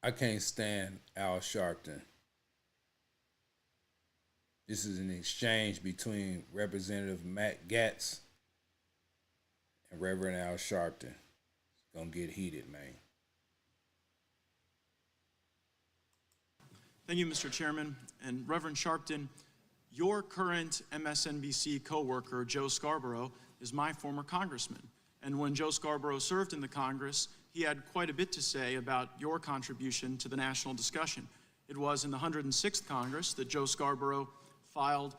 I can't stand Al Sharpton. This is an exchange between Representative Matt Gaetz and Reverend Al Sharpton. It's gonna get heated, man. Thank you, Mr. Chairman. And Reverend Sharpton, your current MSNBC co-worker, Joe Scarborough, is my former congressman. And when Joe Scarborough served in the Congress, he had quite a bit to say about your contribution to the national discussion. It was in the 106th Congress that Joe Scarborough filed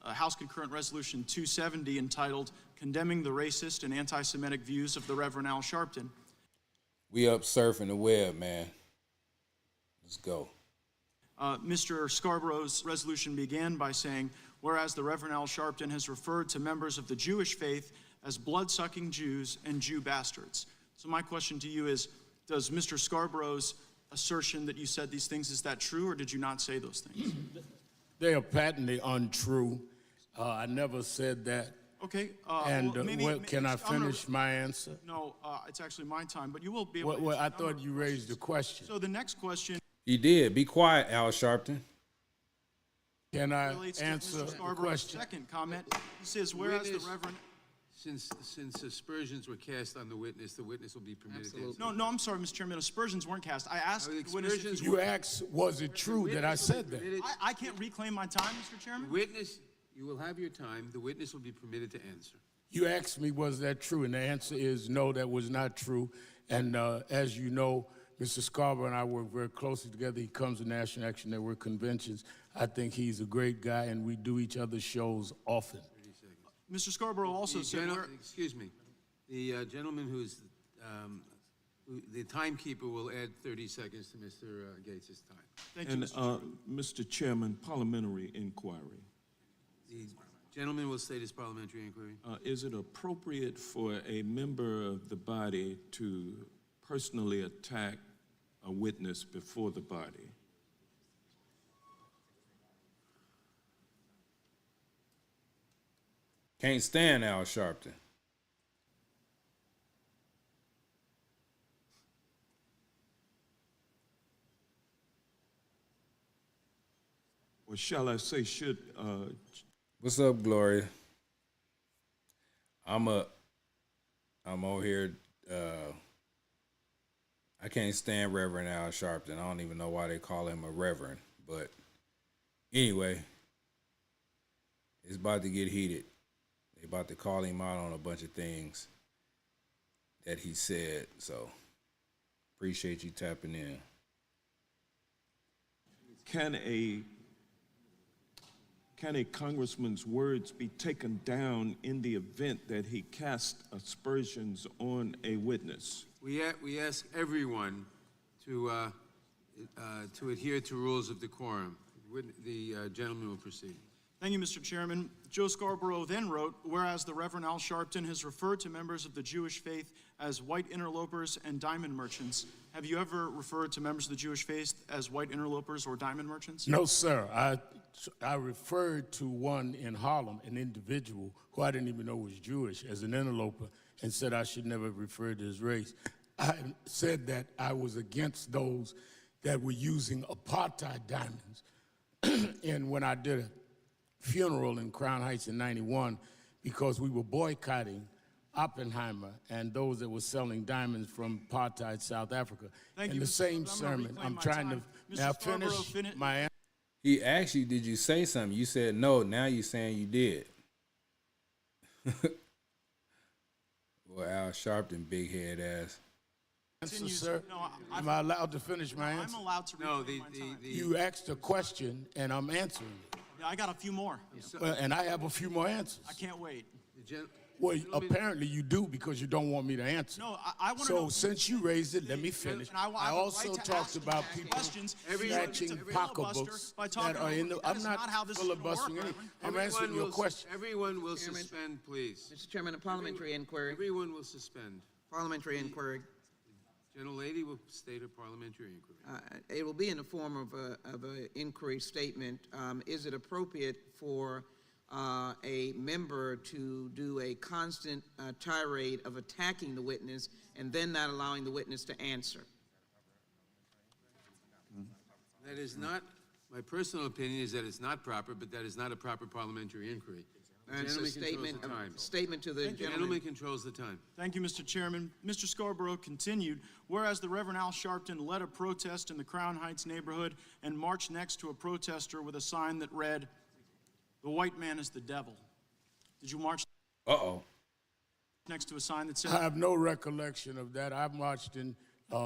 House Concurrent Resolution 270 entitled Condemning the Racist and Anti-Semitic Views of the Reverend Al Sharpton. We up surfing the web, man. Let's go. Mr. Scarborough's resolution began by saying, whereas the Reverend Al Sharpton has referred to members of the Jewish faith as blood-sucking Jews and Jew bastards. So my question to you is, does Mr. Scarborough's assertion that you said these things, is that true, or did you not say those things? They are patently untrue. I never said that. Okay. And can I finish my answer? No, it's actually my time, but you will be able to. Well, I thought you raised the question. So the next question. He did. Be quiet, Al Sharpton. Can I answer Mr. the question? Second comment. He says, whereas the Reverend. Since aspersions were cast on the witness will be permitted to answer. No, I'm sorry, Mr. Chairman. Aspersions weren't cast. I asked the witness if You asked, was it true that I said that? I can't reclaim my time, Mr. Chairman. Witness, you will have your time. The witness will be permitted to answer. You asked me, was that true? And the answer is no, that was not true. And as you know, Mr. Scarborough and I work very closely together. He comes to National Action Network conventions. I think he's a great guy, and we do each other's shows often. Mr. Scarborough also said, excuse me, the gentleman who's the timekeeper will add 30 seconds to Mr. Gates' time. Thank you, Mr. Chairman. Mr. Chairman, parliamentary inquiry. The gentleman will state his parliamentary inquiry. Is it appropriate for a member of the body to personally attack a witness before the body? Can't stand Al Sharpton. Or shall I say, should... What's up, Gloria? I'm over here. I can't stand Reverend Al Sharpton. I don't even know why they call him a reverend. But anyway, it's about to get heated. They about to call him out on a bunch of things that he said. So appreciate you tapping in. Can a congressman's words be taken down in the event that he cast aspersions on a witness? We ask everyone to adhere to rules of decorum. The gentleman will proceed. Thank you, Mr. Chairman. Joe Scarborough then wrote, whereas the Reverend Al Sharpton has referred to members of the Jewish faith as white interlopers and diamond merchants. Have you ever referred to members of the Jewish faith as white interlopers or diamond merchants? No, sir. I referred to one in Harlem, an individual who I didn't even know was Jewish, as an interloper, and said I should never refer to his race. I said that I was against those that were using apartheid diamonds. And when I did a funeral in Crown Heights in '91, because we were boycotting Oppenheimer and those that were selling diamonds from apartheid South Africa. Thank in you, the Mr. same sermon, I'm trying to now finish my answer. He asked you, did you say something? You said no. Now you're saying you did. Well, Al Sharpton, big head ass. Answer, sir. No, am I allowed to finish my answer? I'm allowed to read my time. You asked a question, and I'm answering it. Yeah, I got a few more. Well, and I have a few more answers. I can't wait. Well, apparently you do because you don't want me to answer. No, I want to So know. since you raised it, let me finish. I also talked about people snatching pocketbooks that are in the. I'm not filibustering anything. I'm answering your question. Everyone will suspend, please. Mr. Chairman, a parliamentary inquiry. Everyone will suspend. Parliamentary inquiry. Gentlelady will state a parliamentary inquiry. It will be in the form of an inquiry statement. Is it appropriate for a member to do a constant tirade of attacking the witness and then not allowing the witness to answer? That is not, my personal opinion is that it's not proper, but that is not a proper parliamentary inquiry. The That's a gentleman controls statement, the time. statement to the The gentleman. gentleman controls the time. Thank you, Mr. Chairman. Mr. Scarborough continued, whereas the Reverend Al Sharpton led a protest in the Crown Heights neighborhood and marched next to a protester with a sign that read, "The white man is the devil." Did you march Uh-oh. next to a sign that I said, have no recollection of that. I've marched in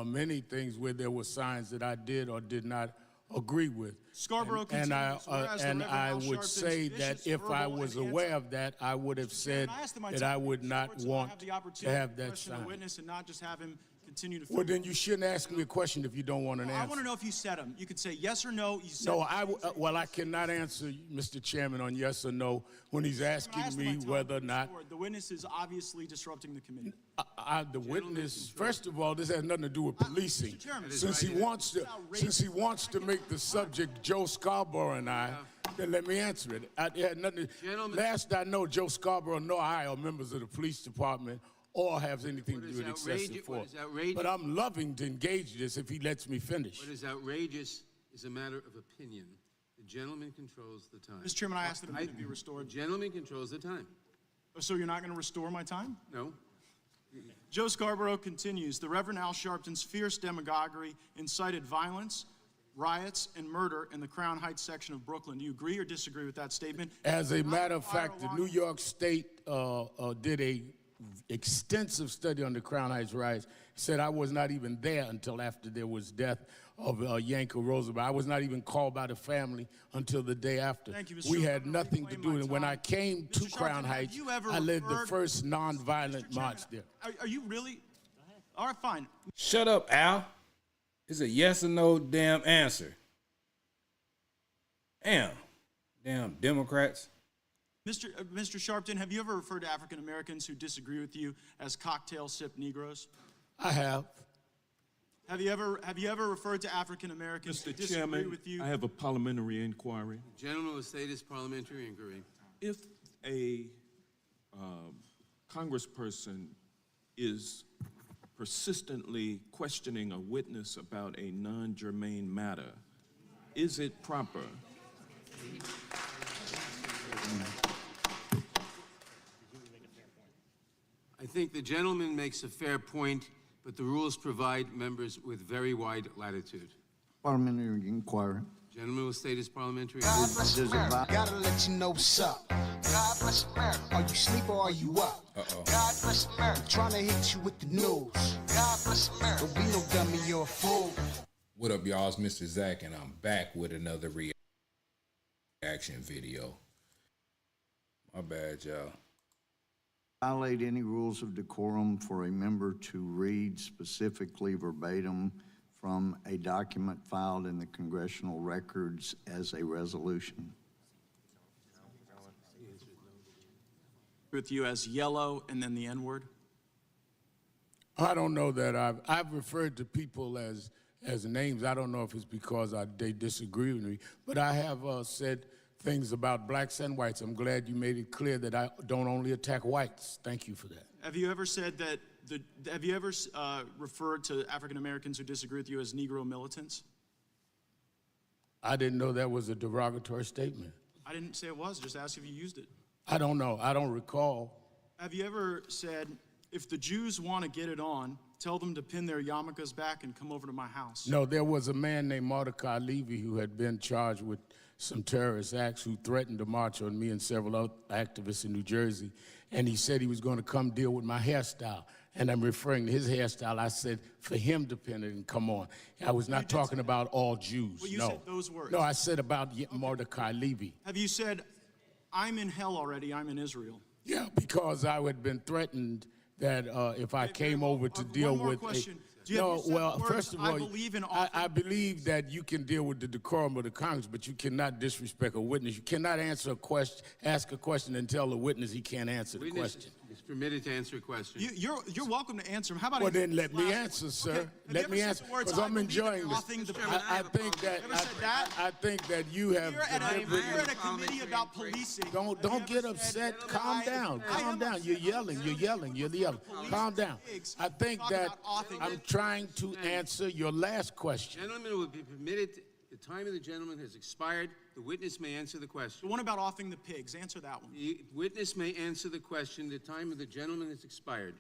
many things where there were signs that I did or did not agree with. Scarborough and continues, whereas the and Reverend I Al would Sharpton's say that vicious if I verbal was and aware of that, I would have said I asked him my that time I would was not short, so I want have the to opportunity have that question the sign. witness and not just have him continue to Well, then you shouldn't ask me a question if you don't want an I answer. want to know if you said them. You could say yes or no. You said No, well, I cannot answer Mr. Chairman on yes or no when he's I asking asked me my time whether or was not short. The witness is obviously disrupting the committee. the witness. First of all, this has nothing to do with policing. Mr. Chairman, Since he wants to make the subject Joe Scarborough and I, then let me answer it. It had nothing. Gentlemen. Last I know, Joe Scarborough nor I are members of the police department or has anything to do with excessive What force. is outrageous? But I'm loving to engage this if he lets me finish. What is outrageous is a matter of opinion. The gentleman controls the time. Mr. Chairman, I asked that a minute be The restored. gentleman controls the time. So you're not going to restore my time? No? Joe Scarborough continues. The Reverend Al Sharpton's fierce demagoguery incited violence, riots, and murder in the Crown Heights section of Brooklyn. Do you agree or disagree with that statement? As a matter of fact, the New York State did a extensive study on the Crown Heights riots. Said I was not even there until after there was death of Yanko Roosevelt. I was not even called by the family until the day after. Thank you, Mr. We Chairman. had I'm gonna nothing to reclaim do my with it. When time. I came Mr. to Sharpton, Crown have Heights, you ever I led the referred- first nonviolent Mr. march Chairman, there. Are you really? All right, fine. Shut up, Al. It's a yes or no damn answer. Damn Democrats. Mr. Sharpton, have you ever referred to African Americans who disagree with you as cocktail sip Negroes? I have. Have you ever referred to African Americans who Mr. disagree Chairman, with you? I have a parliamentary inquiry. The gentleman will state his parliamentary inquiry. If a congressperson is persistently questioning a witness about a non-germane matter, is it proper? I think the gentleman makes a fair point, but the rules provide members with very wide latitude. Parliamentary inquiry. Gentleman will state his parliamentary God inquiry. bless America. Gotta let you know what's up. God bless America. Are you asleep or are you up? God bless America. Trying to hit you with the news. God bless America. Don't be no dummy, you're a fool. What up, y'all? It's Mr. Zac, and I'm back with another reaction video. My bad, y'all. Violate any rules of decorum for a member to read specifically verbatim from a document filed in the congressional records as a resolution. With you as yellow and then the N-word? I don't know that I've referred to people as names. I don't know if it's because they disagree with me, but I have said things about blacks and whites. I'm glad you made it clear that I don't only attack whites. Thank you for that. Have you ever said that? Have you ever referred to African Americans who disagree with you as Negro militants? I didn't know that was a derogatory statement. I didn't say it was. Just ask if you used it. I don't know. I don't recall. Have you ever said, if the Jews want to get it on, tell them to pin their yarmulkes back and come over to my house? No, there was a man named Mordecai Levy who had been charged with some terrorist acts who threatened to march on me and several other activists in New Jersey. And he said he was going to come deal with my hairstyle. And I'm referring to his hairstyle. I said for him to pin it and come on. I was not talking about all Jews. Well, you no. said those words. No, I said about Mordecai Levy. Have you said, I'm in hell already, I'm in Israel? Yeah, because I had been threatened that if I came over to deal one more with question. Do you have no, you said well, the words, first of I all, believe in I believe that you can deal with the decorum of the Congress, but you cannot disrespect a witness. You cannot answer a question, ask a question, and tell the witness he can't answer the Witness question. is permitted to answer a question. You're welcome to answer them. How about Well, I then let me last answer, one? sir. Okay. Have Let you me ever answer, said the words, because I I'm believe in enjoying this. authing the I think that ever said that? I think that you have. You're at deliberately- a committee about policing. Don't Have you get ever upset. said, Calm I down. am Calm down. upset. You're yelling. You're yelling. You're yelling. Calm down. I think Talk that about authing. I'm trying to answer your last question. Gentlemen will be permitted to time of the gentleman has expired. The witness may answer the question. The one about offing the pigs, answer that one. The witness may answer the question. The time of the gentleman has expired.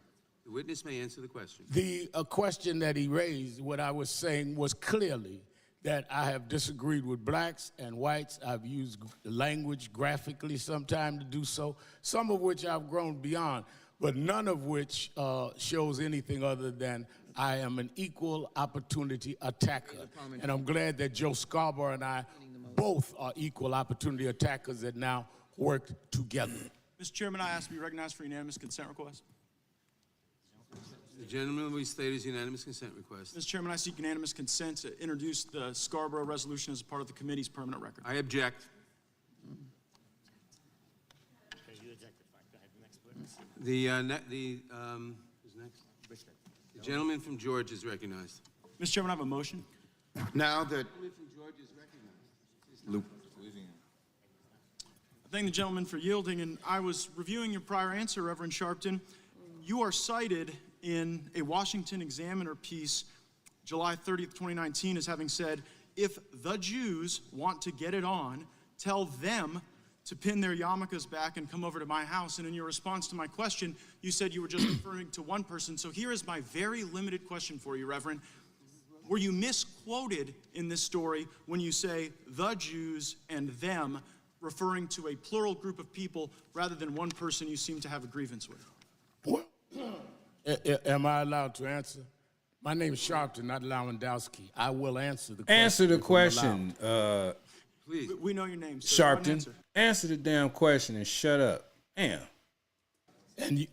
The witness may answer the question. The question that he raised, what I was saying was clearly that I have disagreed with blacks and whites. I've used language graphically sometime to do so, some of which I've grown beyond, but none of which shows anything other than I am an equal opportunity attacker. And I'm glad that Joe Scarborough and I both are equal opportunity attackers that now work together. Mr. Chairman, I ask to be recognized for unanimous consent request. The gentleman will be stated his unanimous consent request. Mr. Chairman, I seek unanimous consent to introduce the Scarborough resolution as a part of the committee's permanent record. I object. Who's next? The gentleman from Georgia is recognized. Mr. Chairman, I have a motion. Now that The gentleman from Georgia is recognized. I thank the gentleman for yielding, and I was reviewing your prior answer, Reverend Sharpton. You are cited in a Washington Examiner piece, July 30th, 2019, as having said, if the Jews want to get it on, tell them to pin their yarmulkes back and come over to my house. And in your response to my question, you said you were just referring to one person. So here is my very limited question for you, Reverend. Were you misquoted in this story when you say the Jews and them, referring to a plural group of people rather than one person you seem to have a grievance with? Well, am I allowed to answer? My name is Sharpton, not Lewandowski. I will answer the question. Answer the question, Please. We know your name, sir. One Sharpton. answer. Answer the damn question and shut up. Damn.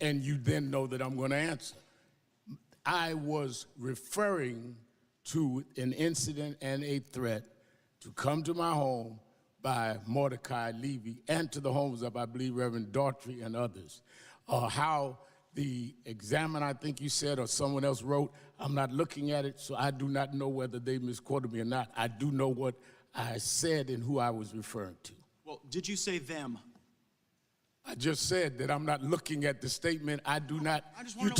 And you then know that I'm going to answer. I was referring to an incident and a threat to come to my home by Mordecai Levy and to the homes of, I believe, Reverend Daughtry and others. How the Examiner, I think you said, or someone else wrote, I'm not looking at it, so I do not know whether they misquoted me or not. I do know what I said and who I was referring to. Well, did you say them? I just said that I'm not looking at the statement. I do not. I just wanna know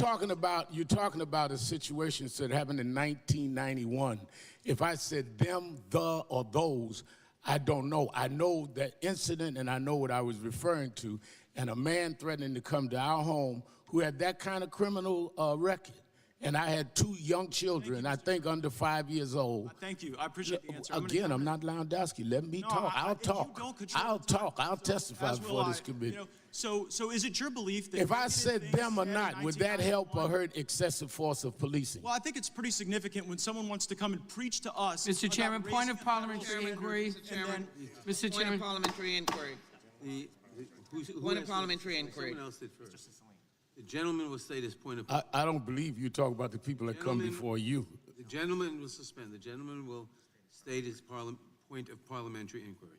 You're talking about a situation that happened in 1991. If I said them, the, or those, I don't know. I know that incident and I know what I was referring to. And a man threatening to come to our home who had that kind of criminal record. And I had two young children, I think under 5 years old. Thank you. I appreciate the answer. Again, I'm not Lewandowski. Let me talk. I'll talk. I'll talk. I'll testify before this committee. So is it your belief that If I said them or not, would that help or hurt excessive force of policing? Well, I think it's pretty significant when someone wants to come and preach to us. Mr. Chairman, about point race of and parliamentary inquiry. Mr. Chairman, Mr. point Chairman. of parliamentary inquiry. Who Point of asked parliamentary it? inquiry. Someone else did first. The gentleman will state his point of. I don't believe you talk about the people that come Gentlemen, before you. The gentleman will suspend. The gentleman will state his point of parliamentary inquiry.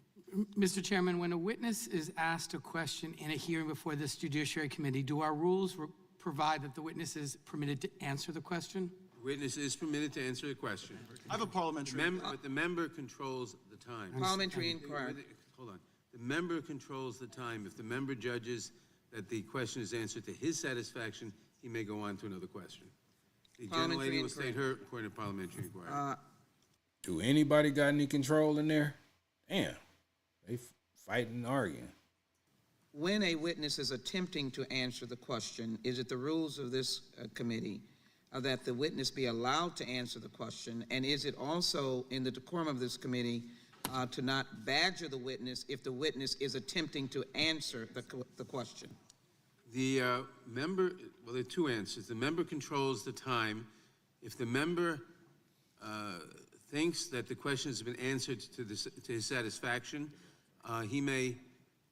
Mr. Chairman, when a witness is asked a question in a hearing before this Judiciary Committee, do our rules provide that the witness is permitted to answer the question? The witness is permitted to answer the question. I have a parliamentary. But the member controls the time. Parliamentary inquiry. Hold on. The member controls the time. If the member judges that the question is answered to his satisfaction, he may go on to another question. The gentlelady will state her point of parliamentary inquiry. Do anybody got any control in there? Damn. They fighting and arguing. When a witness is attempting to answer the question, is it the rules of this committee that the witness be allowed to answer the question? And is it also in the decorum of this committee to not badger the witness if the witness is attempting to answer the question? The member, well, there are two answers. The member controls the time. If the member thinks that the question has been answered to his satisfaction, he may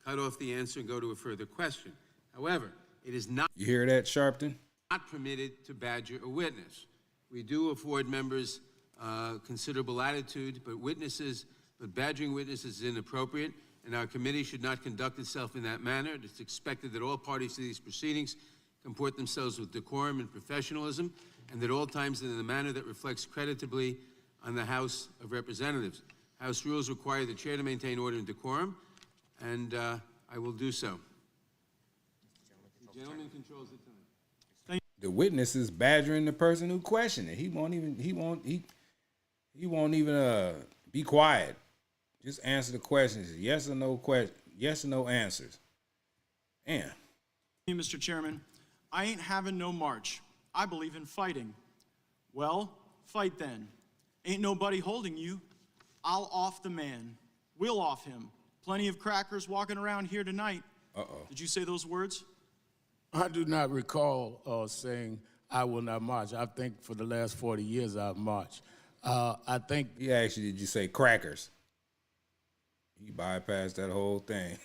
cut off the answer and go to a further question. However, it is not. You hear that, Sharpton? Not permitted to badger a witness. We do afford members considerable latitude, but badgering witnesses is inappropriate, and our committee should not conduct itself in that manner. It is expected that all parties to these proceedings comport themselves with decorum and professionalism, and at all times in a manner that reflects creditably on the House of Representatives. House rules require the chair to maintain order and decorum, and I will do so. The gentleman controls the time. The witness is badgering the person who questioned it. He won't even Be quiet. Just answer the questions. Yes or no question. Yes or no answers. Damn. Mr. Chairman, I ain't having no march. I believe in fighting. Well, fight then. Ain't nobody holding you. I'll off the man. We'll off him. Plenty of crackers walking around here tonight. Did you say those words? I do not recall saying I will not march. I think for the last 40 years I've marched. I think He asked you, did you say crackers? He bypassed that whole thing.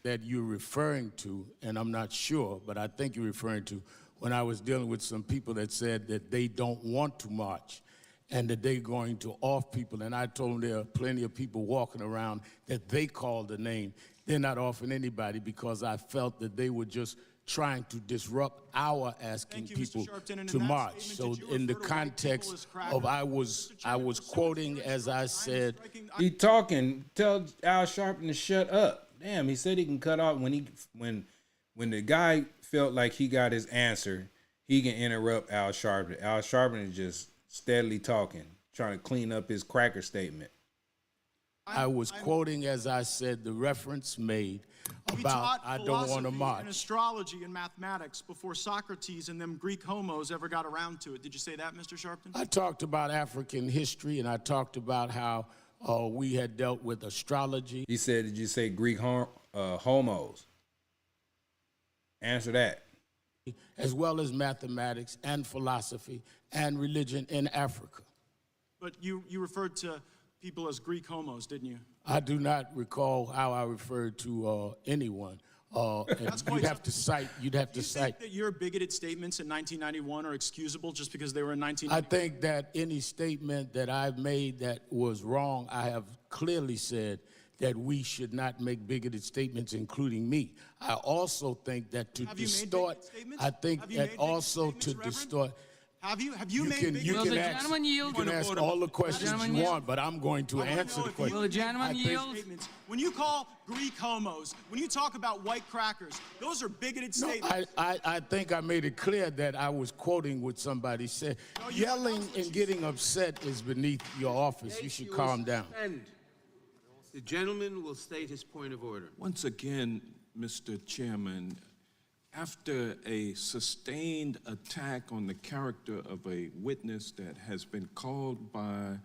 that you're referring to, and I'm not sure, but I think you're referring to when I was dealing with some people that said that they don't want to march and that they're going to off people. And I told them there are plenty of people walking around that they called the name. They're not offing anybody because I felt that they were just trying to disrupt our asking people to march. So in the context of I was quoting as I said. He talking. Tell Al Sharpton to shut up. Damn, he said he can cut off when the guy felt like he got his answer, he can interrupt Al Sharpton. Al Sharpton is just steadily talking, trying to clean up his cracker statement. I was quoting as I said the reference made about I don't want to march. And astrology and mathematics before Socrates and them Greek homos ever got around to it. Did you say that, Mr. Sharpton? I talked about African history, and I talked about how we had dealt with astrology. He said, did you say Greek homos? Answer that. As well as mathematics and philosophy and religion in Africa. But you referred to people as Greek homos, didn't you? I do not recall how I referred to anyone. You'd have to cite. Do you think that your bigoted statements in 1991 are excusable just because they were in 1991? I think that any statement that I've made that was wrong, I have clearly said that we should not make bigoted statements, including me. I also think that to distort, I think that also to distort. Have you made bigoted You statements? can ask, gentleman yield? you can ask all the questions you want, but I'm going to answer the question. Will the gentleman yield? When you call Greek homos, when you talk about white crackers, those are bigoted statements. I think I made it clear that I was quoting what somebody said. Yelling and getting upset is beneath your office. You should calm down. The gentleman will state his point of order. Once again, Mr. Chairman, after a sustained attack on the character of a witness that has been called by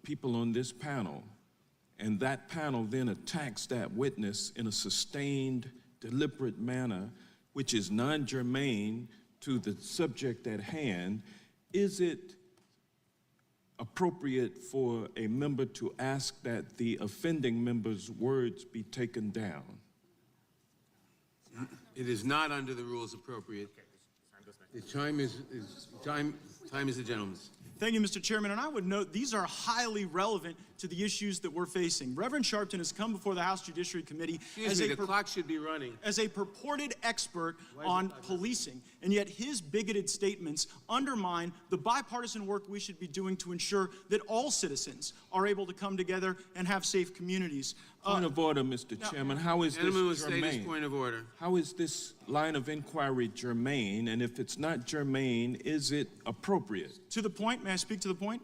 people on this panel, and that panel then attacks that witness in a sustained, deliberate manner, which is non-germane to the subject at hand, is it appropriate for a member to ask that the offending member's words be taken down? It is not under the rules appropriate. The time is the gentleman's. Thank you, Mr. Chairman. And I would note these are highly relevant to the issues that we're facing. Reverend Sharpton has come before the House Judiciary Committee The clock should be running. as a purported expert on policing, and yet his bigoted statements undermine the bipartisan work we should be doing to ensure that all citizens are able to come together and have safe communities. Point of order, Mr. Chairman. How is Gentleman will this state his germane? point of order. How is this line of inquiry germane? And if it's not germane, is it appropriate? To the point, may I speak to the point?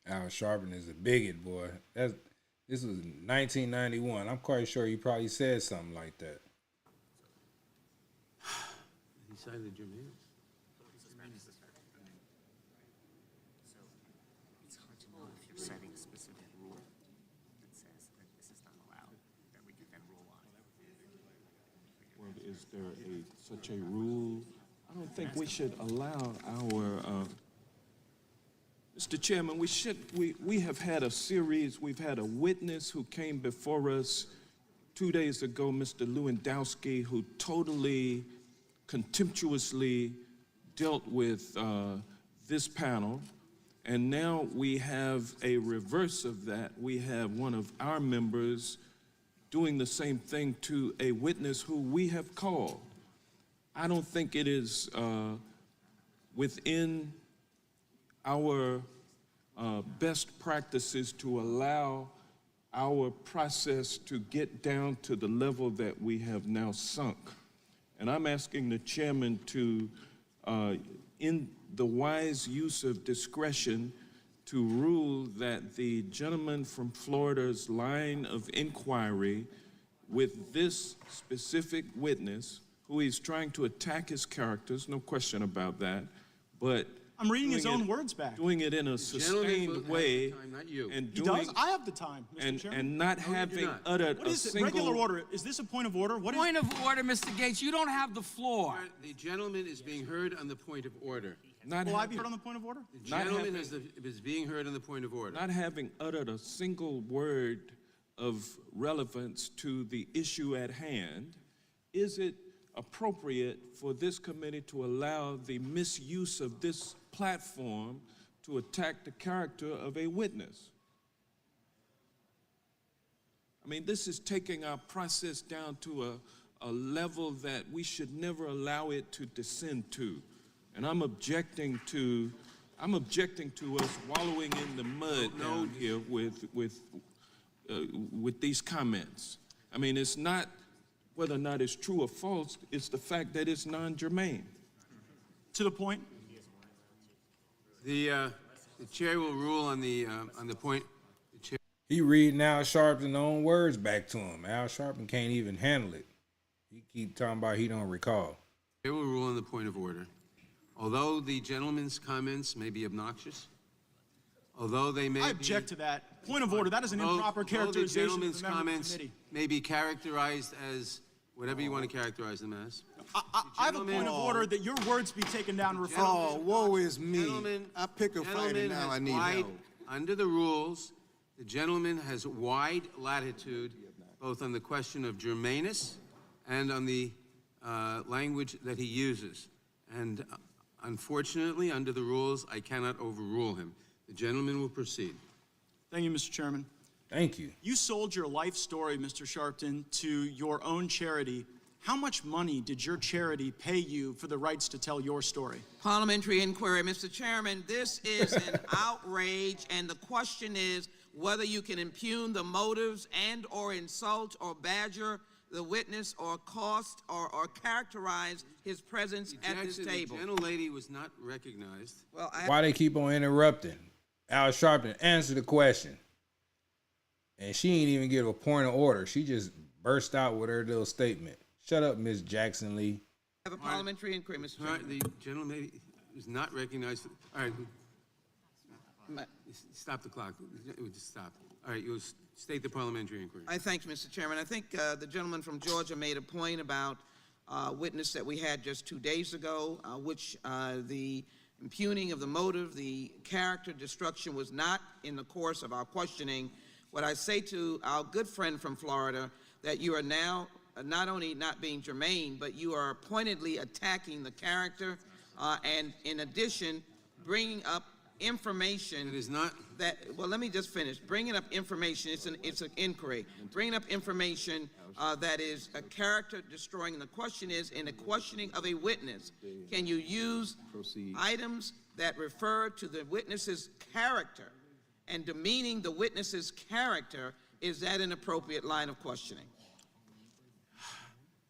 Al Sharpton is a bigot, boy. This was 1991. I'm quite sure he probably said something like that. He cited germane. It's hard to know if you're setting a specific rule that says that this is not allowed, that we can then rule on. Well, is there such a rule? I don't think we should allow our Mr. Chairman, we have had a series. We've had a witness who came before us 2 days ago, Mr. Lewandowski, who totally contemptuously dealt with this panel. And now we have a reverse of that. We have one of our members doing the same thing to a witness who we have called. I don't think it is within our best practices to allow our process to get down to the level that we have now sunk. And I'm asking the chairman to, in the wise use of discretion, to rule that the gentleman from Florida's line of inquiry with this specific witness, who he's trying to attack his characters, no question about that, but I'm reading his own words back. doing it in a sustained way, Not you. and He doing does? I have the time, Mr. Chairman. and not having not. uttered What a is it? single Regular order. Is this a point of order? What is Point of order, Mr. Gates. You don't have the floor. The gentleman is being heard on the point of order. not Will I be having, heard on the point of order? The Not gentleman having- is being heard on the point of order. not having uttered a single word of relevance to the issue at hand, is it appropriate for this committee to allow the misuse of this platform to attack the character of a witness? I mean, this is taking our process down to a level that we should never allow it to descend to. And I'm objecting to us wallowing in the mud down here with these comments. I mean, it's not whether or not it's true or false, it's the fact that it's non-germane. To the point? The chair will rule on the point. The chair He reading Al Sharpton's own words back to him. Al Sharpton can't even handle it. He keep talking about he don't recall. will rule on the point of order. Although the gentleman's comments may be obnoxious, although they may I object to that. Point of order. That is an improper although the characterization of gentleman's the member of the comments committee. may be characterized as whatever you want to characterize them as. I have a point of order that your words be taken down and referred. Oh, woe is me. Gentleman, I pick a fight and gentleman now has I need wide- help. Under the rules, the gentleman has wide latitude, both on the question of germaneness and on the language that he uses. And unfortunately, under the rules, I cannot overrule him. The gentleman will proceed. Thank you, Mr. Chairman. Thank you. You sold your life story, Mr. Sharpton, to your own charity. How much money did your charity pay you for the rights to tell your story? Parliamentary inquiry. Mr. Chairman, this is an outrage, and the question is whether you can impugn the motives and or insult or badger the witness or cost or characterize his presence at this Objection, table. The gentlelady was not recognized. Well, Why they keep on interrupting? Al Sharpton, answer the question. And she ain't even give a point of order. She just burst out with her little statement. Shut up, Miss Jackson Lee. have a parliamentary inquiry, Mr. All right, Chairman. the gentlelady was not recognized. All right, Ma- stop the clock. Just stop. All right, you'll state the parliamentary inquiry. I thank you, Mr. Chairman. I think the gentleman from Georgia made a point about a witness that we had just 2 days ago, which the impugning of the motive, the character destruction was not in the course of our questioning. What I say to our good friend from Florida, that you are now not only not being germane, but you are pointedly attacking the character, and in addition, bringing up information. It is not. That, well, let me just finish. Bringing up information, it's an inquiry. Bringing up information that is a character destroying. And the question is, in the questioning of a witness, can you use items that refer to the witness's character and demeaning the witness's character? Is that an appropriate line of questioning?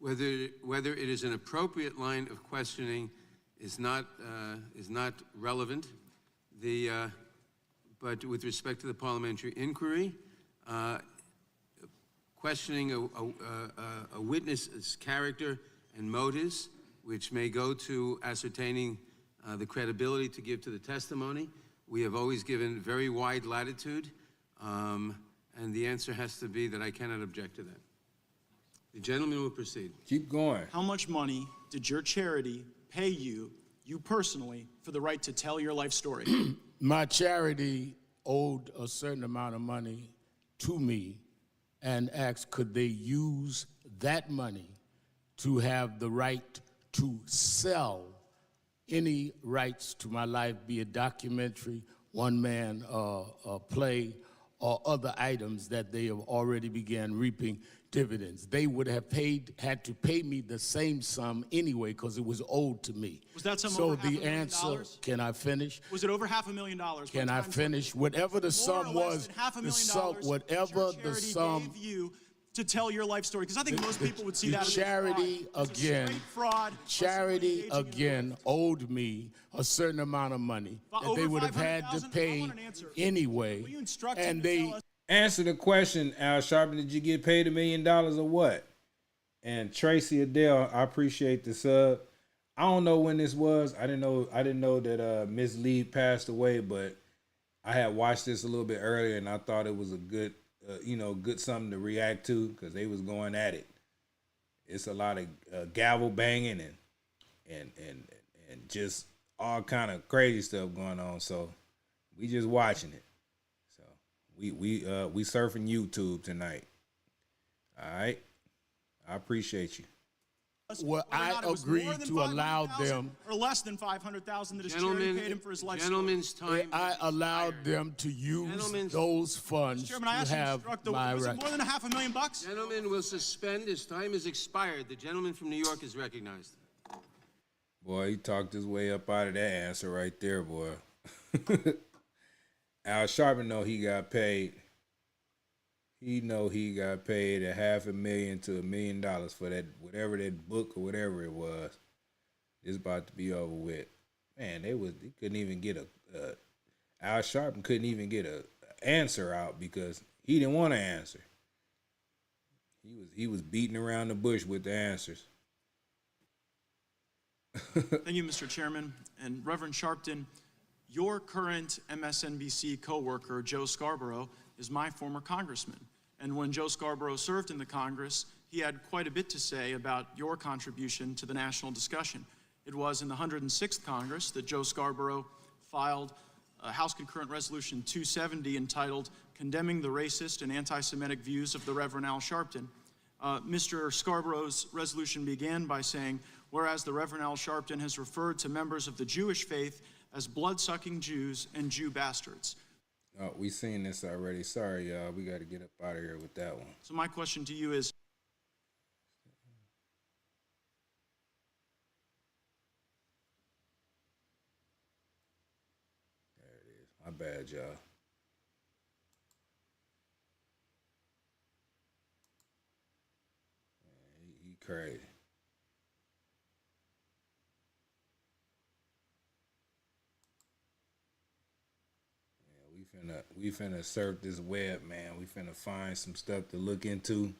Whether it is an appropriate line of questioning is not relevant. But with respect to the parliamentary inquiry, questioning a witness's character and motives, which may go to ascertaining the credibility to give to the testimony, we have always given very wide latitude, and the answer has to be that I cannot object to that. The gentleman will proceed. Keep going. How much money did your charity pay you personally, for the right to tell your life story? My charity owed a certain amount of money to me and asked could they use that money to have the right to sell any rights to my life, be it documentary, one-man play, or other items that they have already began reaping dividends. They would have had to pay me the same sum anyway because it was owed to me. Was that sum so over the $500,000? answer, can I finish? Was it over $500,000? Can I finish? Whatever the sum was, the sum, whatever the sum, gave you to tell your life story, because I think most people would see the that as charity fraud. It's a again, straight fraud. charity again owed me a certain amount of money that they would have had to pay anyway, Will you instruct and him to they. tell us? Answer the question, Al Sharpton. Did you get paid $1 million or what? And Tracy Adele, I appreciate the sub. I don't know when this was. I didn't know that Miss Lee passed away, but I had watched this a little bit earlier, and I thought it was a good, good something to react to because they was going at it. It's a lot of gavel banging and just all kind of crazy stuff going on. So we just watching it. So we surfing YouTube tonight. All right, I appreciate you. Well, I agree to allow them, or less than $500,000 that his charity paid him for his life story. Gentleman's time. I allowed them to use those funds Chairman, I to asked you to have instruct my was it right. more than $500,000? Gentleman will suspend. His time has expired. The gentleman from New York is recognized. Boy, he talked his way up out of that answer right there, boy. Al Sharpton know he got paid. He know he got paid $500,000 to $1 million for that, whatever that book or whatever it was. It's about to be over with. Man, they couldn't even get Al Sharpton couldn't even get a answer out because he didn't want to answer. He was beating around the bush with the answers. Thank you, Mr. Chairman. And Reverend Sharpton, your current MSNBC coworker, Joe Scarborough, is my former congressman. And when Joe Scarborough served in the Congress, he had quite a bit to say about your contribution to the national discussion. It was in the 106th Congress that Joe Scarborough filed House Concurrent Resolution 270 entitled Condemning the Racist and Anti-Semitic Views of the Reverend Al Sharpton. Mr. Scarborough's resolution began by saying, whereas the Reverend Al Sharpton has referred to members of the Jewish faith as blood-sucking Jews and Jew bastards. Oh, we seen this already. Sorry, y'all. We got to get up out of here with that one. So my question to you is, There it is. My bad, y'all. He crazy. We finna surf this web, man. We finna find some stuff to look into.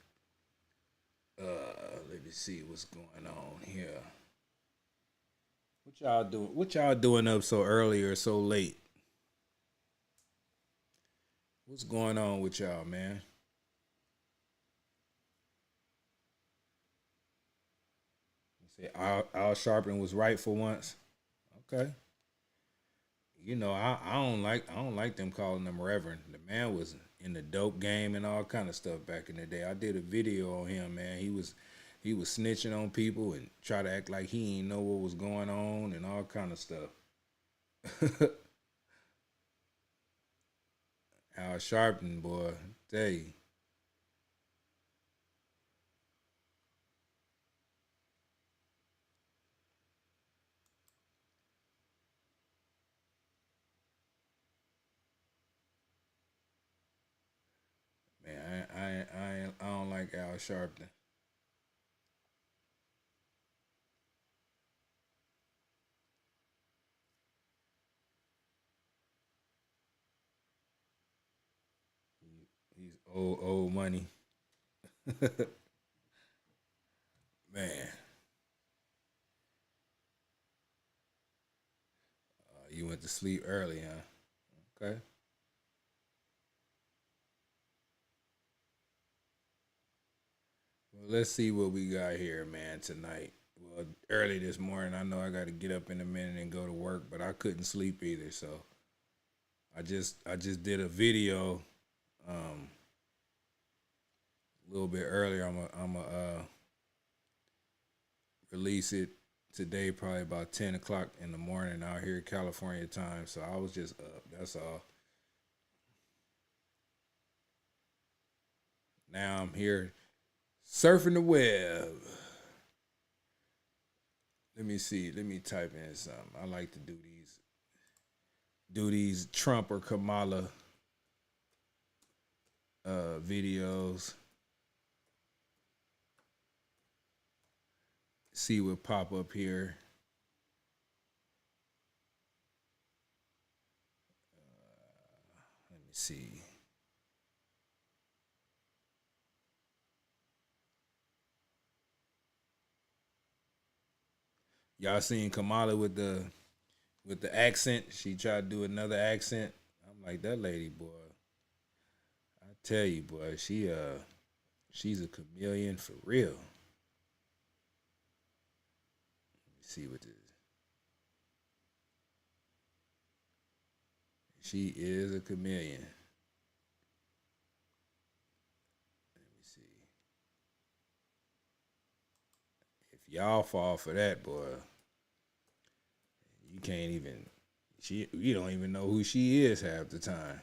Let me see what's going on here. What y'all doing? What y'all doing up so early or so late? What's going on with y'all, man? You say Al Sharpton was right for once. Okay. You know, I don't like them calling him Reverend. The man was in the dope game and all kind of stuff back in the day. I did a video on him, man. He was snitching on people and try to act like he ain't know what was going on and all kind of stuff. Al Sharpton, boy, tell you. Man, I don't like Al Sharpton. He's old money. Man. You went to sleep early, huh? Okay. Well, let's see what we got here, man, tonight. Well, early this morning, I know I got to get up in a minute and go to work, but I couldn't sleep either, so I just did a video a little bit earlier. I'm a release it today, probably about 10 o'clock in the morning out here, California time. So I was just up. That's all. Now I'm here surfing the web. Let me see. Let me type in something. I like to do these Trump or Kamala videos. See what pop up here. Let me see. Y'all seen Kamala with the accent? She tried to do another accent. I'm like, that lady, boy. I tell you, boy, she's a chameleon for real. Let me see what this. She is a chameleon. Let me see. If y'all fall for that, boy, you can't even. You don't even know who she is half the time.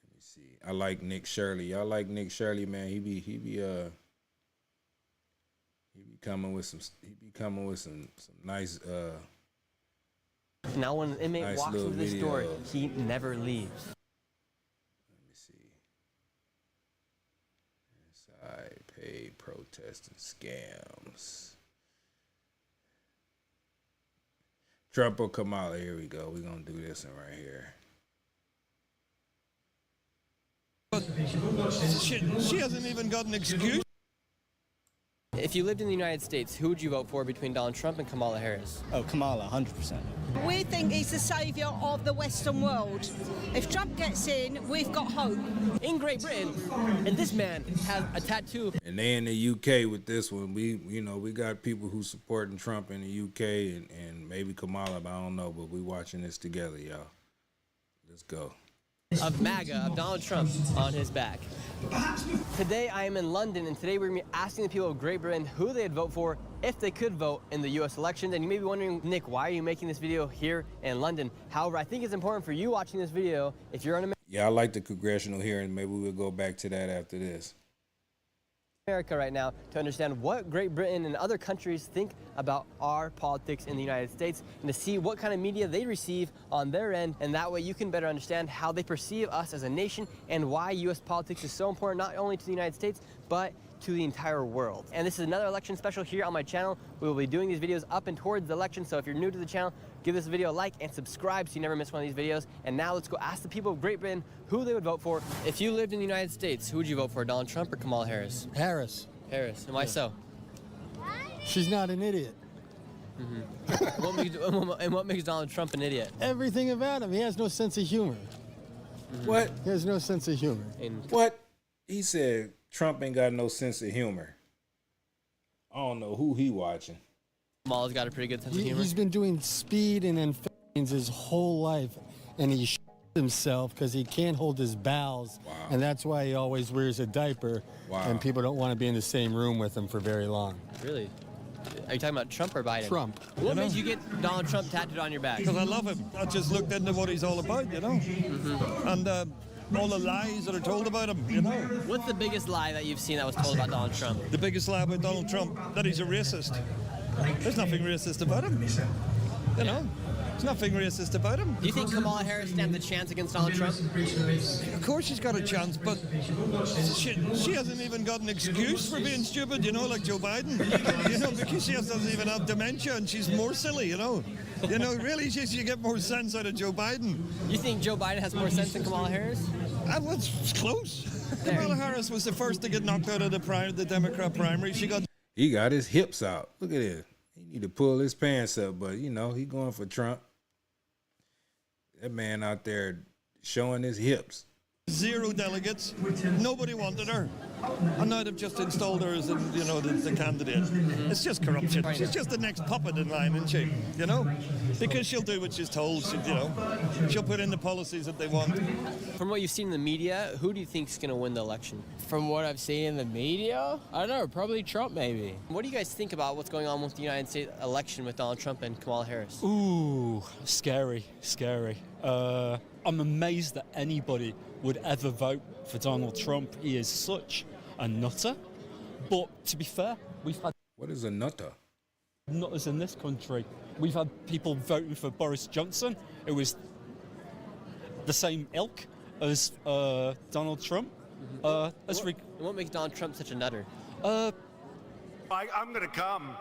Let me see. I like Nick Shirley. Y'all like Nick Shirley, man? He be coming with some nice Now when an inmate nice walks little into this door, videos. he never leaves. Let me see. Inside paid protest and scams. Trump or Kamala, here we go. We're gonna do this one right here. She hasn't even got an excuse. If you lived in the United States, who would you vote for between Donald Trump and Kamala Harris? Oh, Kamala, 100%. We think he's the saviour of the Western world. If Trump gets in, we've got hope. In Great Britain, and this man has a tattoo. And they in the UK with this one. We got people who supporting Trump in the UK and maybe Kamala, but I don't know. But we watching this together, y'all. Let's go. Of MAGA, of Donald Trump, on his back. Today I am in London, and today we're going to be asking the people of Great Britain who they'd vote for if they could vote in the U.S. elections. And you may be wondering, Nick, why are you making this video here in London? However, I think it's important for you watching this video, if you're an Yeah, I like the congressional hearing. Maybe we'll go back to that after this. America right now to understand what Great Britain and other countries think about our politics in the United States and to see what kind of media they receive on their end, and that way you can better understand how they perceive us as a nation and why U.S. politics is so important not only to the United States but to the entire world. And this is another election special here on my channel. We will be doing these videos up and towards the election, so if you're new to the channel, give this video a like and subscribe so you never miss one of these videos. And now let's go ask the people of Great Britain who they would vote for. If you lived in the United States, who would you vote for, Donald Trump or Kamala Harris? Harris. Harris. And why so? She's not an idiot. What makes Donald Trump an idiot? Everything about him. He has no sense of humor. What? He has no sense of humor. What? He said Trump ain't got no sense of humor. I don't know who he watching. Kamala's got a pretty good sense of humor. He's been doing speed and amphetamines his whole life, and he himself because he can't hold his bowels, and that's why he always wears a diaper, and people don't want to be in the same room with him for very long. Really? Are you talking about Trump or Biden? Trump. What made you get Donald Trump tattooed on your back? Because I love him. I just looked into what he's all about, you know? And all the lies that are told about him, you know? What's the biggest lie that you've seen that was told about Donald Trump? The biggest lie about Donald Trump, that he's a racist. There's nothing racist about him. You know? There's nothing racist about him. Do you think Kamala Harris stands a chance against Donald Trump? Of course she's got a chance, but she hasn't even got an excuse for being stupid, you know, like Joe Biden. You know, because she doesn't even have dementia and she's more silly, you know. You know, really, you get more sense out of Joe Biden. You think Joe Biden has more sense than Kamala Harris? It's close. Kamala Harris was the first to get knocked out of the Democrat primary. He got his hips out. Look at it. He need to pull his pants up, but you know, he going for Trump. That man out there showing his hips. 0 delegates. Nobody wanted her. And now they've just installed her as, the candidate. It's just corruption. She's just the next puppet in line, isn't she? Because she'll do what she's told. She'll put in the policies that they want. From what you've seen in the media, who do you think is going to win the election? From what I've seen in the media, I don't know, probably Trump maybe. What do you guys think about what's going on with the United States election with Donald Trump and Kamala Harris? Ooh, scary. I'm amazed that anybody would ever vote for Donald Trump. He is such a nutter. But to be fair, we've had... What is a nutter? Nutters in this country. We've had people voting for Boris Johnson. It was the same ilk as Donald Trump. What makes Donald Trump such a nutter? I'm going to come.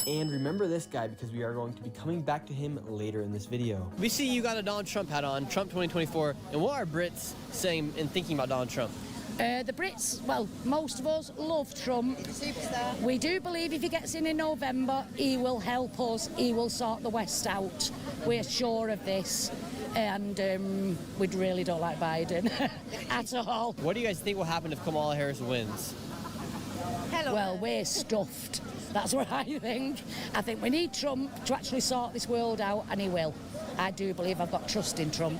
And remember this guy, because we are going to be coming back to him later in this video. We see you got a Donald Trump hat on, Trump 2024, and what are Brits saying and thinking about Donald Trump? The Brits, well, most of us love Trump. Superstar. We do believe if he gets in November, he will help us, he will sort the West out. We're sure of this. And we really don't like Biden at all. What do you guys think will happen if Kamala Harris wins? Well, we're stuffed. That's what I think. I think we need Trump to actually sort this world out, and he will. I do believe I've got trust in Trump.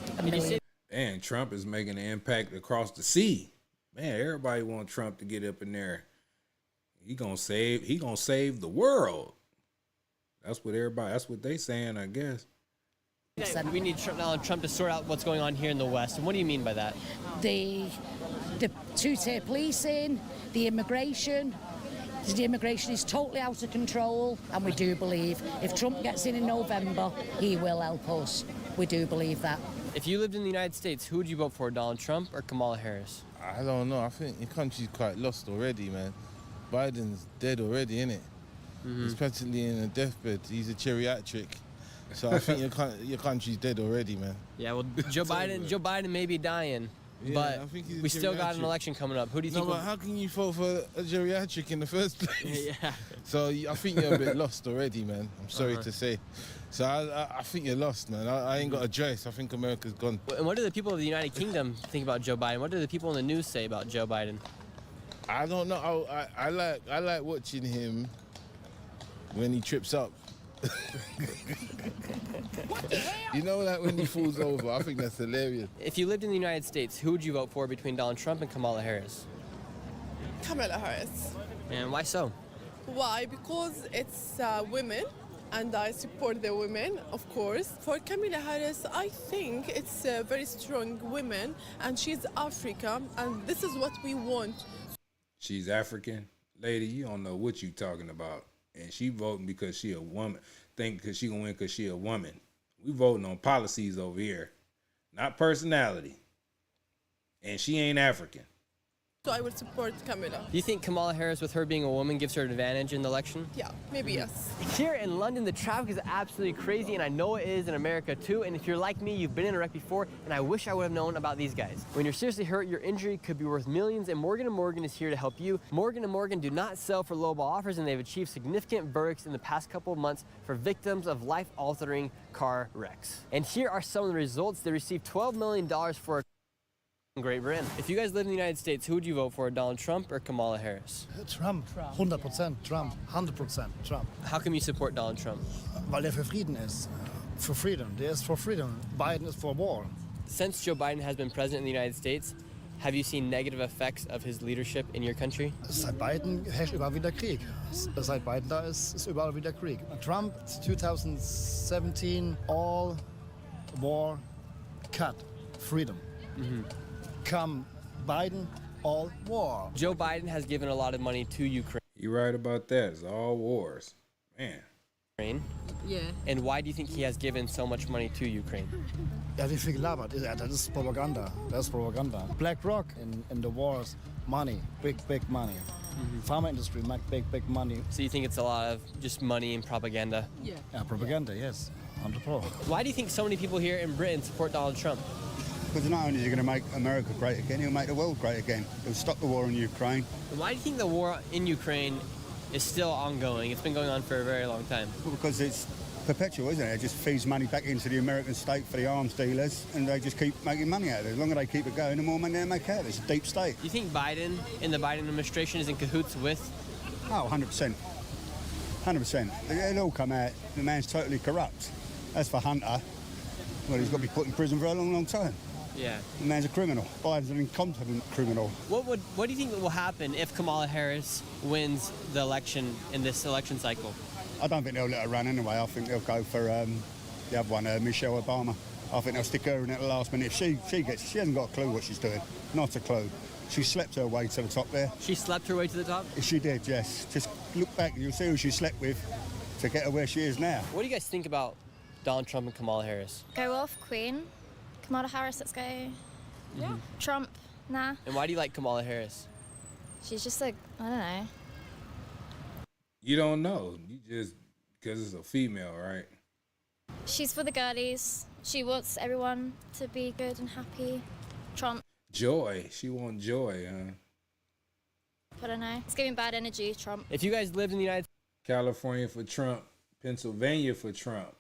And Trump is making an impact across the sea. Man, everybody wants Trump to get up in there. He gonna save the world. That's what they saying, I guess. We need Donald Trump to sort out what's going on here in the West. And what do you mean by that? The two-tier policing, the immigration. The immigration is totally out of control, and we do believe if Trump gets in November, he will help us. We do believe that. If you lived in the United States, who would you vote for, Donald Trump or Kamala Harris? I don't know. I think the country's quite lost already, man. Biden's dead already, innit? He's practically in a deathbed. He's a geriatric. So I think your country's dead already, man. Yeah, well, Joe Biden may be dying. Yeah, but I think he's a we still got an geriatric. election coming up. Who do you think? No, but how can you vote for a geriatric in the first place? Yeah. So I think you're a bit lost already, man. I'm sorry to say. So I think you're lost, man. I ain't got a choice. I think America's gone. And what do the people of the United Kingdom think about Joe Biden? What do the people in the news say about Joe Biden? I don't know. I like watching him when he trips up. You know, like when he falls over. I think that's hilarious. If you lived in the United States, who would you vote for between Donald Trump and Kamala Harris? Kamala Harris. And why so? Why? Because it's women, and I support the women, of course. For Kamala Harris, I think it's a very strong woman, and she's African, and this is what we want. She's African? Lady, you don't know what you talking about. And she voting because she a woman. Think because she gonna win because she a woman. We voting on policies over here, not personality. And she ain't African. So I would support Kamala. Do you think Kamala Harris, with her being a woman, gives her an advantage in the election? Yeah, maybe yes. Here in London, the traffic is absolutely crazy, and I know it is in America too. And if you're like me, you've been in a wreck before, and I wish I would have known about these guys. When you're seriously hurt, your injury could be worth millions, and Morgan & Morgan is here to help you. Morgan & Morgan do not sell for lowball offers, and they've achieved significant verdicts in the past couple of months for victims of life-altering car wrecks. And here are some of the results. They received $12 million for Great Britain. If you guys live in the United States, who would you vote for, Donald Trump or Kamala Harris? Trump, 100% Trump, 100% Trump. How come you support Donald Trump? Weil für Frieden ist. For freedom. Der ist for freedom. Biden is for war. Since Joe Biden has been president in the United States, have you seen negative effects of his leadership in your country? Seit Biden herrscht überall wieder Krieg. Seit Biden da ist überall wieder Krieg. Trump, 2017, all war cut. Freedom. Come Biden, all war. Joe Biden has given a lot of money to Ukraine. You're right about that. It's all wars. Man. Yeah. And why do you think he has given so much money to Ukraine? Wie viel gelabert? Das ist Propaganda. Das ist Propaganda. BlackRock in the wars, money, big money. Pharma industry make big money. So you think it's a lot of just money and propaganda? Yeah, propaganda, yes. 100%. Why do you think so many people here in Britain support Donald Trump? Because not only is he going to make America great again, he'll make the world great again. He'll stop the war in Ukraine. Why do you think the war in Ukraine is still ongoing? It's been going on for a very long time. Well, because it's perpetual, isn't it? It just feeds money back into the American state for the arms dealers, and they just keep making money out of it. The longer they keep it going, the more money they make out of it. It's a deep state. Do you think Biden and the Biden administration is in cahoots with? Oh, 100%. 100%. It'll all come out. The man's totally corrupt. As for Hunter, well, he's got to be put in prison for a long, long time. Yeah. The man's a criminal. Biden's an incompetent criminal. What do you think will happen if Kamala Harris wins the election in this election cycle? I don't think they'll let her run anyway. I think they'll go for the other one, Michelle Obama. I think they'll stick her in at the last minute. If she hasn't got a clue what she's doing. Not a clue. She slept her way to the top there. She slept her way to the top? She did, yes. Just look back and you'll see who she slept with to get her where she is now. What do you guys think about Donald Trump and Kamala Harris? Go off, Queen. Kamala Harris, let's go. Yeah. Trump, nah. And why do you like Kamala Harris? She's just like, I don't know. You don't know. You just, because it's a female, right? She's for the girlies. She wants everyone to be good and happy. Trump. Joy. She wants joy, huh? I don't know. It's giving bad energy, Trump. If you guys lived in the United California for Trump, Pennsylvania for Trump.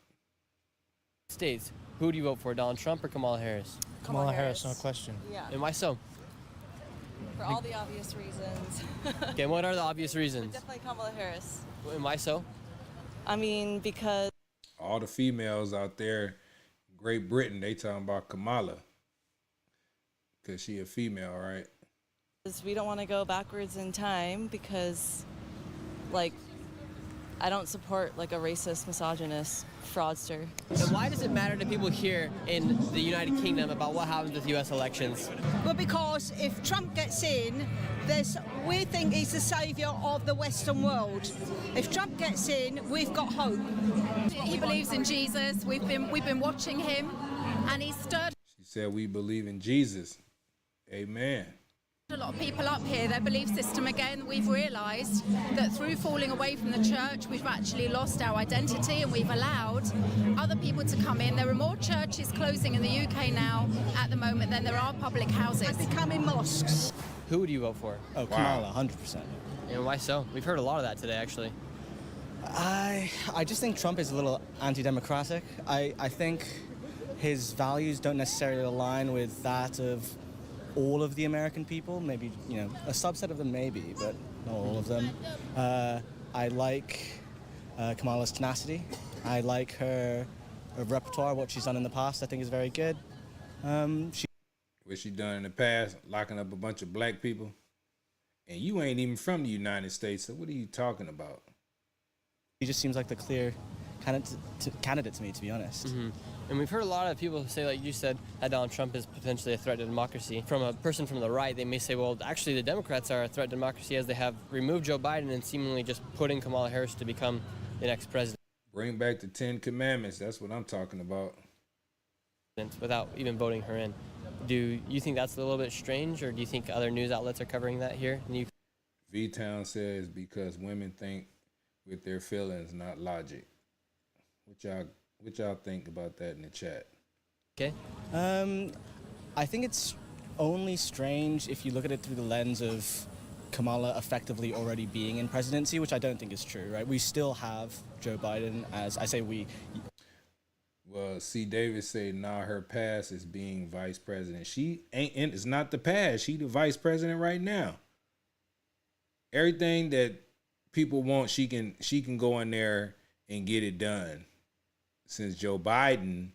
States, who would you vote for, Donald Trump or Kamala Harris? Kamala Harris, no question. Yeah. And why so? For all the obvious reasons. Okay, what are the obvious reasons? Definitely Kamala Harris. And why so? I mean, because All the females out there, Great Britain, they talking about Kamala. Because she a female, right? we don't want to go backwards in time because, like, I don't support, like, a racist, misogynist fraudster. And why does it matter to people here in the United Kingdom about what happens with U.S. elections? Well, because if Trump gets in, we think he's the saviour of the Western world. If Trump gets in, we've got hope. He believes in Jesus. We've been watching him, and he's stirred She said we believe in Jesus. Amen. a lot of people up here, their belief system again. We've realised that through falling away from the church, we've actually lost our identity, and we've allowed other people to come in. There are more churches closing in the UK now at the moment than there are public houses. They're becoming mosques. Who would you vote for? Oh, Kamala, 100%. And why so? We've heard a lot of that today, actually. I just think Trump is a little anti-democratic. I think his values don't necessarily align with that of all of the American people. Maybe, a subset of them maybe, but not all of them. I like Kamala's tenacity. I like her repertoire, what she's done in the past, I think is very good. What she done in the past, locking up a bunch of black people. And you ain't even from the United States, so what are you talking about? He just seems like the clear candidate to me, to be honest. Mm-hmm. And we've heard a lot of people say, like you said, that Donald Trump is potentially a threat to democracy. From a person from the right, they may say, well, actually the Democrats are a threat to democracy as they have removed Joe Biden and seemingly just put in Kamala Harris to become the next president. Bring back the 10 Commandments. That's what I'm talking about. Without even voting her in. Do you think that's a little bit strange, or do you think other news outlets are covering that here? V-Town says because women think with their feelings, not logic. What y'all think about that in the chat? Okay. I think it's only strange if you look at it through the lens of Kamala effectively already being in presidency, which I don't think is true, right? We still have Joe Biden as, I say we. Well, C. Davis say, nah, her past is being vice president. She ain't, and it's not the past. She the vice president right now. Everything that people want, she can go in there and get it done. Since Joe Biden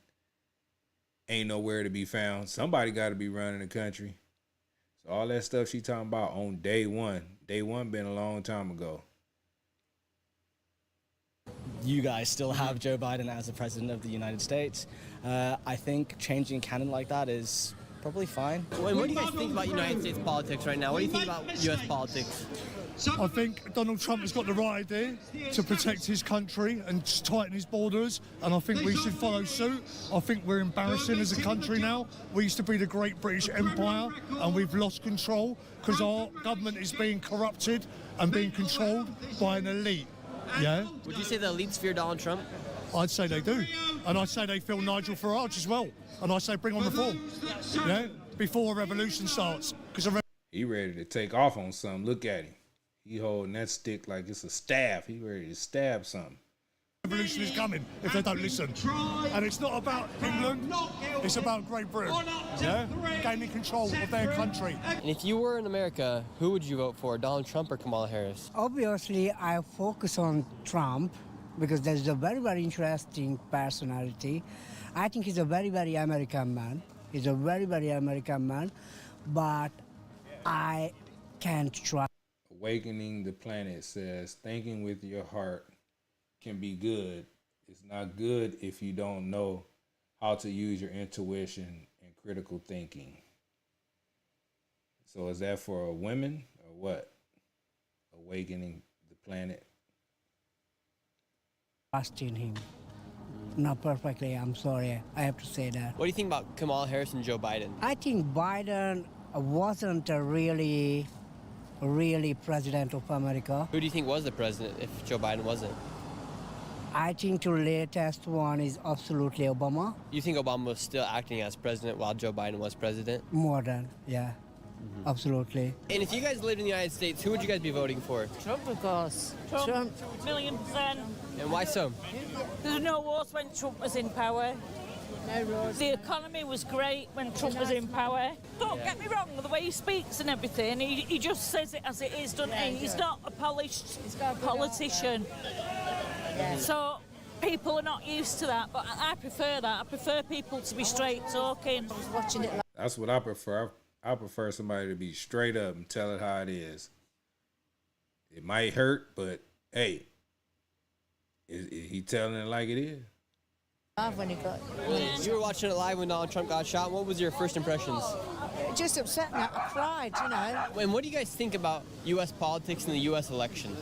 ain't nowhere to be found, somebody got to be running the country. So all that stuff she talking about on day one been a long time ago. You guys still have Joe Biden as the president of the United States. I think changing canon like that is probably fine. Well, what do you guys think about United States politics right now? What do you think about U.S. politics? I think Donald Trump has got the right idea to protect his country and just tighten his borders, and I think we should follow suit. I think we're embarrassing as a country now. We used to be the great British Empire, and we've lost control because our government is being corrupted and being controlled by an elite. Yeah. Would you say the elites fear Donald Trump? I'd say they do, and I'd say they feel Nigel Farage as well, and I say bring on reform. Yeah, before a revolution starts, because he ready to take off on something. Look at him. He holding that stick like it's a staff. He ready to stab something. revolution is coming if they don't listen. And it's not about England, it's about Great Britain, yeah? Gaining control of their country. And if you were in America, who would you vote for, Donald Trump or Kamala Harris? Obviously, I focus on Trump because there's a very, very interesting personality. I think he's a very, very American man. He's a very, very American man, but I can't trust. Awakening the Planet says, thinking with your heart can be good. It's not good if you don't know how to use your intuition and critical thinking. So is that for women or what? Awakening the Planet. Trust in him. Not perfectly, I'm sorry. I have to say that. What do you think about Kamala Harris and Joe Biden? I think Biden wasn't a really president of America. Who do you think was the president if Joe Biden wasn't? I think the latest one is absolutely Obama. You think Obama was still acting as president while Joe Biden was president? More than, yeah. Absolutely. And if you guys lived in the United States, who would you guys be voting for? Trump, of course. Trump. 1,000,000%. And why so? There's no wars when Trump was in power. No wars. The economy was great when Trump was in power. Don't get me wrong, the way he speaks and everything, he just says it as it is, doesn't he? He's not a polished politician. So people are not used to that, but I prefer that. I prefer people to be straight talking. I was watching it. That's what I prefer. I prefer somebody to be straight up and tell it how it is. It might hurt, but hey, is he telling it like it is? When he got... You were watching it live when Donald Trump got shot. What was your first impressions? Just upset me. I cried, you know. And what do you guys think about U.S. politics and the U.S. election?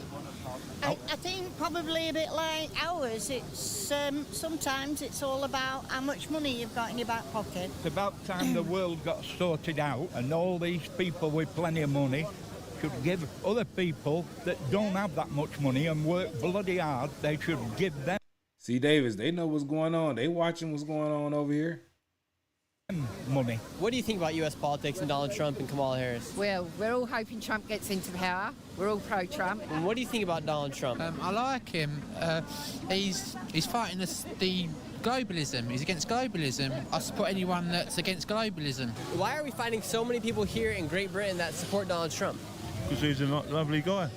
I think probably a bit like ours. It's sometimes it's all about how much money you've got in your back pocket. It's about time the world got sorted out, and all these people with plenty of money should give other people that don't have that much money and work bloody hard, they should give them See, Davis, they know what's going on. They watching what's going on over here. Money. What do you think about U.S. politics and Donald Trump and Kamala Harris? Well, we're all hoping Trump gets into power. We're all pro-Trump. And what do you think about Donald Trump? I like him. He's fighting the globalism. He's against globalism. I support anyone that's against globalism. Why are we finding so many people here in Great Britain that support Donald Trump? Because he's a lovely guy.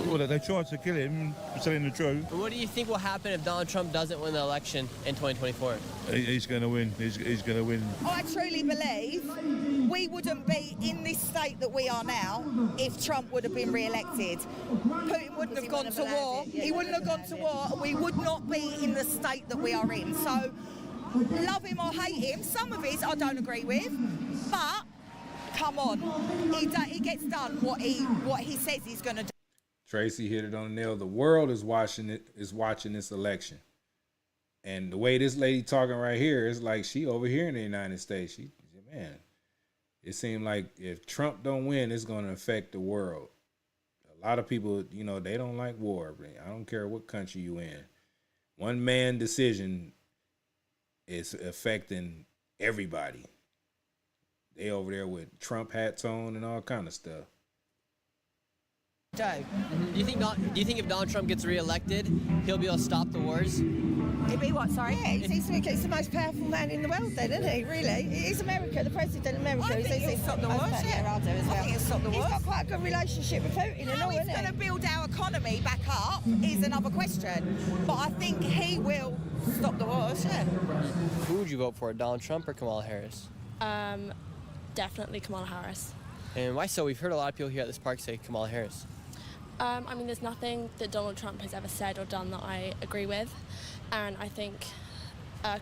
Well, they tried to kill him, telling the truth. But what do you think will happen if Donald Trump doesn't win the election in 2024? He's going to win. He's going to win. I truly believe we wouldn't be in this state that we are now if Trump would have been re-elected. Putin wouldn't have gone to war. He wouldn't have gone to war. We would not be in the state that we are in. So, love him or hate him, some of his I don't agree with, but come on, he gets done what he says he's going to do. Tracy hit it on the nail. The world is watching this election. And the way this lady talking right here is like she over here in the United States. Man, it seemed like if Trump don't win, it's going to affect the world. A lot of people, they don't like war. I don't care what country you in. One man decision is affecting everybody. They over there with Trump hats on and all kind of stuff. Do you think if Donald Trump gets reelected, he'll be able to stop the wars? He'll be what, sorry? Yeah, he's the most powerful man in the world then, isn't he, really? He's America, the president of America. I think he'll stop the wars, yeah. I think he'll stop the wars. He's got quite a good relationship with Putin and all, isn't he? How he's going to build our economy back up is another question. But I think he will stop the wars, yeah. Who would you vote for, Donald Trump or Kamala Harris? Definitely Kamala Harris. And why so? We've heard a lot of people here at this park say Kamala Harris. I mean, there's nothing that Donald Trump has ever said or done that I agree with. And I think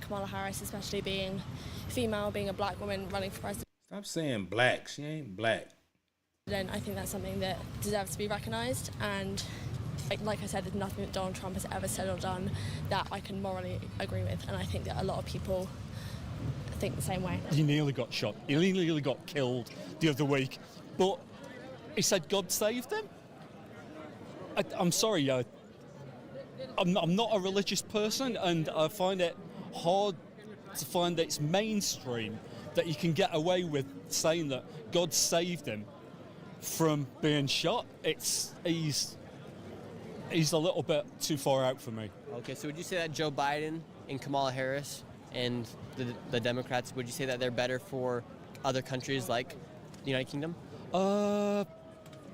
Kamala Harris, especially being female, being a black woman running for president. Stop saying black. She ain't black. I think that's something that deserves to be recognised. And like I said, there's nothing that Donald Trump has ever said or done that I can morally agree with. And I think that a lot of people think the same way. He nearly got shot. He nearly got killed the other week. But he said God saved him. I'm sorry, I'm not a religious person, and I find it hard to find that it's mainstream that you can get away with saying that God saved him from being shot. he's a little bit too far out for me. Okay, so would you say that Joe Biden and Kamala Harris and the Democrats, would you say that they're better for other countries like the United Kingdom?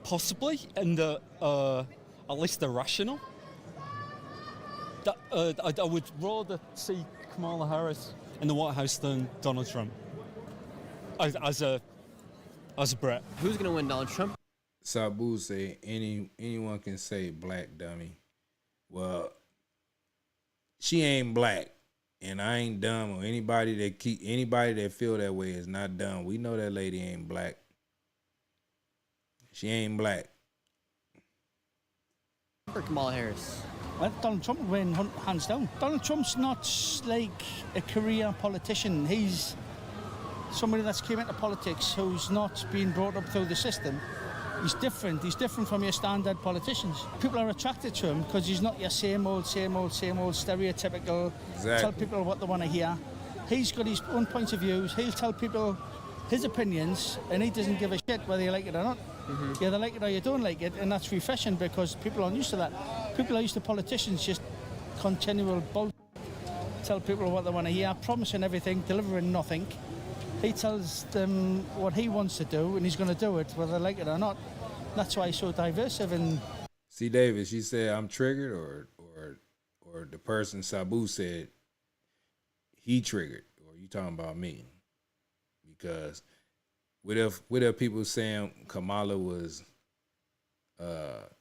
Possibly, and at least they're rational. I would rather see Kamala Harris in the White House than Donald Trump. As a Brit. Who's going to win, Donald Trump? Sabu say anyone can say black dummy. Well, she ain't black, and I ain't dumb. Or anybody that feel that way is not dumb. We know that lady ain't black. She ain't black. For Kamala Harris. Well, Donald Trump will win hands down. Donald Trump's not like a career politician. He's somebody that's came into politics who's not been brought up through the system. He's different. He's different from your standard politicians. People are attracted to him because he's not your same old, stereotypical, Exactly. Tell people what they want to hear. He's got his own points of views. He'll tell people his opinions, and he doesn't give a shit whether you like it or not. You either like it or you don't like it, and that's refreshing because people aren't used to that. People are used to politicians just continual bullshit. Tell people what they want to hear, promising everything, delivering nothing. He tells them what he wants to do, and he's going to do it, whether they like it or not. That's why he's so diverse. And See, David, she said I'm triggered, or the person Sabu said he triggered, or you talking about me? Because what if people saying Kamala was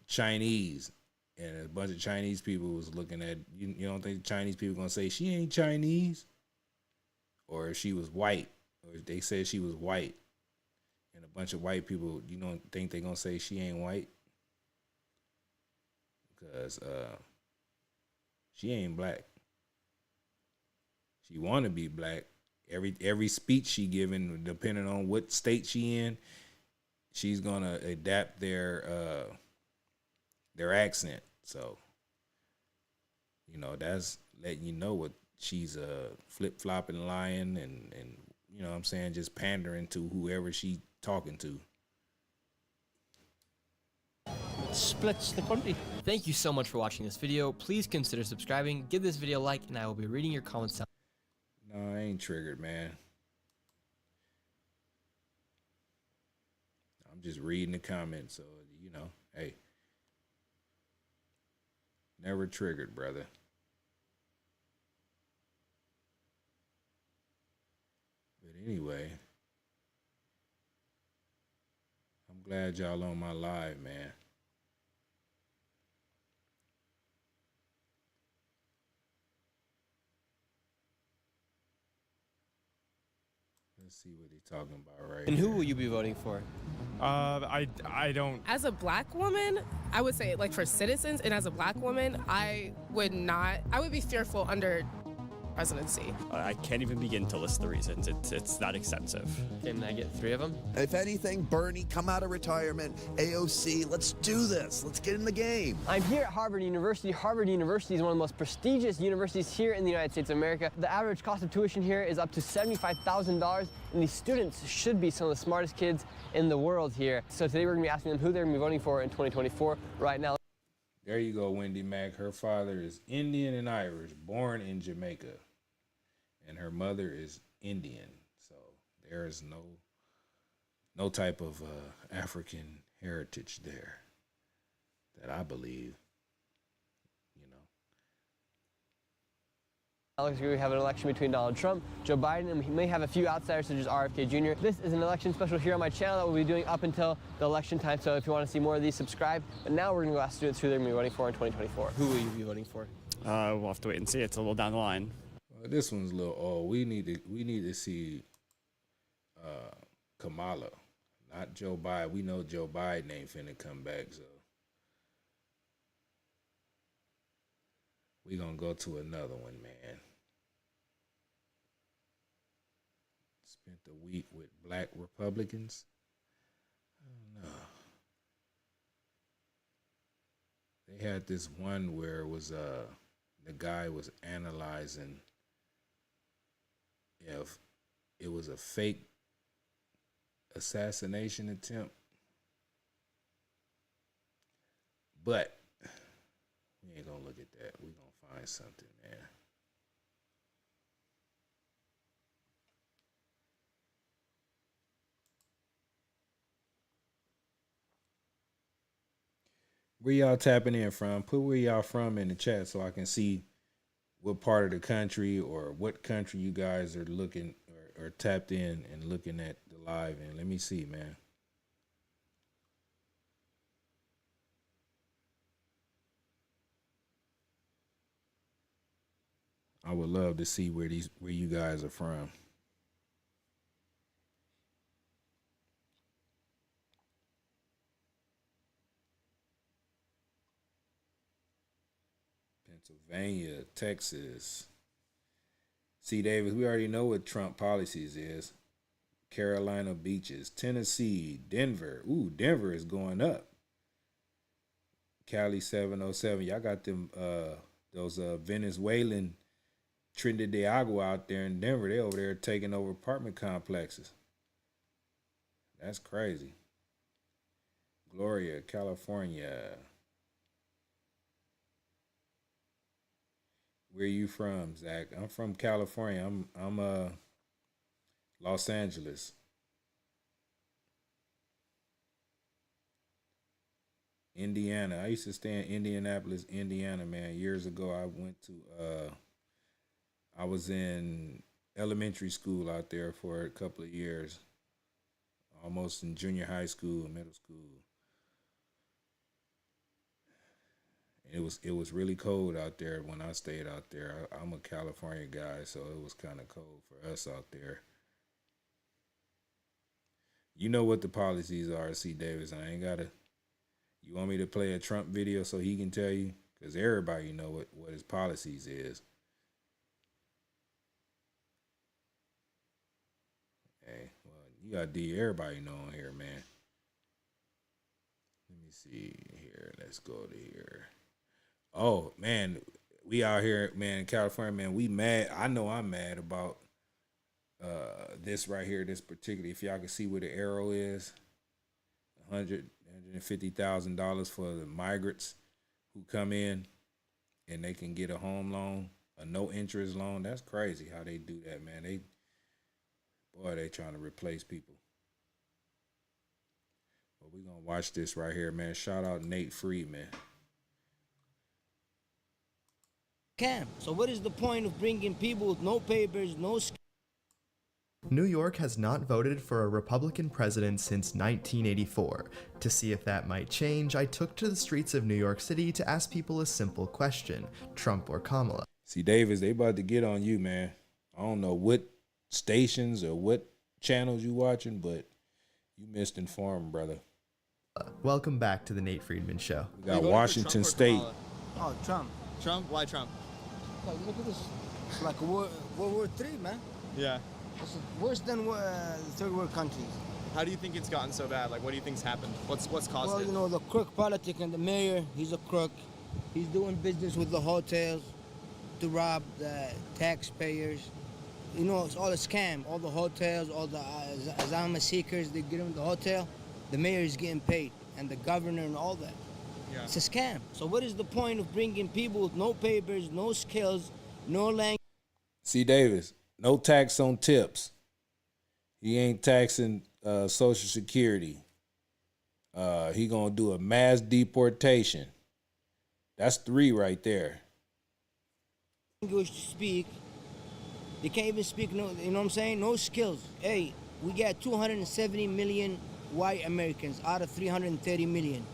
Chinese, and a bunch of Chinese people was looking at you? You don't think Chinese people gonna say she ain't Chinese, or if she was white, or if they said she was white, and a bunch of white people, you don't think they gonna say she ain't white? Because she ain't black. She want to be black. Every speech she giving, depending on what state she in, she's gonna adapt their accent. So, you know, that's letting you know what she's flip flopping, lying, and you know what I'm saying, just pandering to whoever she talking to. splits the country. Thank you so much for watching this video. Please consider subscribing, give this video a like, and I will be reading your comments down. No, I ain't triggered, man. I'm just reading the comments, so, you know, hey. Never triggered, brother. But anyway, I'm glad y'all on my live, man. Let's see what he's talking about right And here. who will you be voting for? I don't. As a black woman, I would say, like, for citizens, and as a black woman, I would be fearful under presidency. I can't even begin to list the reasons. It's that extensive. Can I get 3 of them? If anything, Bernie, come out of retirement. AOC, let's do this. Let's get in the game. I'm here at Harvard University. Harvard University is one of the most prestigious universities here in the United States of America. The average cost of tuition here is up to $75,000, and these students should be some of the smartest kids in the world here. So today we're going to be asking them who they're going to be voting for in 2024 right now. There you go, Wendy Mack. Her father is Indian and Irish, born in Jamaica, and her mother is Indian. So there is no type of African heritage there that I believe. Alex, we have an election between Donald Trump, Joe Biden, and we may have a few outsiders such as RFK Jr. This is an election special here on my channel that we'll be doing up until the election time. So if you want to see more of these, subscribe. But now we're going to go ask students who they're going to be voting for in 2024. Who will you be voting for? We'll have to wait and see. It's a little down the line. This one's a little old. We need to see Kamala, not Joe Biden. We know Joe Biden ain't finna come back, so we gonna go to another one, man. Spent a week with black Republicans. I don't know. They had this one where it was the guy was analyzing if it was a fake assassination attempt. But at that. We gonna find something, man. Where y'all tapping in from? Put where y'all from in the chat so I can see what part of the country or what country you guys are looking or tapped in and looking at the live in. Let me see, man. I would love to see where you guys are from. Pennsylvania, Texas. See, Davis, we already know what Trump policies is. Carolina beaches, Tennessee, Denver. Ooh, Denver is going up. Cali 707. Y'all got them those Venezuelan Trinidad de Agua out there in Denver. They over there taking over apartment complexes. That's crazy. Gloria, California. Where you from, Zach? I'm from California. I'm Los Angeles. Indiana. I used to stay in Indianapolis, Indiana, man. Years ago, I was in elementary school out there for a couple of years. Almost in junior high school, middle school. It was really cold out there when I stayed out there. I'm a California guy, so it was kind of cold for us out there. You know what the policies are, C. Davis. I ain't gotta. You want me to play a Trump video so he can tell you? Because everybody know what his policies is. Hey, well, you got D. Everybody know on here, man. Let me see here. Let's go to here. Oh, man, we out here, man, in California, man. We mad. I know I'm mad about this right here, this particular. If y'all can see where the arrow is, $150,000 for the migrants who come in and they can get a home loan, a no interest loan. That's crazy how they do that, man. They trying to replace people. But we're gonna watch this right here, man. Shout out Nate Friedman. So what is the point of bringing people with no papers, no skills? New York has not voted for a Republican president since 1984. To see if that might change, I took to the streets of New York City to ask people a simple question: Trump or Kamala? See, Davis, they about to get on you, man. I don't know what stations or what channels you watching, but you misinformed, brother. Welcome back to the Nate Friedman Show. We got Washington State. Oh, Trump. Trump? Why Trump? Like, look at this. It's like World War III, man. Yeah. It's worse than third world countries. How do you think it's gotten so bad? Like, what do you think's happened? What's caused it? Well, you know, the crook politic and the mayor, he's a crook. He's doing business with the hotels to rob the taxpayers. You know, it's all a scam. All the hotels, all the asylum seekers, they get in the hotel. The mayor is getting paid, and the governor and all that. Yeah. It's a scam. So what is the point of bringing people with no papers, no skills, no language? See, Davis, no tax on tips. He ain't taxing Social Security. He gonna do a mass deportation. That's 3 right there. Language to speak. They can't even speak. No, you know what I'm saying? No skills. Hey, we got 270 million white Americans out of 330 million.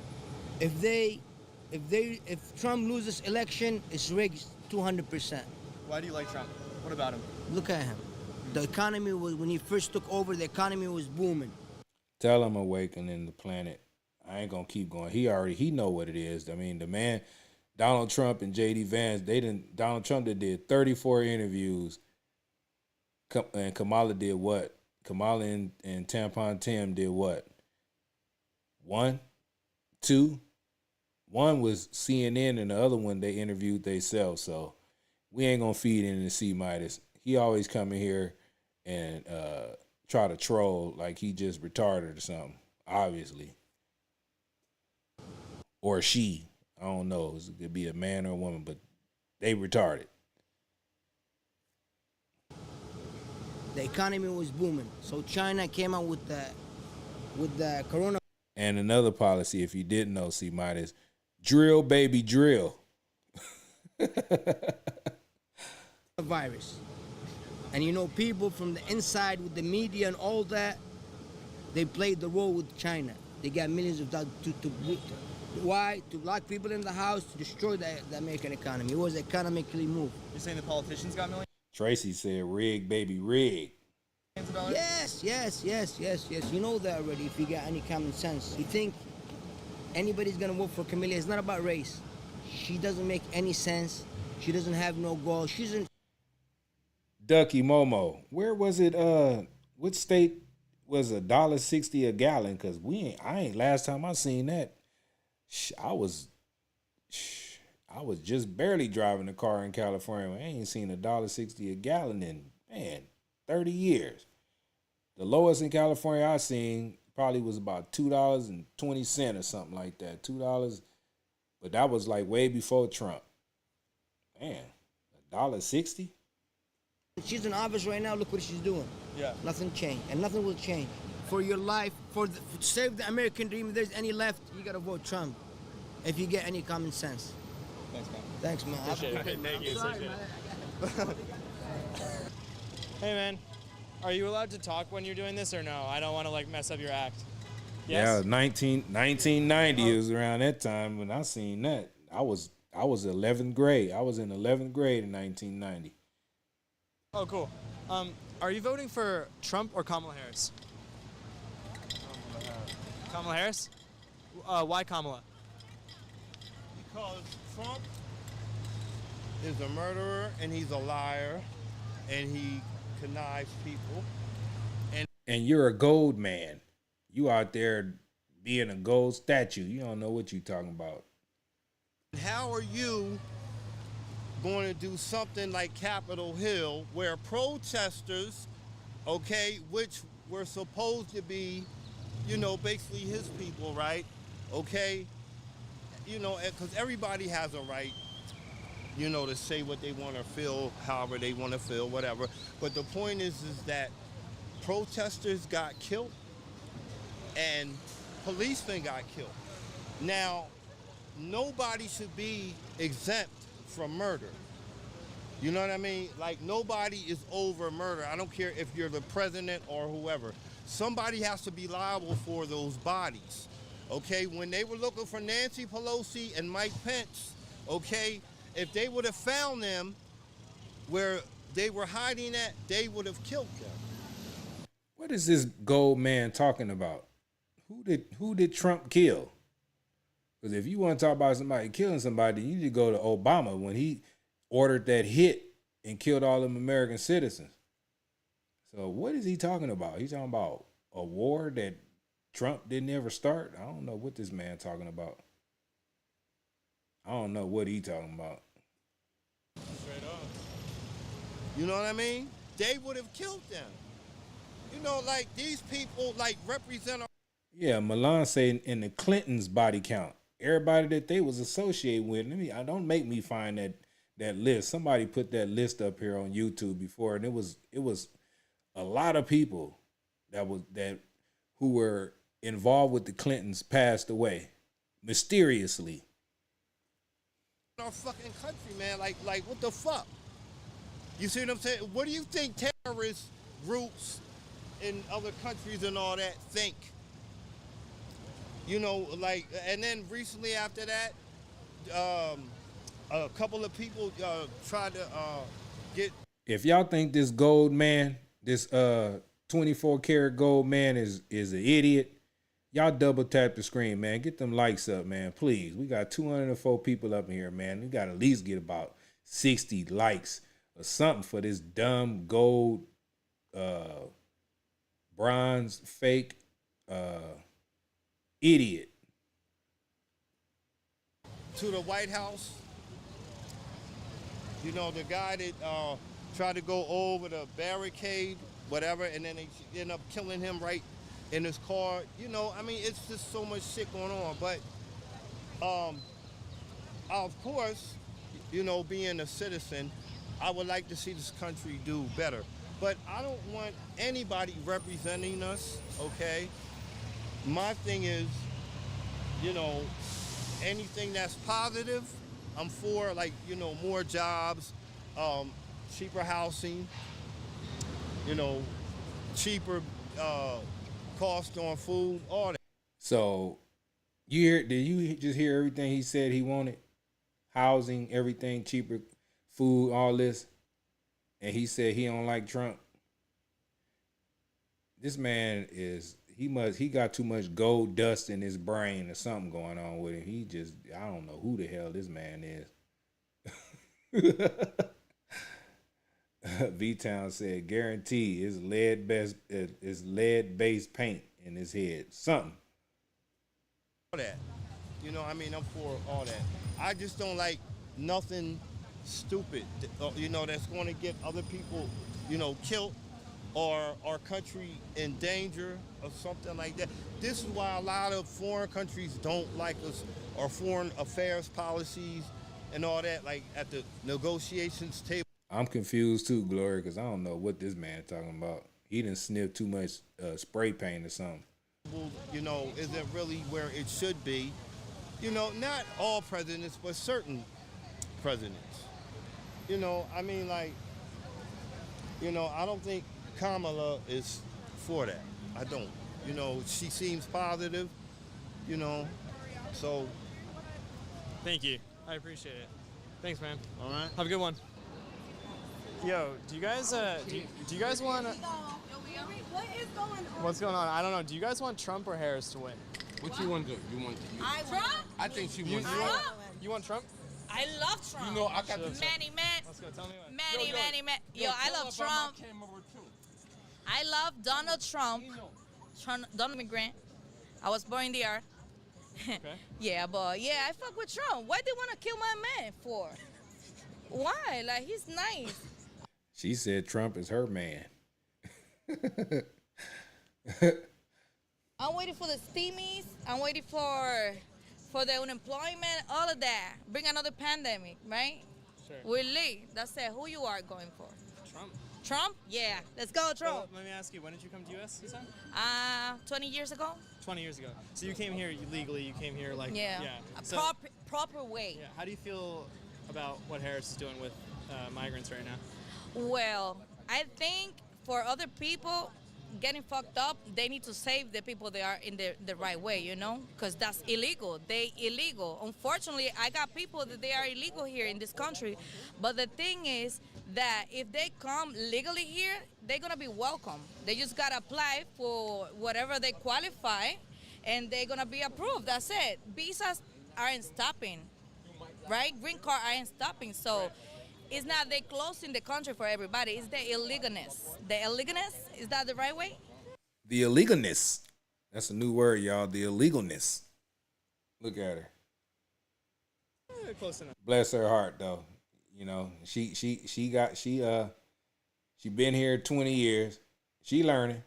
If Trump loses election, it's rigged 200%. Why do you like Trump? What about him? Look at him. The economy was, when he first took over, the economy was booming. Tell him awakening the planet. I ain't gonna keep going. He know what it is. I mean, the man, Donald Trump and J.D. Vance, Donald Trump did 34 interviews, and Kamala did what? Kamala and Tampon Tim did what? 1, 2. One was CNN, and the other one they interviewed themselves. So we ain't gonna feed into C Midas. He always come in here and try to troll like he just retarded or something. Obviously, or she. I don't know. It could be a man or a woman, but they retarded. The economy was booming, so China came out with the corona. And another policy, if you didn't know, C-Mod, is drill, baby, drill. Virus. And you know, people from the inside with the media and all that, they played the role with China. They got millions of dollars why? To lock people in the house, to destroy the American economy. It was economically moved. You're saying the politicians got millions? Tracy said, rig, baby, rig. Yes. You know that already if you got any common sense. You think anybody's gonna vote for Camilla? It's not about race. She doesn't make any sense. She doesn't have no goal. She's in Ducky Momo, where was it? What state was $1.60 a gallon? Cause I ain't last time I seen that. I was just barely driving a car in California. I ain't seen $1.60 a gallon in 30 years. The lowest in California I seen probably was about $2.20 or something like that. $2, but that was like way before Trump. Man, $1.60. She's in office right now. Look what she's doing. Yeah. Nothing changed, and nothing will change. For your life, to save the American dream, if there's any left, you gotta vote Trump. If you get any common sense. Thanks, man. Thanks, man. Appreciate it. Thank you. Sorry, man. Hey, man. Are you allowed to talk when you're doing this or no? I don't want to like mess up your act. Yes? Yeah, 1990 was around that time when I seen that. I was 11th grade. I was in 11th grade in 1990. Oh, cool. Are you voting for Trump or Kamala Harris? Kamala Harris? Why Kamala? Because Trump is a murderer and he's a liar and he connives people. And you're a gold man. You out there being a gold statue. You don't know what you're talking about. How are you going to do something like Capitol Hill where protesters, okay, which were supposed to be, you know, basically his people, right? Okay? You know, because everybody has a right, you know, to say what they want to feel, however they want to feel, whatever. But the point is that protesters got killed and policemen got killed. Now, nobody should be exempt from murder. You know what I mean? Like, nobody is over murder. I don't care if you're the president or whoever. Somebody has to be liable for those bodies. Okay, when they were looking for Nancy Pelosi and Mike Pence, okay, if they would have found them where they were hiding at, they would have killed them. What is this gold man talking about? Who did Trump kill? Because if you want to talk about somebody killing somebody, you need to go to Obama when he ordered that hit and killed all them American citizens. So what is he talking about? He's talking about a war that Trump didn't ever start? I don't know what this man talking about. I don't know what he talking about. Straight up. You know what I mean? They would have killed them. You know, like, these people, like, represent... Yeah, Milan saying in the Clintons' body count, everybody that they was associated with. Don't make me find that list. Somebody put that list up here on YouTube before, and it was a lot of people who were involved with the Clintons passed away mysteriously. Our fucking country, man. Like what the fuck? You see what I'm saying? What do you think terrorist groups in other countries and all that think? You know, like, and then recently after that, a couple of people tried to get... If y'all think this gold man, this 24 karat gold man is an idiot, y'all double tap the screen, man. Get them likes up, man, please. We got 204 people up in here, man. We got to at least get about 60 likes or something for this dumb gold, bronze, fake, idiot. To the White House, you know, the guy that tried to go over the barricade, whatever, and then they end up killing him right in his car. You know, I mean, it's just so much shit going on. But of course, being a citizen, I would like to see this country do better. But I don't want anybody representing us, okay? My thing is, anything that's positive, I'm for, like, more jobs, cheaper housing, cheaper cost on food, all that. So, did you just hear everything he said he wanted? Housing, everything, cheaper food, all this. And he said he don't like Trump. This man he got too much gold dust in his brain or something going on with him. I don't know who the hell this man is. V-Town said, guarantee is lead-based paint in his head. Something. All that. I'm for all that. I just don't like nothing stupid, that's going to get other people, killed or our country in danger or something like that. This is why a lot of foreign countries don't like us, or foreign affairs policies and all that, like at the negotiations table. I'm confused too, Glory, because I don't know what this man talking about. He done sniffed too much spray paint or something. Isn't really where it should be. Not all presidents, but certain presidents. I don't think Kamala is for that. I don't. She seems positive, so. Thank you. I appreciate it. Thanks, man. All right. Have a good one. Yo, do you guys do you guys want? What is going on? What's going on? I don't know. Do you guys want Trump or Harris to win? What you want to do? You want Trump? I think she wants You want Trump? I love Trump. I got the many. Let's go. Tell me what. Many. Yo, I love Trump. I love Donald Trump. Donald McGrant. I was born there. Okay. Yeah, but yeah, I fuck with Trump. Why they want to kill my man for? Why? Like, he's nice. She said Trump is her man. I'm waiting for the steamies. I'm waiting for the unemployment, all of that. Bring another pandemic, right? Sure. We're late. That's it. Who you are going for? Trump. Trump? Yeah. Let's go, Trump. Well, let me ask you, when did you come to U.S., you said? 20 years ago. 20 years ago. So you came here legally, you came here like... Yeah. So, proper way. Yeah. How do you feel about what Harris is doing with migrants right now? Well, I think for other people getting fucked up, they need to save the people they are in the right way, because that's illegal. They illegal. Unfortunately, I got people that they are illegal here in this country, but the thing is that if they come legally here, they're gonna be welcome. They just gotta apply for whatever they qualify, and they're gonna be approved. That's it. Visas aren't stopping, right? Green card aren't stopping, so. It's not they closing the country for everybody. It's the illegalness. The illegalness, is that the right way? The illegalness. That's a new word, y'all. The illegalness. Look at her. Close enough. Bless her heart, though. She been here 20 years. She learning.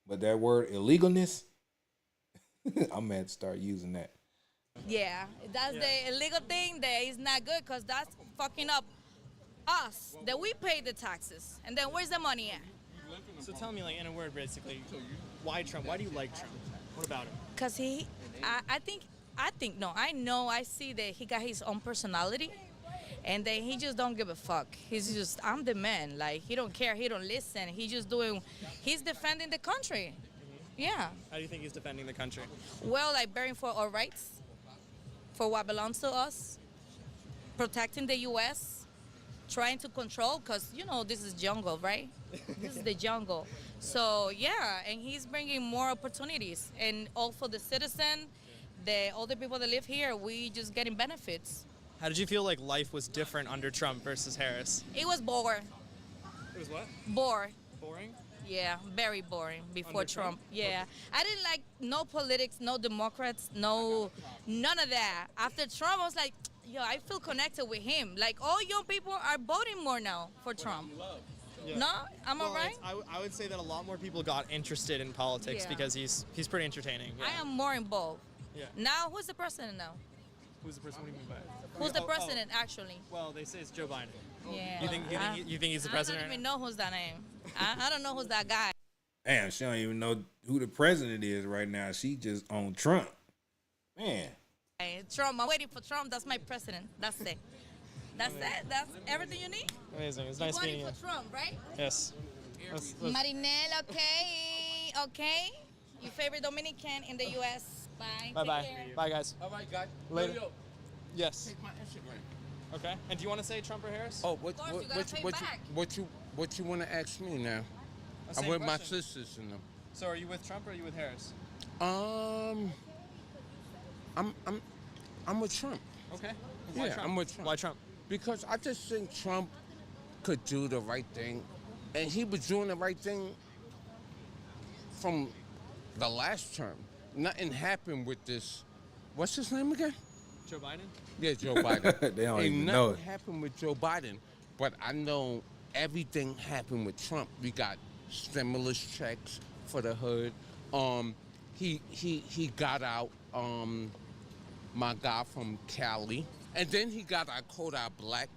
But that word illegalness, I'm gonna have to start using that. Yeah, that's the illegal thing that is not good, because that's fucking up us, that we pay the taxes. And then where's the money at? So tell me, like, in a word, basically, why Trump? Why do you like Trump? What about him? Because I see that he got his own personality, and then he just don't give a fuck. He's just, I'm the man. Like, he don't care, he don't listen. He's defending the country. Yeah. How do you think he's defending the country? Well, like bearing for our rights, for what belongs to us, protecting the U.S., trying to control, because, this is jungle, right? This is the jungle. So, yeah, and he's bringing more opportunities. And all for the citizen, the other people that live here, we just getting benefits. How did you feel like life was different under Trump versus Harris? It was boring. It was what? Boring? Yeah, very boring before Under Trump. Yeah. I didn't like no politics, no Democrats, none of that. After Trump, I was like, I feel connected with him. Like, all young people are voting more now for Trump. Yeah. No? Am I right? I would say that a lot more people got interested in politics because he's pretty entertaining. Yeah. I am more involved. Yeah. Now, who's the president now? Who's the person? What do you mean by it? Who's the Oh, president, actually? Well, they say it's Joe Biden. Yeah. You think he's the I president? don't even know who's that name. I don't know who's that guy. Damn, she don't even know who the president is right now. She just on Trump. Man. Hey, Trump. I'm waiting for Trump. That's my president. That's it. That's it. That's everything you need. Amazing. It's You're nice meeting voting you. for Trump, right? Yes. Marinelle, okay. Okay. Your favorite Dominican in the U.S. Bye. Bye Take bye. care. Bye guys. All right, guys. Later. Yo, Yes. take my Instagram. Okay. And do you want to say Trump or Harris? Oh, what course, you gotta pay back. what you want to ask me now? I'm Same with my question. sisters and them. So are you with Trump or are you with Harris? I'm with Trump. Okay. Why Yeah, Trump? I'm with Trump. Why Trump? Because I just think Trump could do the right thing, and he was doing the right thing from the last term. Nothing happened with this. What's his name again? Joe Biden? Yeah, Joe Biden. They don't Ain't even nothing know it. happened with Joe Biden, but I know everything happened with Trump. We got stimulus checks for the hood. He got out my guy from Cali, and then he got our Kodak Black.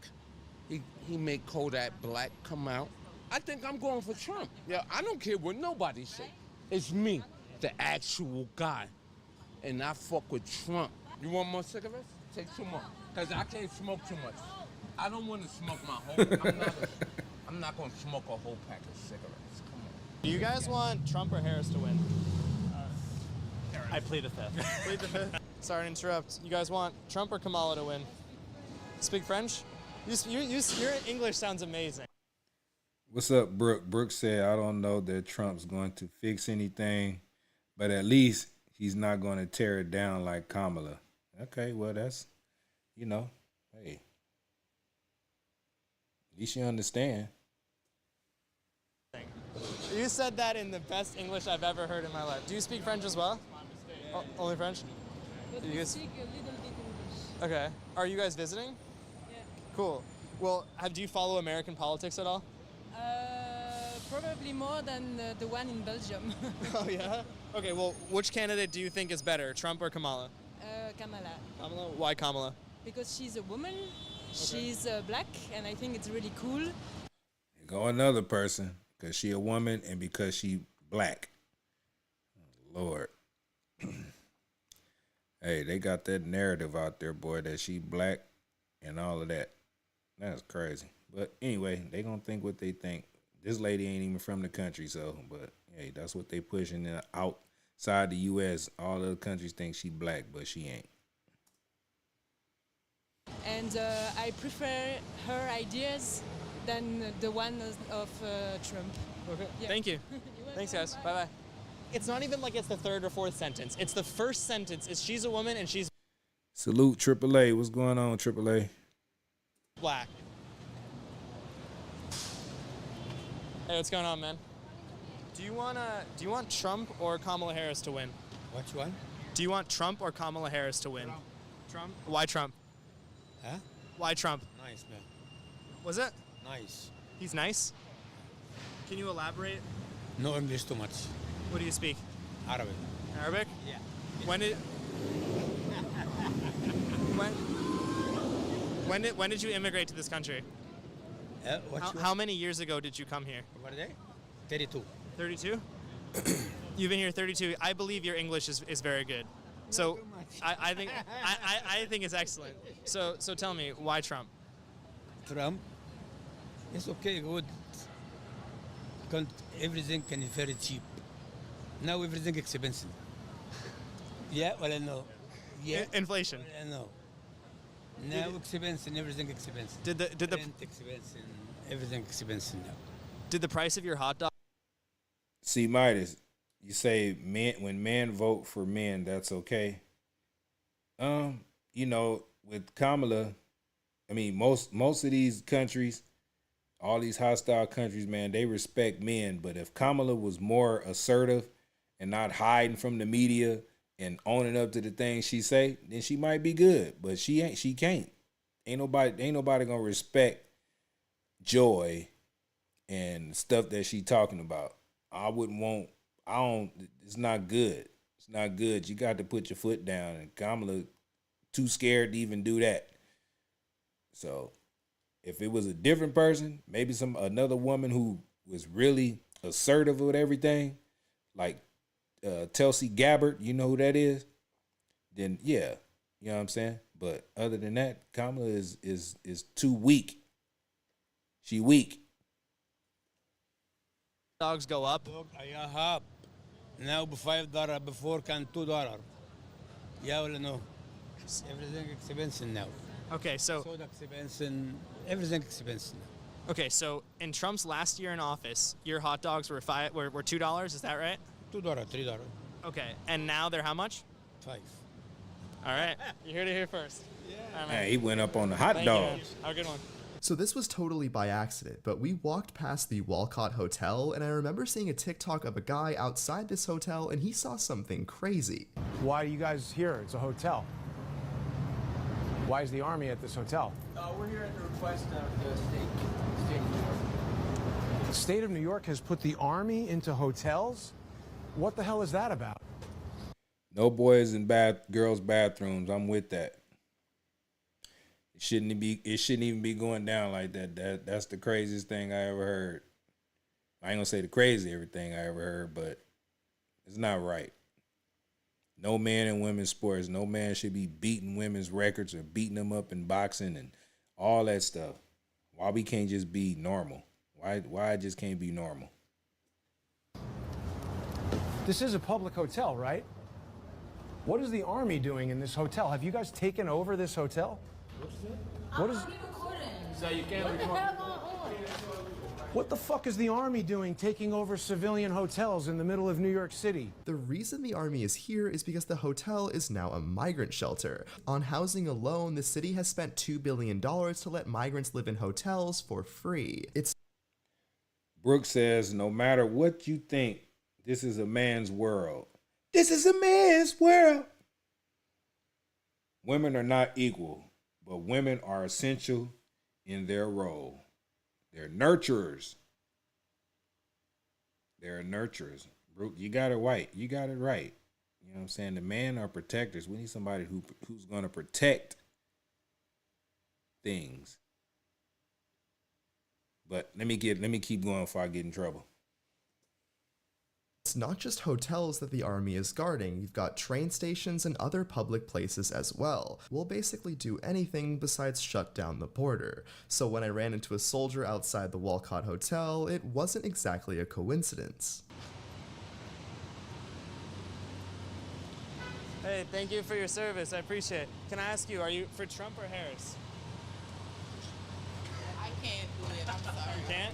He made Kodak Black come out. I think I'm going for Trump. Yeah, I don't care what nobody say. It's me, the actual guy, and I fuck with Trump. You want more cigarettes? Take 2 more, cause I can't smoke too much. I don't want to smoke my whole. I'm not gonna smoke a whole pack of cigarettes. Come on. Do you guys want Trump or Harris to win? I plead the fifth. Plead the fifth. Sorry to interrupt. You guys want Trump or Kamala to win? Speak French? Your English sounds amazing. What's up, Brooke? Brooke said, I don't know that Trump's going to fix anything, but at least he's not going to tear it down like Kamala. Okay, well, that's, hey. At least you understand. You said that in the best English I've ever heard in my life. Do you speak French as well? Only French? You guys... speak a little bit English. Okay. Are you guys visiting? Yeah. Cool. Well, do you follow American politics at all? Probably more than the one in Belgium. Oh, yeah? Okay, well, which candidate do you think is better, Trump or Kamala? Kamala. Kamala? Why Kamala? Because she's a woman, she's black, and I think it's really cool. Go another person, because she a woman and because she black. Oh, Lord. Hey, they got that narrative out there, boy, that she black and all of that. That's crazy. But anyway, they gonna think what they think. This lady ain't even from the country, so, but hey, that's what they pushing outside the U.S. All other countries think she black, but she ain't. And I prefer her ideas than the one of Trump. Okay. Yeah. Thank you. Thanks, guys. Bye-bye. It's not even like it's the third or fourth sentence. It's the first sentence. It's she's a woman and she's Salute AAA. What's going on, AAA? black. Hey, what's going on, man? Do you want Trump or Kamala Harris to win? Which one? Do you want Trump or Kamala Harris to win? Trump. Why Trump? Huh? Why Trump? Nice, man. Was it? Nice. He's nice? Can you elaborate? No English too much. What do you speak? Arabic. Arabic? Yeah. When did you immigrate to this country? How many years ago did you come here? What are they? 32. 32? You've been here 32. I believe your English is very good. So I think it's excellent. So tell me, why Trump? Trump? It's okay, good. Everything can be very cheap. Now everything expensive. Yeah, well, I know. Yeah. Inflation. I know. Now expensive, everything expensive. Did the Rent expensive, everything expensive now. Did the price of your hot dog? See, Midas, you say when men vote for men, that's okay. With Kamala, I mean, most of these countries, all these hostile countries, man, they respect men. But if Kamala was more assertive and not hiding from the media and owning up to the things she say, then she might be good. But she ain't. She can't. Ain't nobody gonna respect joy and stuff that she talking about. It's not good. It's not good. You got to put your foot down. And Kamala too scared to even do that. So if it was a different person, maybe another woman who was really assertive with everything, like Tulsi Gabbard, you know who that is? Then yeah, you know what I'm saying? But other than that, Kamala is too weak. She weak. Dogs go up. Yeah, now $5 before can $2. Yeah or no? Everything expensive now. Okay, so Soda expensive, everything expensive now. okay, so in Trump's last year in office, your hot dogs were $2. Is that right? $2, $3. Okay, and now they're how much? $5. All right, you heard it here first. Yeah. Man, he went up on the hot Thank dogs. you, man. Have a good one. So this was totally by accident, but we walked past the Walcott Hotel, and I remember seeing a TikTok of a guy outside this hotel, and he saw something crazy. Why are you guys here? It's a hotel. Why is the Army at this hotel? We're here at the request of the state of New York. The state of New York has put the Army into hotels? What the hell is that about? No boys in girls' bathrooms. I'm with that. It shouldn't even be going down like that. That's the craziest thing I ever heard. I ain't gonna say the crazy everything I ever heard, but it's not right. No man in women's sports. No man should be beating women's records or beating them up in boxing and all that stuff. Why we can't just be normal? Why it just can't be normal? This is a public hotel, right? What is the Army doing in this hotel? Have you guys taken over this hotel? What is? So you can't record. What the fuck is the Army doing taking over civilian hotels in the middle of New York City? The reason the Army is here is because the hotel is now a migrant shelter. On housing alone, the city has spent $2 billion to let migrants live in hotels for free. Brooks says, no matter what you think, this is a man's world. This is a man's world. Women are not equal, but women are essential in their role. They're nurturers. They're nurturers. Brooke, you got it right. You got it right. You know what I'm saying? The men are protectors. We need somebody who's going to protect things. But let me keep going before I get in trouble. It's not just hotels that the Army is guarding. You've got train stations and other public places as well. We'll basically do anything besides shut down the border. So when I ran into a soldier outside the Walcott Hotel, it wasn't exactly a coincidence. Hey, thank you for your service. I appreciate it. Can I ask you, are you for Trump or Harris? I can't do it. I'm sorry. You can't?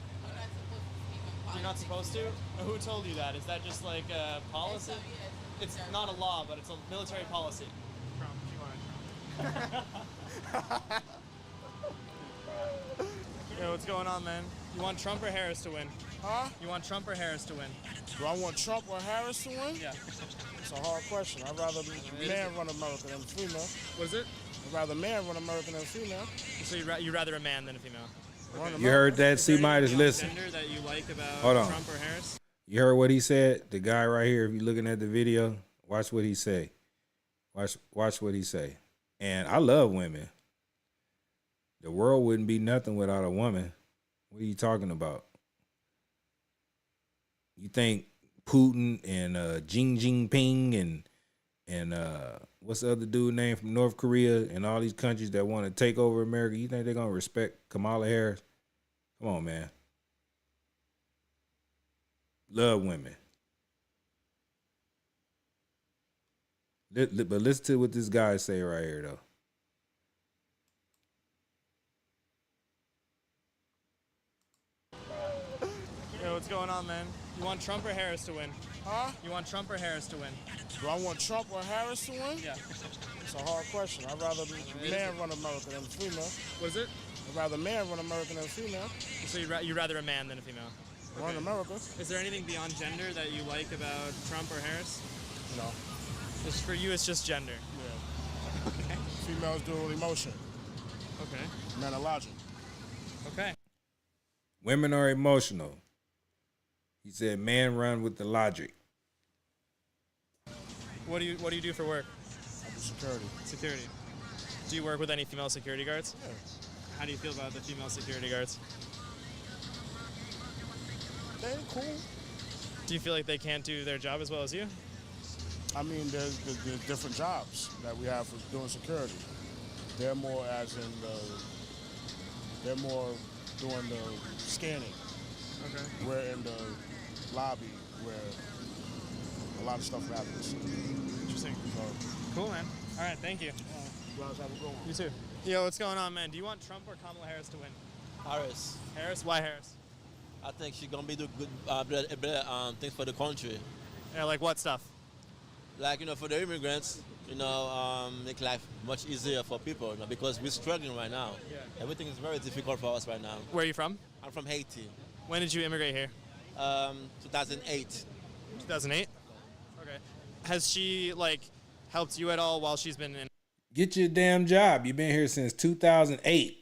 You're not supposed to? Who told you that? Is that just like a policy? It's not a law, but it's a military policy. Trump, Yo, what's going on, man? You want Trump or Harris to win? Huh? You want Trump or Harris to win? Do I want Trump or Harris to win? Yeah. It's a hard question. I'd rather man run America than female. What is it? I'd rather man run America than female. So you'd rather a man than a female? You heard that? C minus, listen. Gender that you like about Hold on. Trump or Harris? You heard what he said? The guy right here, if you're looking at the video, watch what he say. Watch what he say. And I love women. The world wouldn't be nothing without a woman. What are you talking about? You think Putin and Xi Jinping and what's the other dude name from North Korea and all these countries that want to take over America, you think they're going to respect Kamala Harris? Come on, man. Love women. But listen to what this guy say right here, though. Yo, what's going on, man? You want Trump or Harris to win? Huh? You want Trump or Harris to win? Do I want Trump or Harris to win? Yeah. It's a hard question. I'd rather man run America than female. What is it? I'd rather man run America than female. So you'd rather a man than a female? Run America. Is there anything beyond gender that you like about Trump or Harris? No. It's for you, it's just gender. Yeah. Okay. Females do it with emotion. Okay. Men are logic. Okay. Women are emotional. He said, "Man, run with the logic." What do you do for work? I do security. Security. Do you work with any female security guards? Yeah. How do you feel about the female security guards? They're cool. Do you feel like they can't do their job as well as you? I mean, there's different jobs that we have for doing security. They're more as in they're more doing the scanning. Okay. We're in the lobby where a lot of stuff happens. Interesting. So, Cool, man. All right, thank you. you guys have a good one. You too. Yo, what's going on, man? Do you want Trump or Kamala Harris to win? Harris. Harris? Why Harris? I think she's gonna be do good things for the country. Yeah, like what stuff? Like, you know, for the immigrants, you know, make life much easier for people, you know, because we're struggling right now. Yeah. Everything is very difficult for us right now. Where are you from? I'm from Haiti. When did you immigrate here? 2008. 2008? Okay. Has she, like, helped you at all while she's been in? Get your damn job. You've been here since 2008.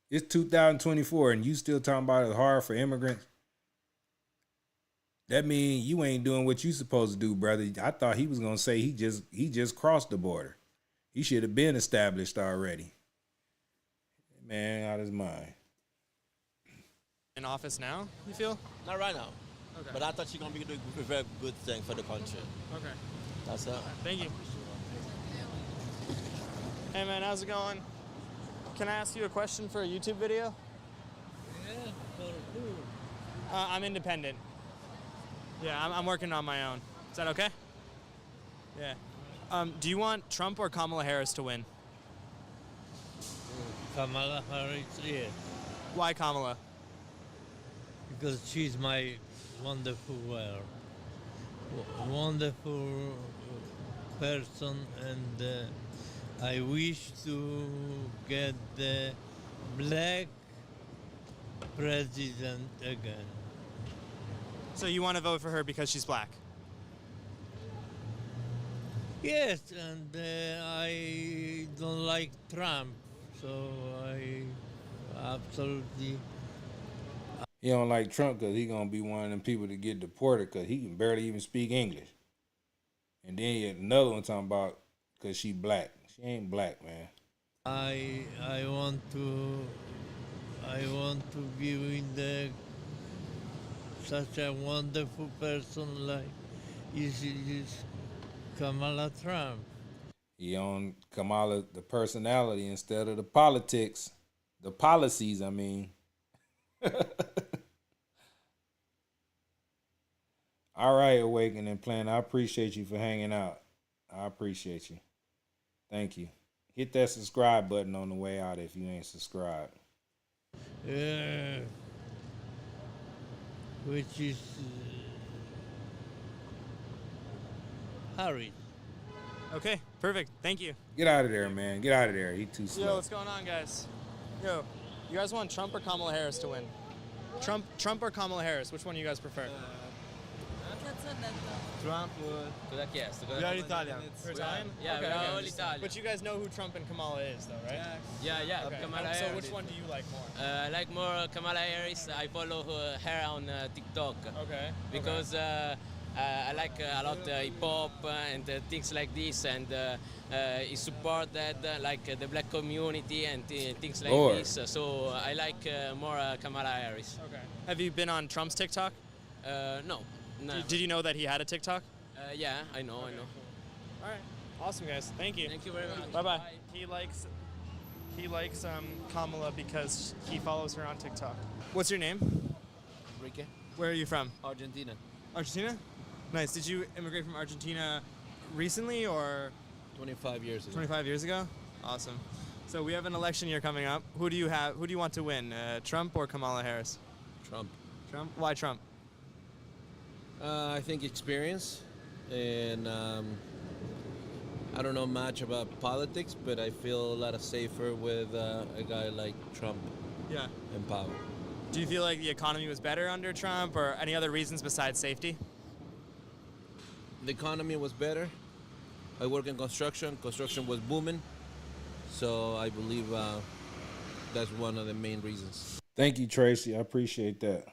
It's 2024 and you still talking about it's hard for immigrants? That means you ain't doing what you supposed to do, brother. I thought he was gonna say he just crossed the border. He should have been established already. Man, out of his mind. In office now, you feel? Not right now. Okay. But I thought she's gonna be doing a very good thing for the country. Okay. That's it. Thank you. Hey man, how's it going? Can I ask you a question for a YouTube video? Yeah, for who? I'm independent. Yeah, I'm working on my own. Is that okay? Yeah. Do you want Trump or Kamala Harris to win? Kamala Harris, yes. Why Kamala? Because she's my wonderful, wonderful person, and I wish to get the black president again. So you want to vote for her because she's black? Yes, and I don't like Trump, so I absolutely. He don't like Trump because he gonna be one of them people to get deported because he can barely even speak English. And then you had another one talking about because she black. She ain't black, man. I want to be with the such a wonderful person like is Kamala Trump. He on Kamala the personality instead of the politics, the policies. I mean. All right, Awakening Plan. I appreciate you for hanging out. I appreciate you. Thank you. Hit that subscribe button on the way out if you ain't subscribed. Which is Harry. Okay, perfect. Thank you. Get out of there, man. Get out of there. He too slow. Yo, what's going on, guys? Yo, you guys want Trump or Kamala Harris to win? Trump or Kamala Harris? Which one do you guys prefer? Trump cosa ha chiesto? We are Italian. You're Italian? Yeah, okay, we're okay. all Italian. But you guys know who Trump and Kamala is, though, right? Yeah, Okay. Kamala So Harris. which one do you like more? I like more Kamala Harris. I follow her on TikTok. Okay. Because I like a lot hip hop and things like this, and he supported like the black community and things like Lord. this. So I like more Kamala Harris. Okay. Have you been on Trump's TikTok? No. Did you know that he had a TikTok? Yeah, I know. All right. Awesome, guys. Thank you. Thank you very much. Bye-bye. He likes Kamala because he follows her on TikTok. What's your name? Enrique. Where are you from? Argentina. Argentina? Nice. Did you immigrate from Argentina recently or 25 years ago. 25 years ago? Awesome. So we have an election year coming up. Who do you want to win? Trump or Kamala Harris? Trump. Trump? Why Trump? I think experience, and I don't know much about politics, but I feel a lot safer with a guy like Trump. Yeah. In power. Do you feel like the economy was better under Trump, or any other reasons besides safety? The economy was better. I work in construction. Construction was booming, so I believe that's one of the main reasons. Thank you, Tracy. I appreciate that.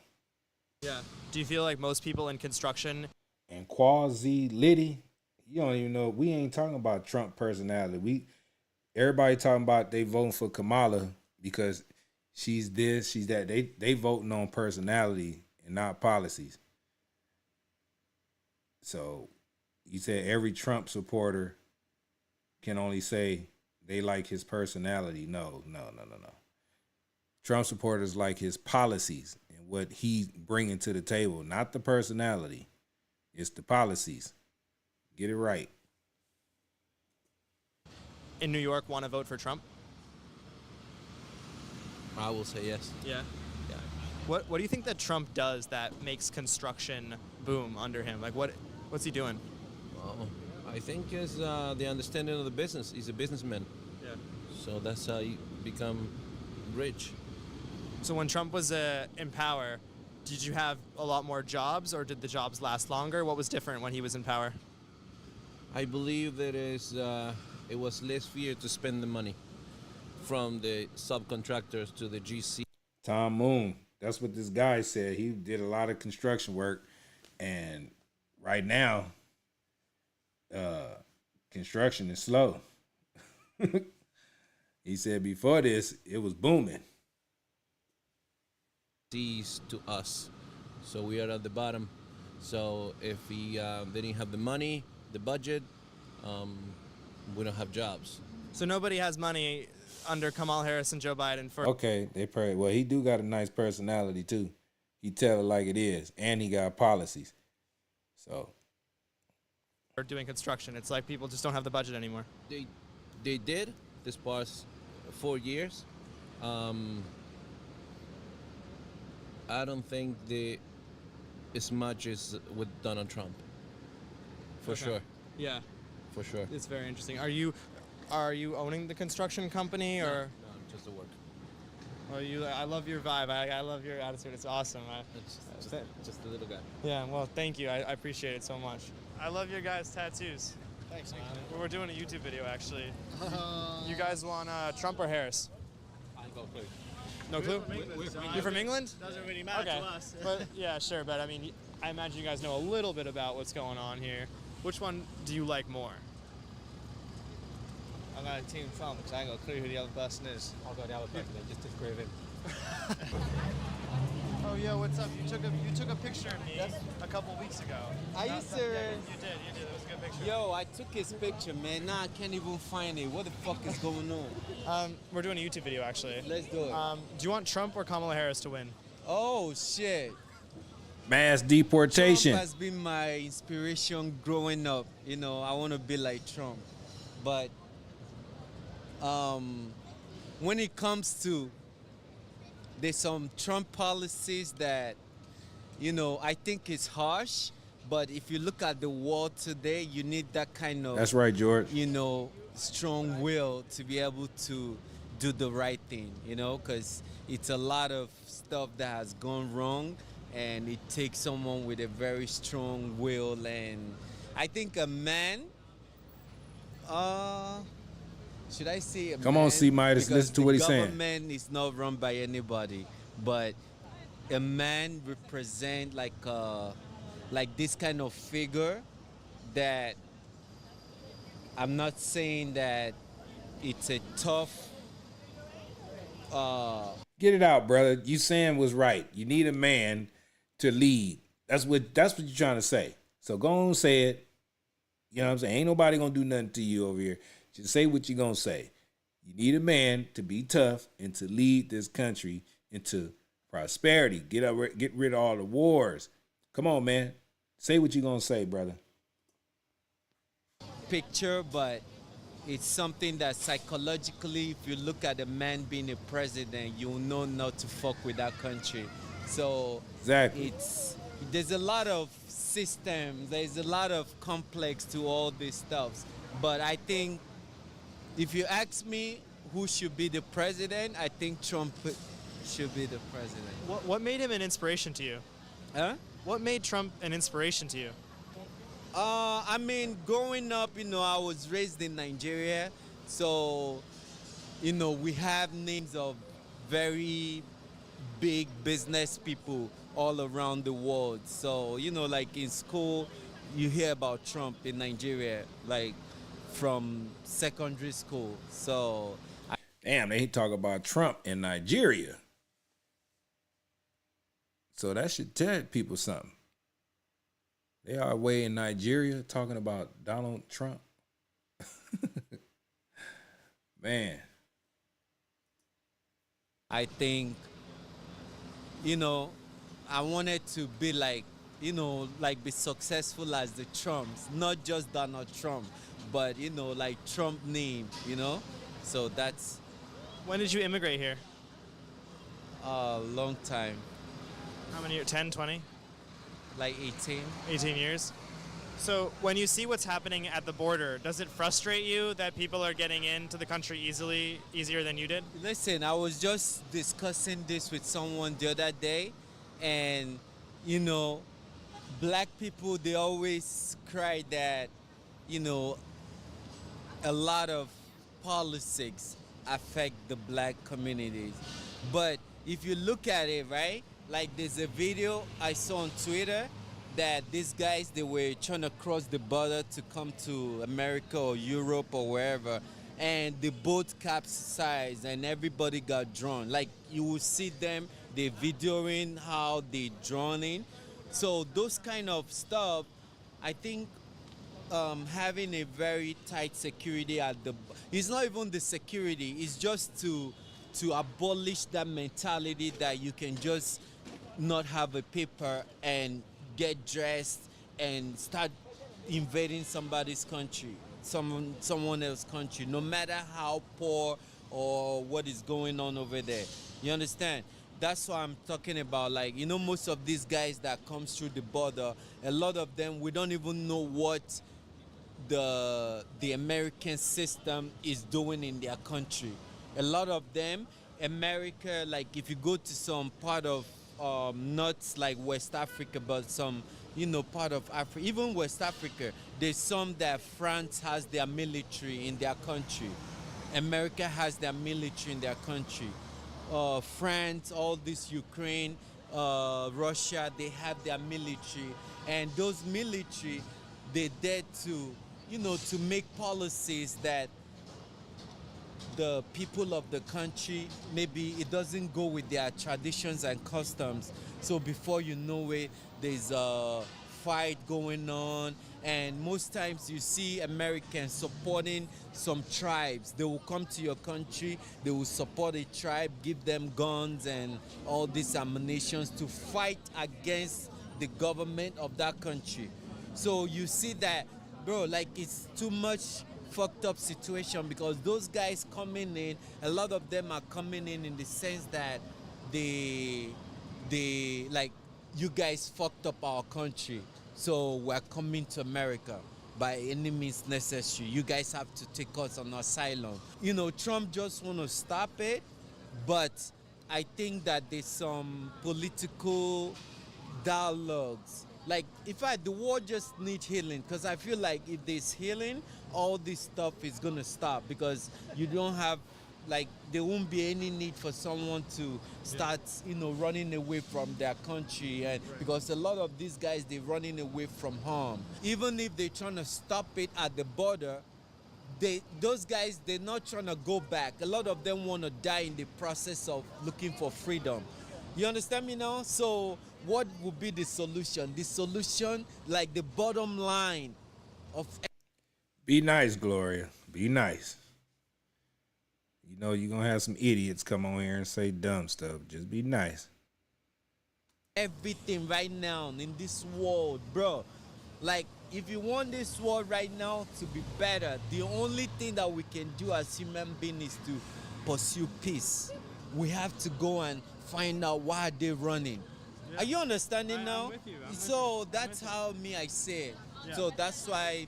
Yeah. Do you feel like most people in construction And Quasi Liddy, you don't even know. We ain't talking about Trump personality. everybody talking about they voting for Kamala because she's this, she's that. They voting on personality and not policies. So you said every Trump supporter can only say they like his personality. No. Trump supporters like his policies and what he's bringing to the table, not the personality. It's the policies. Get it right. In New York, want to vote for Trump? I will say yes. Yeah. Yeah. What do you think that Trump does that makes construction boom under him? Like what's he doing? Well, I think is the understanding of the business. He's a businessman. Yeah. So that's how you become rich. So when Trump was in power, did you have a lot more jobs, or did the jobs last longer? What was different when he was in power? I believe that it was less fear to spend the money from the subcontractors to the GC. Tom Moon. That's what this guy said. He did a lot of construction work, and right now, construction is slow. He said before this, it was booming. To us, so we are at the bottom. So if they didn't have the money, the budget, we don't have jobs. So nobody has money under Kamala Harris and Joe Biden for. Okay, they probably, well, he do got a nice personality too. He tell it like it is, and he got policies. So. For doing construction, it's like people just don't have the budget anymore. They did this past 4 years. I don't think as much as with Donald Trump. For sure. Yeah. For sure. It's very interesting. Are you owning the construction company or? No, just the work. Well, I love your vibe. I love your attitude. It's awesome. Just a little guy. Yeah. Well, thank you. I appreciate it so much. I love your guys' tattoos. Thanks, man. We're doing a YouTube video actually. You guys want Trump or Harris? I'll go first. No clue? You're from England? Doesn't really matter to us. But yeah, sure. But I mean, I imagine you guys know a little bit about what's going on here. Which one do you like more? I'm going to Team Trump because I ain't got a clue who the other person is. I'll go the other person. Just disagree with him. Oh yeah, what's up? You took a picture of me a couple weeks ago. Are you serious? You did. It was a good picture. Yo, I took his picture, man. Now I can't even find it. What the fuck is going on? We're doing a YouTube video actually. Let's do it. Do you want Trump or Kamala Harris to win? Oh shit. Mass deportation. Trump has been my inspiration growing up. You know, I want to be like Trump. But when it comes to, there's some Trump policies that, you know, I think is harsh. But if you look at the world today, you need that kind of. That's right, George. You know, strong will to be able to do the right thing. You know, because it's a lot of stuff that has gone wrong, and it takes someone with a very strong will. And I think a man. Should I say a Come man? on, C. Midas, Because listen to what he's saying. The government is not run by anybody, but a man represent like this kind of figure that I'm not saying that it's a tough. Get it out, brother. You saying was right. You need a man to lead. That's what you're trying to say. So go on and say it. You know what I'm saying? Ain't nobody gonna do nothing to you over here. Just say what you're gonna say. You need a man to be tough and to lead this country into prosperity. Get rid of all the wars. Come on, man. Say what you're gonna say, brother. Picture, but it's something that psychologically, if you look at a man being a president, you'll know not to fuck with that country. So exactly. There's a lot of systems, there's a lot of complex to all these stuffs. But I think if you ask me who should be the president, I think Trump should be the president. What made him an inspiration to you? Huh? What made Trump an inspiration to you? I mean, growing up, you know, I was raised in Nigeria. So, you know, we have names of very big business people all around the world. So, you know, like in school, you hear about Trump in Nigeria. Like, from secondary school. So, damn, they talk about Trump in Nigeria. So that should tell people something. They are way in Nigeria talking about Donald Trump. Man. I think, you know, I wanted to be like, you know, like be successful as the Trumps, not just Donald Trump, but, you know, like Trump name, you know? So that's... When did you immigrate here? A long time. How many years? 10, 20? Like 18. 18 years? So when you see what's happening at the border, does it frustrate you that people are getting into the country easier than you did? Listen, I was just discussing this with someone the other day, and, you know, black people, they always cry that, you know, a lot of politics affect the black communities. But if you look at it, right, like there's a video I saw on Twitter that these guys, they were trying to cross the border to come to America or Europe or wherever, and the boat capsized and everybody got drowned. Like, you will see them, they're videoing how they drowning. So those kind of stuff, I think having a very tight security at the... It's not even the security, it's just to abolish that mentality that you can just not have a paper and get dressed and start invading somebody's country, someone else's country, no matter how poor or what is going on over there. You understand? That's what I'm talking about. Like, you know, most of these guys that comes through the border, a lot of them, we don't even know what the American system is doing in their country. A lot of them, America, like if you go to some part of not like West Africa, but some, you know, part of Africa, even West Africa, there's some that France has their military in their country. America has their military in their country. France, all this Ukraine, Russia, they have their military. And those military, they're there to, you know, to make policies that the people of the country, maybe it doesn't go with their traditions and customs. So before you know it, there's a fight going on. And most times you see Americans supporting some tribes. They will come to your country, they will support a tribe, give them guns and all these ammunitions to fight against the government of that country. So you see that, bro, like it's too much fucked up situation, because those guys coming in, a lot of them are coming in the sense that they like, you guys fucked up our country, so we're coming to America by any means necessary. You guys have to take us on asylum. You know, Trump just want to stop it, but I think that there's some political dialogues. Like, in fact, the world just needs healing, because I feel like if there's healing, all this stuff is going to stop, because you don't have, like, there won't be any need for someone to start, you know, running away from their country. And because a lot of these guys, they're running away from harm. Even if they're trying to stop it at the border, those guys, they're not trying to go back. A lot of them want to die in the process of looking for freedom. You understand me now? So what would be the solution? The solution, like the bottom line of... Be nice, Gloria. Be nice. You know you're going to have some idiots come on here and say dumb stuff. Just be nice. Everything right now in this world, bro. Like, if you want this world right now to be better, the only thing that we can do as human beings is to pursue peace. We have to go and find out why they're running. Yeah. Are you understanding now? I'm with you. So that's how I say it. Yeah. So that's why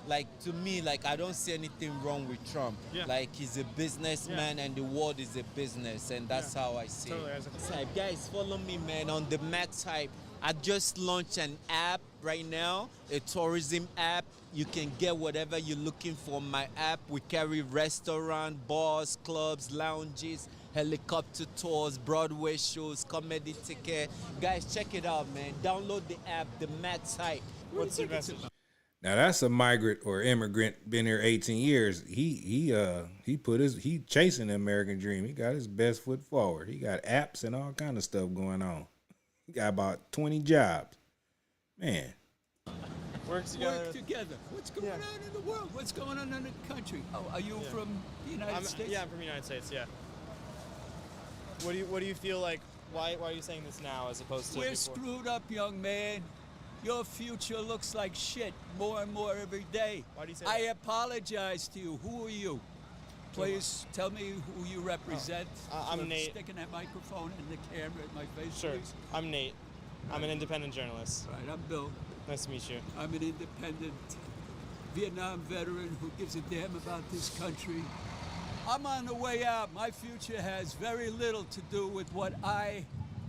like, to me, like, I don't see anything wrong with Trump. Yeah. Like, he's a businessman, and the world is a business, and that's how I see it. Guys, follow me, man, on the Max Hype. I just launched an app right now, a tourism app. You can get whatever you're looking for on my app. We carry restaurant, bars, clubs, lounges, helicopter tours, Broadway shows, comedy ticket. Guys, check it out, man. Download the app, the Max Hype. What's your message? Now that's a migrant or immigrant, been here 18 years. He chasing the American dream. He got his best foot forward. He got apps and all kind of stuff going on. He got about 20 jobs. Man. Work together. Work together. What's going on in the world? What's going on in the country? Oh, are you from the United States? Yeah, I'm from the United States. Yeah. What do you feel like? Why are you saying this now as opposed to We're before? screwed up, young man. Your future looks like shit more and more every day. Why do you say I that? apologize to you. Who are you? Please tell me who you represent. I'm Sort of Nate. Sticking that microphone and the camera at my face, Sure. please. I'm Nate. I'm an independent journalist. Right, I'm Bill. Nice to meet you. I'm an independent Vietnam veteran who gives a damn about this country. I'm on the way out. My future has very little to do with what I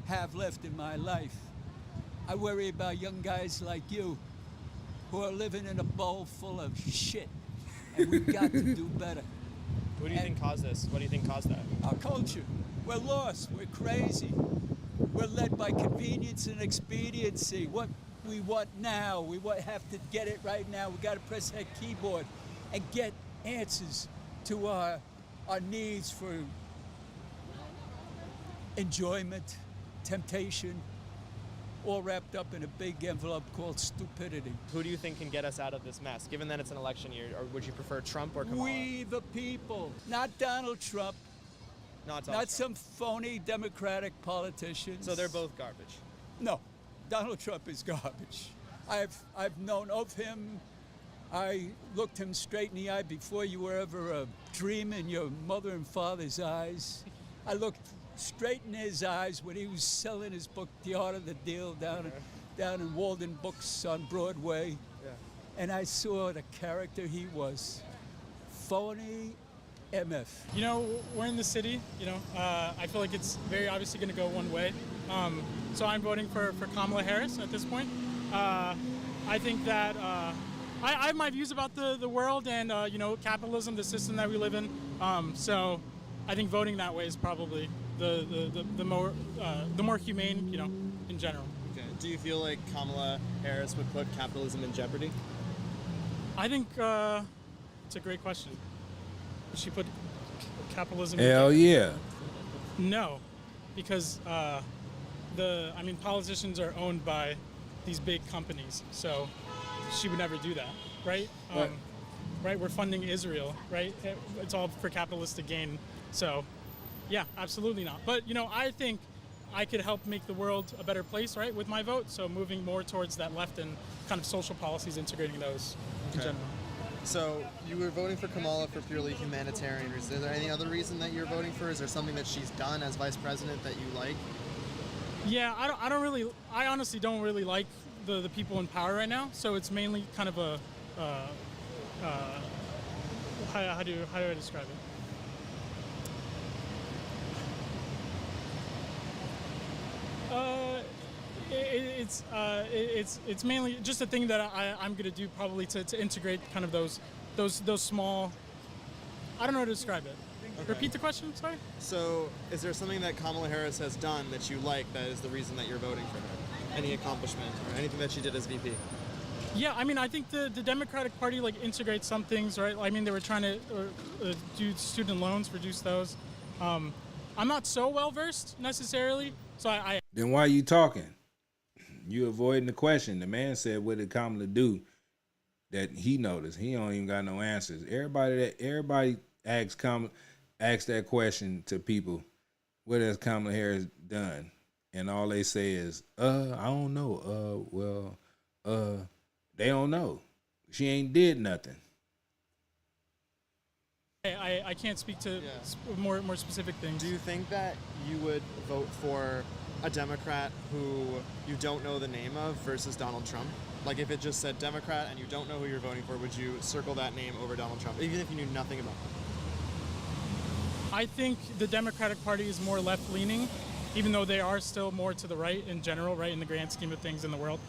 have left in my life. I worry about young guys like you who are living in a bowl full of shit. And we've got to do better. What do you think caused this? What do you think caused that? Our culture. We're lost. We're crazy. We're led by convenience and expediency. What we want now, have to get it right now. We got to press that keyboard and get answers to our needs for enjoyment, temptation, all wrapped up in a big envelope called stupidity. Who do you think can get us out of this mess? Given that it's an election year, or would you prefer Trump or Kamala? We the people, not Donald Trump, not some phony Democratic politicians. So they're both garbage. No, Donald Trump is garbage. I've known of him. I looked him straight in the eye before you were ever a dream in your mother and father's eyes. I looked straight in his eyes when he was selling his book, The Art of the Deal, down in Walden Books on Broadway. Yeah. And I saw the character he was. Phony MF. You know, we're in the city, you know. I feel like it's very obviously going to go one way. So I'm voting for Kamala Harris at this point. I think that I have my views about the world and, you know, capitalism, the system that we live in. So I think voting that way is probably the more humane, you know, in general. Okay. Do you feel like Kamala Harris would put capitalism in jeopardy? I think it's a great question. Would she put capitalism Hell in yeah. No, because politicians are owned by these big companies, so she would never do that, right? Right, we're funding Israel, right? It's all for capitalistic gain, so yeah, absolutely not. But, you know, I think I could help make the world a better place, right, with my vote, so moving more towards that left and kind of social policies, integrating those in general. So you were voting for Kamala for purely humanitarian reasons. Is there any other reason that you're voting for? Is there something that she's done as vice president that you like? Yeah, I honestly don't really like the people in power right now, so it's mainly kind of a, how do I describe it? It's mainly just a thing that I'm gonna do probably to integrate kind of those small. I don't know how to describe it. Okay. Repeat the question. Sorry. So is there something that Kamala Harris has done that you like that is the reason that you're voting for her? Any accomplishment or anything that she did as VP? Yeah, I mean, I think the Democratic Party like integrates some things, right? I mean, they were trying to do student loans, reduce those. I'm not so well versed necessarily, so I. Then why are you talking? You avoiding the question. The man said, "What did Kamala do?" That he noticed. He don't even got no answers. Everybody asks that question to people. What has Kamala Harris done? And all they say is, I don't know. They don't know. She ain't did nothing. I can't speak to more specific things. Do you think that you would vote for a Democrat who you don't know the name of versus Donald Trump? Like if it just said Democrat and you don't know who you're voting for, would you circle that name over Donald Trump, even if you knew nothing about him? I think the Democratic Party is more left-leaning, even though they are still more to the right in general, right, in the grand scheme of things in the world.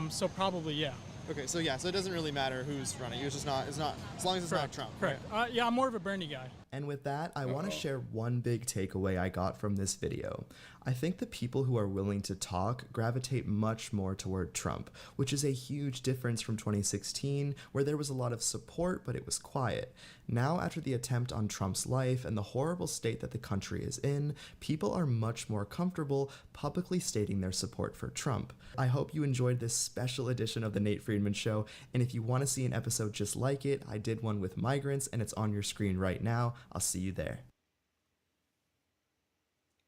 So probably, yeah. Okay, so yeah, so it doesn't really matter who's running. It's not as long as it's not Trump. Correct. Right? Yeah, I'm more of a Bernie guy. And with that, I want to share one big takeaway I got from this video. I think the people who are willing to talk gravitate much more toward Trump, which is a huge difference from 2016, where there was a lot of support, but it was quiet. Now, after the attempt on Trump's life and the horrible state that the country is in, people are much more comfortable publicly stating their support for Trump. I hope you enjoyed this special edition of The Nate Friedman Show, and if you want to see an episode just like it, I did one with migrants, and it's on your screen right now. I'll see you there.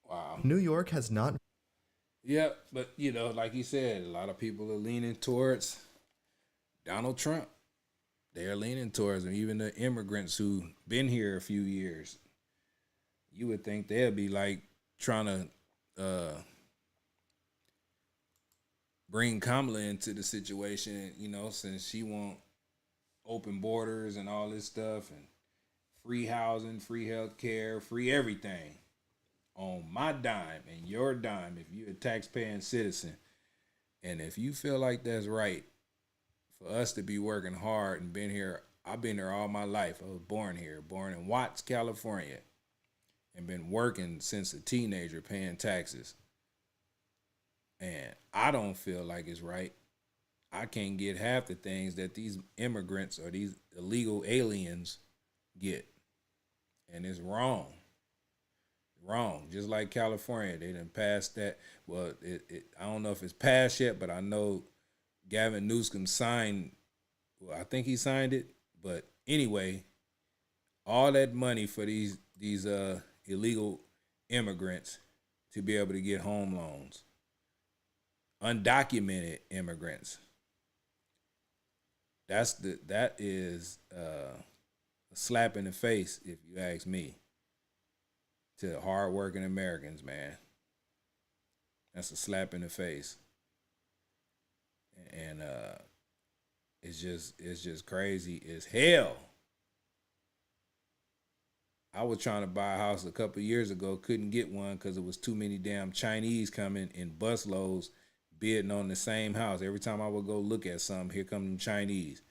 Wow. New York has not... Yep, but, you know, like you said, a lot of people are leaning towards Donald Trump. They're leaning towards him. Even the immigrants who been here a few years, you would think they'd be like trying to bring Kamala into the situation, you know, since she want open borders and all this stuff and free housing, free health care, free everything on my dime and your dime if you're a taxpaying citizen. And if you feel like that's right, for us to be working hard and been here, I've been here all my life. I was born here, born in Watts, California, and been working since a teenager paying taxes. And I don't feel like it's right. I can't get half the things that these immigrants or these illegal aliens get. And it's wrong. Wrong. Just like California, they done passed that. Well, I don't know if it's passed yet, but I know Gavin Newsom signed, well, I think he signed it. But anyway, all that money for these illegal immigrants to be able to get home loans. Undocumented immigrants. That is a slap in the face, if you ask me, to hardworking Americans, man. That's a slap in the face. And it's just crazy as hell. I was trying to buy a house a couple of years ago, couldn't get one because it was too many damn Chinese coming in busloads bidding on the same house. Every time I would go look at something, here come them Chinese.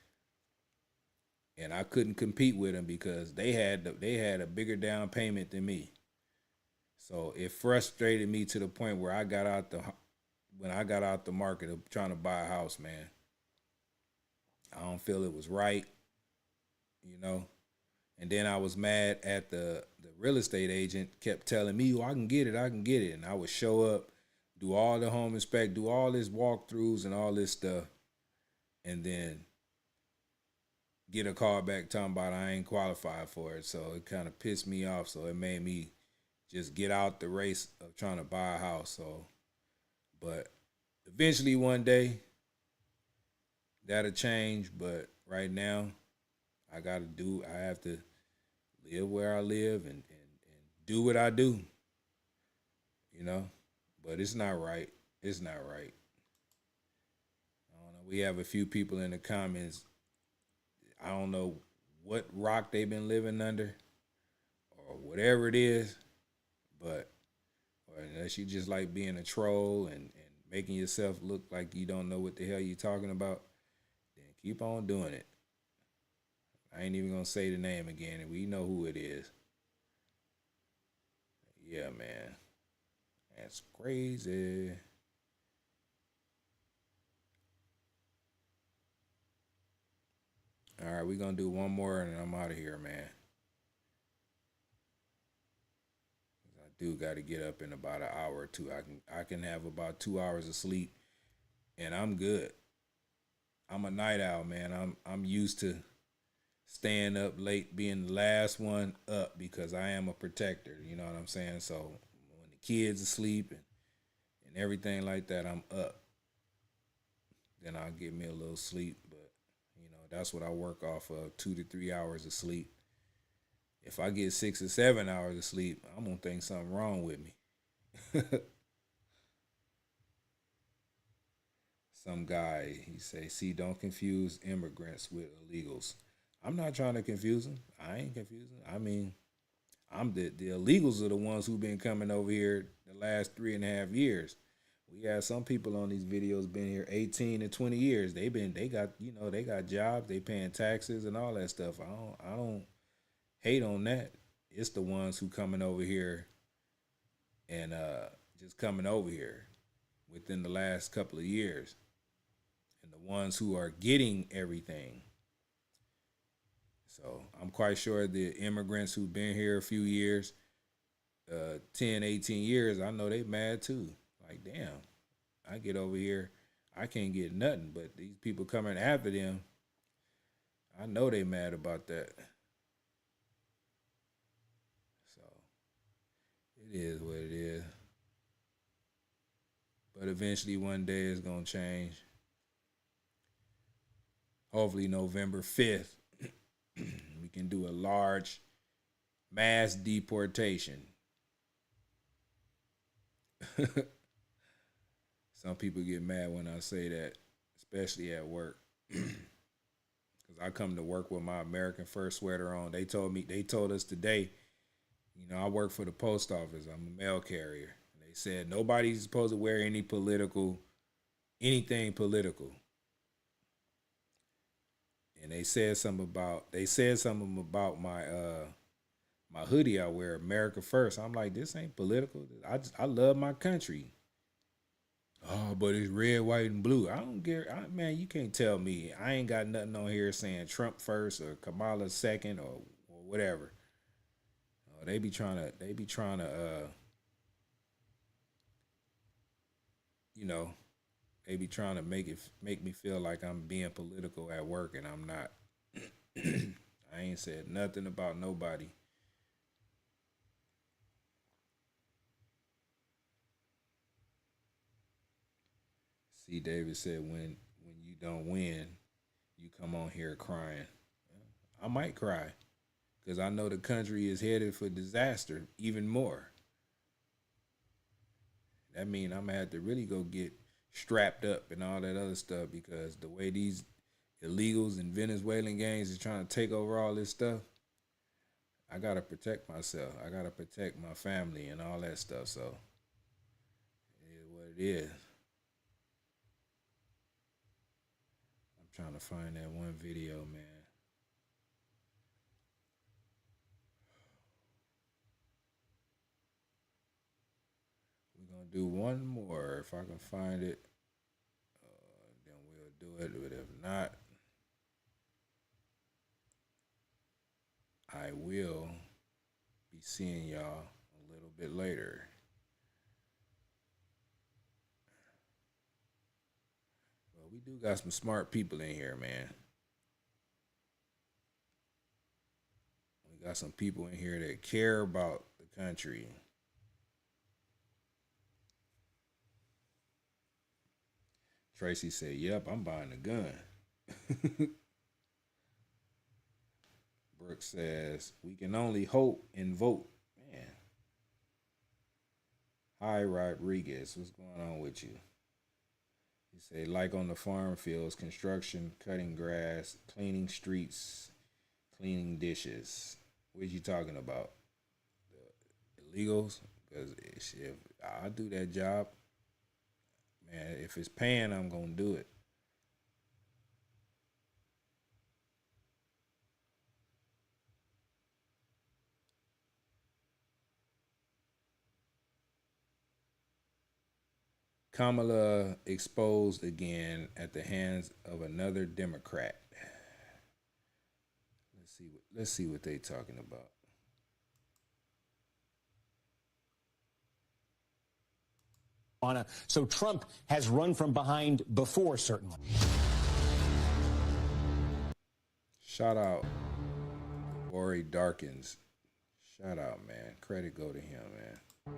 And I couldn't compete with them because they had a bigger down payment than me. So it frustrated me to the point where when I got out the market of trying to buy a house, man. I don't feel it was right, you know. And then I was mad at the real estate agent kept telling me, oh, I can get it. And I would show up, do all the home inspect, do all this walkthroughs and all this stuff, and then get a call back talking about I ain't qualified for it. So it kind of pissed me off. So it made me just get out the race of trying to buy a house. So, but eventually one day that'll change. But right now I have to live where I live and do what I do, you know, but it's not right. It's not right. I don't know. We have a few people in the comments. I don't know what rock they've been living under or whatever it is, but or unless you just like being a troll and making yourself look like you don't know what the hell you're talking about, then keep on doing it. I ain't even gonna say the name again, and we know who it is. Yeah, man. That's crazy. All right, we're gonna do one more and I'm out of here, man. I do gotta get up in about an hour or two. I can have about 2 hours of sleep and I'm good. I'm a night owl, man. I'm used to staying up late, being the last one up because I am a protector, you know what I'm saying? So when the kids are asleep and everything like that, I'm up. Then I'll get me a little sleep, but you know, that's what I work off of, 2 to 3 hours of sleep. If I get 6 or 7 hours of sleep, I'm gonna think something wrong with me. Some guy, he say, see, don't confuse immigrants with illegals. I'm not trying to confuse them. I ain't confusing. I mean, I'm the illegals are the ones who've been coming over here the last 3.5 years. We have some people on these videos been here 18 and 20 years. They got jobs, they paying taxes and all that stuff. I don't hate on that. It's the ones who coming over here and just coming over here within the last couple of years, and the ones who are getting everything. So I'm quite sure the immigrants who've been here a few years, 10, 18 years, I know they mad too. Like, damn, I get over here, I can't get nothing, but these people coming after them, I know they mad about that. So it is what it is. But eventually one day it's going to change. Hopefully November 5th, we can do a large mass deportation. Some people get mad when I say that, especially at work. Because I come to work with my American First sweater on. They told us today, you know, I work for the post office. I'm a mail carrier. They said nobody's supposed to wear anything political. And they said something about my my hoodie I wear, America First. I'm like, this ain't political. I love my country. Oh, but it's red, white, and blue. I don't care. Man, you can't tell me. I ain't got nothing on here saying Trump first or Kamala second or whatever. They be trying to you know, they be trying to make me feel like I'm being political at work, and I'm not. I ain't said nothing about nobody. C. David said, when you don't win, you come on here crying. I might cry because I know the country is headed for disaster even more. That means I'm gonna have to really go get strapped up and all that other stuff, because the way these illegals and Venezuelan gangs is trying to take over all this stuff, I gotta protect myself. I gotta protect my family and all that stuff. So it is what it is. I'm trying to find that one video, man. We're gonna do one more. If I can find it, then we'll do it. But if not, I will be seeing y'all a little bit later. Well, we do got some smart people in here, man. We got some people in here that care about the country. Tracy said, yep, I'm buying a gun. Brooke says, we can only hope and vote. Man. Hi, Rodriguez. What's going on with you? He said, like on the farm fields, construction, cutting grass, cleaning streets, cleaning dishes. What you talking about? The illegals? Because if I do that job, man, if it's paying, I'm going to do it. Kamala exposed again at the hands of another Democrat. Let's see what they talking about. So Trump has run from behind before, certainly. Shout out Ori Darkins. Shout out, man. Credit go to him, man.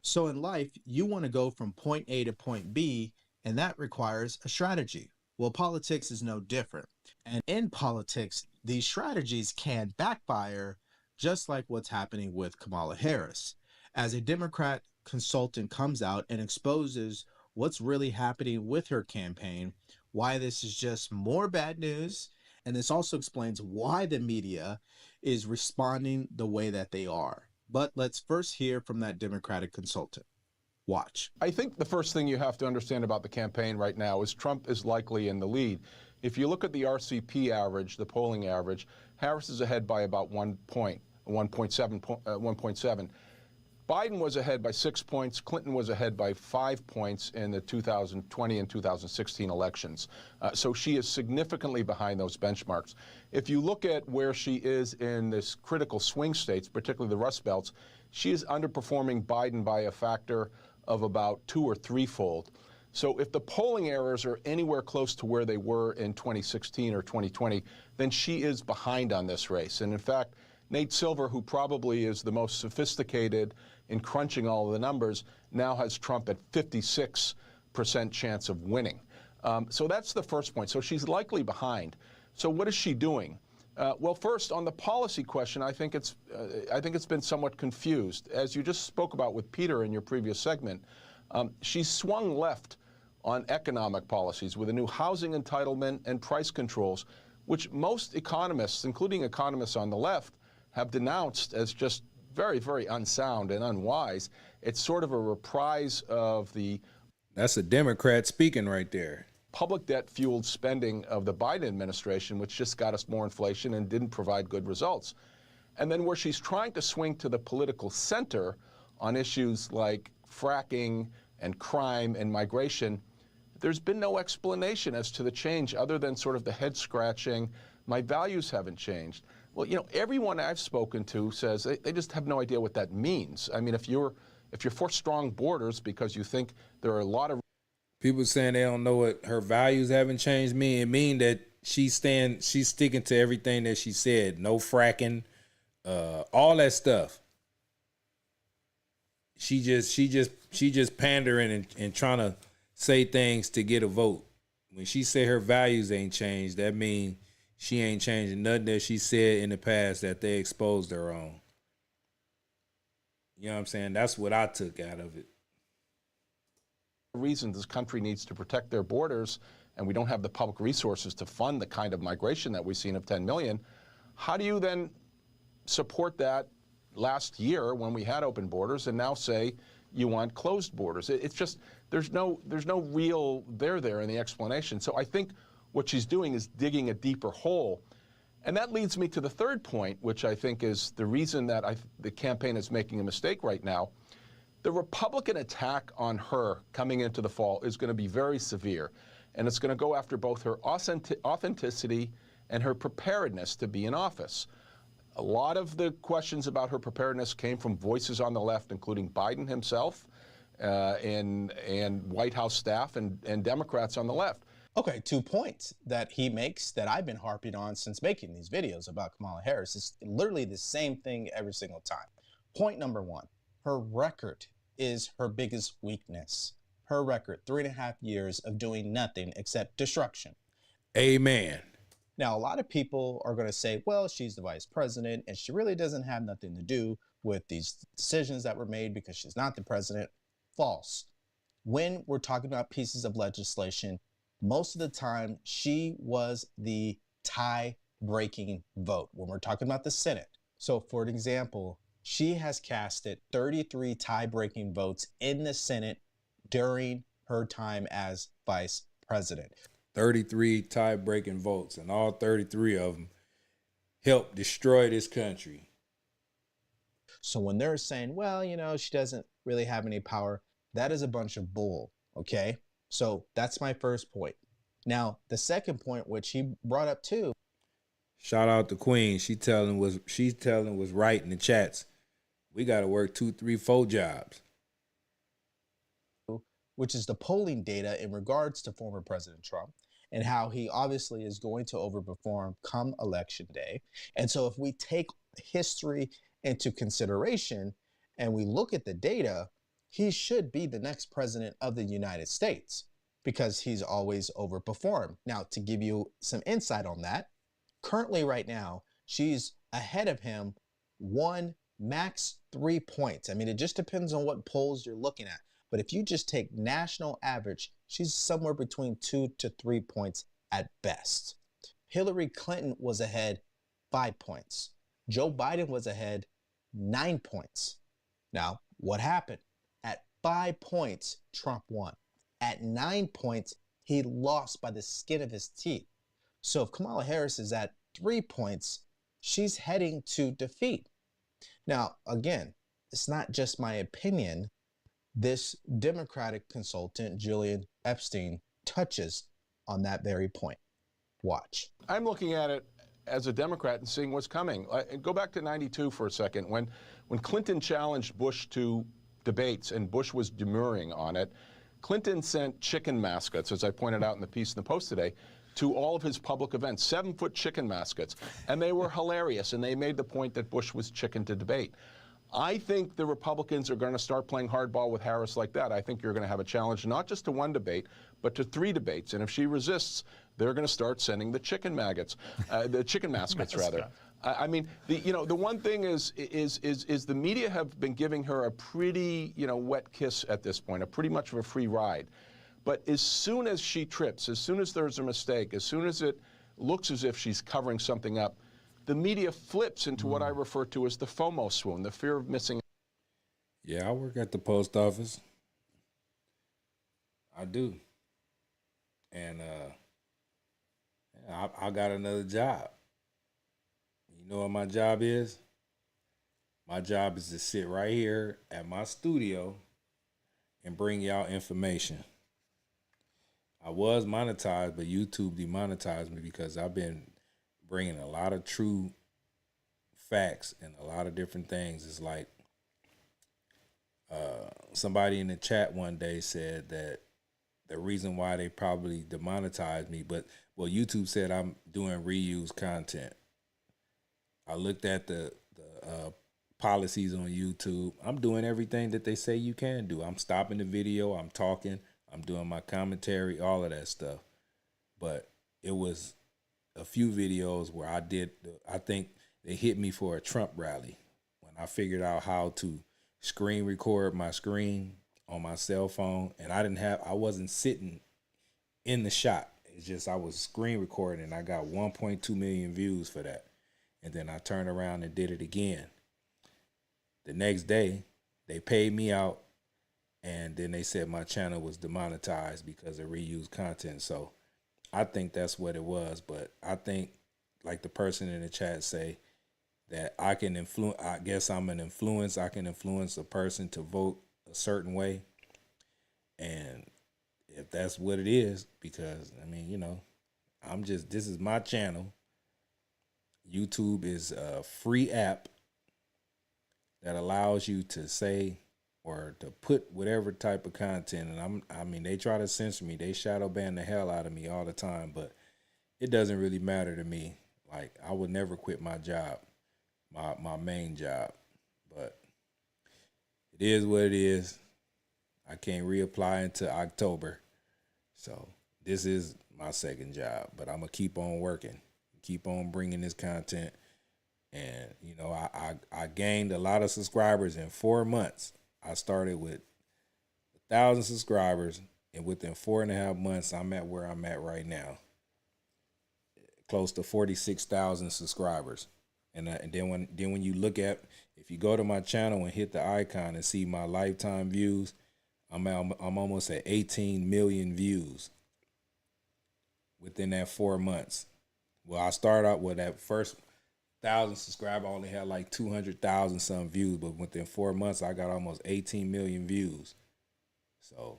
So in life, you want to go from point A to point B, and that requires a strategy. Well, politics is no different. And in politics, these strategies can backfire, just like what's happening with Kamala Harris. As a Democrat consultant comes out and exposes what's really happening with her campaign, why this is just more bad news, and this also explains why the media is responding the way that they are. But let's first hear from that Democratic consultant. Watch. I think the first thing you have to understand about the campaign right now is Trump is likely in the lead. If you look at the RCP average, the polling average, Harris is ahead by about 1 point. 1.7. Biden was ahead by 6 points. Clinton was ahead by 5 points in the 2020 and 2016 elections. So she is significantly behind those benchmarks. If you look at where she is in this critical swing states, particularly the Rust Belts, she is underperforming Biden by a factor of about 2 or 3-fold. So if the polling errors are anywhere close to where they were in 2016 or 2020, then she is behind on this race. And in fact, Nate Silver, who probably is the most sophisticated in crunching all of the numbers, now has Trump at 56% chance of winning. So that's the first point. So she's likely behind. So what is she doing? Well, first, on the policy question, I think it's been somewhat confused. As you just spoke about with Peter in your previous segment, she's swung left on economic policies with a new housing entitlement and price controls, which most economists, including economists on the left, have denounced as just very, very unsound and unwise. It's sort of a reprise of the... That's a Democrat speaking right there. Public debt-fueled spending of the Biden administration, which just got us more inflation and didn't provide good results. And then where she's trying to swing to the political center on issues like fracking and crime and migration, there's been no explanation as to the change other than sort of the head-scratching, my values haven't changed. Well, you know, everyone I've spoken to says they just have no idea what that means. I mean, if you're for strong borders because you think there are a lot of people saying they don't know what her values haven't changed mean, it mean that she's sticking to everything that she said. No fracking, all that stuff. She just pandering and trying to say things to get a vote. When she say her values ain't changed, that means she ain't changing nothing that she said in the past that they exposed her on. You know what I'm saying? That's what I took out of it. Reason this country needs to protect their borders, and we don't have the public resources to fund the kind of migration that we've seen of 10 million. How do you then support that last year when we had open borders and now say you want closed borders? It's just there's no real there in the explanation. So I think what she's doing is digging a deeper hole. And that leads me to the third point, which I think is the reason that the campaign is making a mistake right now. The Republican attack on her coming into the fall is going to be very severe, and it's going to go after both her authenticity and her preparedness to be in office. A lot of the questions about her preparedness came from voices on the left, including Biden himself and White House staff and Democrats on the left. Okay, 2 points that he makes that I've been harping on since making these videos about Kamala Harris. It's literally the same thing every single time. Point number one, her record is her biggest weakness. Her record, 3.5 years of doing nothing except destruction. Amen. Now, a lot of people are going to say, well, she's the vice president and she really doesn't have nothing to do with these decisions that were made because she's not the president. False. When we're talking about pieces of legislation, most of the time she was the tie-breaking vote when we're talking about the Senate. So for an example, she has casted 33 tie-breaking votes in the Senate during her time as vice president. 33 tie-breaking votes, and all 33 of them helped destroy this country. So when they're saying, well, you know, she doesn't really have any power, that is a bunch of bull, okay? So that's my first point. Now, the second point, which he brought up too. Shout out to Queen. She's telling was right in the chats. We got to work 2, 3, 4 jobs. Which is the polling data in regards to former President Trump and how he obviously is going to overperform come election day. And so if we take history into consideration and we look at the data, he should be the next president of the United States because he's always overperformed. Now, to give you some insight on that, currently right now, she's ahead of him 1, max 3 points. I mean, it just depends on what polls you're looking at. But if you just take national average, she's somewhere between 2 to 3 points at best. Hillary Clinton was ahead 5 points. Joe Biden was ahead 9 points. Now, what happened? At 5 points, Trump won. At 9 points, he lost by the skin of his teeth. So if Kamala Harris is at 3 points, she's heading to defeat. Now, again, it's not just my opinion. This Democratic consultant, Julian Epstein, touches on that very point. Watch. I'm looking at it as a Democrat and seeing what's coming. Go back to '92 for a second. When Clinton challenged Bush to debates and Bush was demurring on it, Clinton sent chicken mascots, as I pointed out in the piece in the Post today, to all of his public events, 7-foot chicken mascots. And they were hilarious, and they made the point that Bush was chicken to debate. I think the Republicans are going to start playing hardball with Harris like that. I think you're going to have a challenge not just to one debate, but to 3 debates. And if she resists, they're going to start sending the chicken mascots, rather. I mean, the one thing is the media have been giving her a pretty, wet kiss at this point, pretty much of a free ride. But as soon as she trips, as soon as there's a mistake, as soon as it looks as if she's covering something up, the media flips into what I refer to as the FOMO swoon, the fear of missing. Yeah, I work at the post office. I do. And I got another job. You know what my job is? My job is to sit right here at my studio and bring y'all information. I was monetized, but YouTube demonetized me because I've been bringing a lot of true facts and a lot of different things. It's like somebody in the chat one day said that the reason why they probably demonetized me, YouTube said I'm doing reused content. I looked at the policies on YouTube. I'm doing everything that they say you can do. I'm stopping the video. I'm talking. I'm doing my commentary, all of that stuff. But it was a few videos where I think they hit me for a Trump rally when I figured out how to screen record my screen on my cell phone. And I wasn't sitting in the shot. It's just I was screen recording and I got 1.2 million views for that. And then I turned around and did it again. The next day, they paid me out, and then they said my channel was demonetized because of reused content. So I think that's what it was. But I think, like the person in the chat say, that I can influence. I guess I'm an influence. I can influence a person to vote a certain way. And if that's what it is, because, I mean, this is my channel. YouTube is a free app that allows you to say or to put whatever type of content. And they try to censor me. They shadow ban the hell out of me all the time, but it doesn't really matter to me. Like, I would never quit my job, my main job. But it is what it is. I can't reapply until October. So this is my second job, but I'm going to keep on working, keep on bringing this content. And, I gained a lot of subscribers in 4 months. I started with 1,000 subscribers, and within 4.5 months, I'm at where I'm at right now, close to 46,000 subscribers. And then when you look at, if you go to my channel and hit the icon and see my lifetime views, I'm almost at 18 million views within that 4 months. Well, I started out with that first 1,000 subscribers, I only had like 200,000 some views, but within 4 months, I got almost 18 million views. So,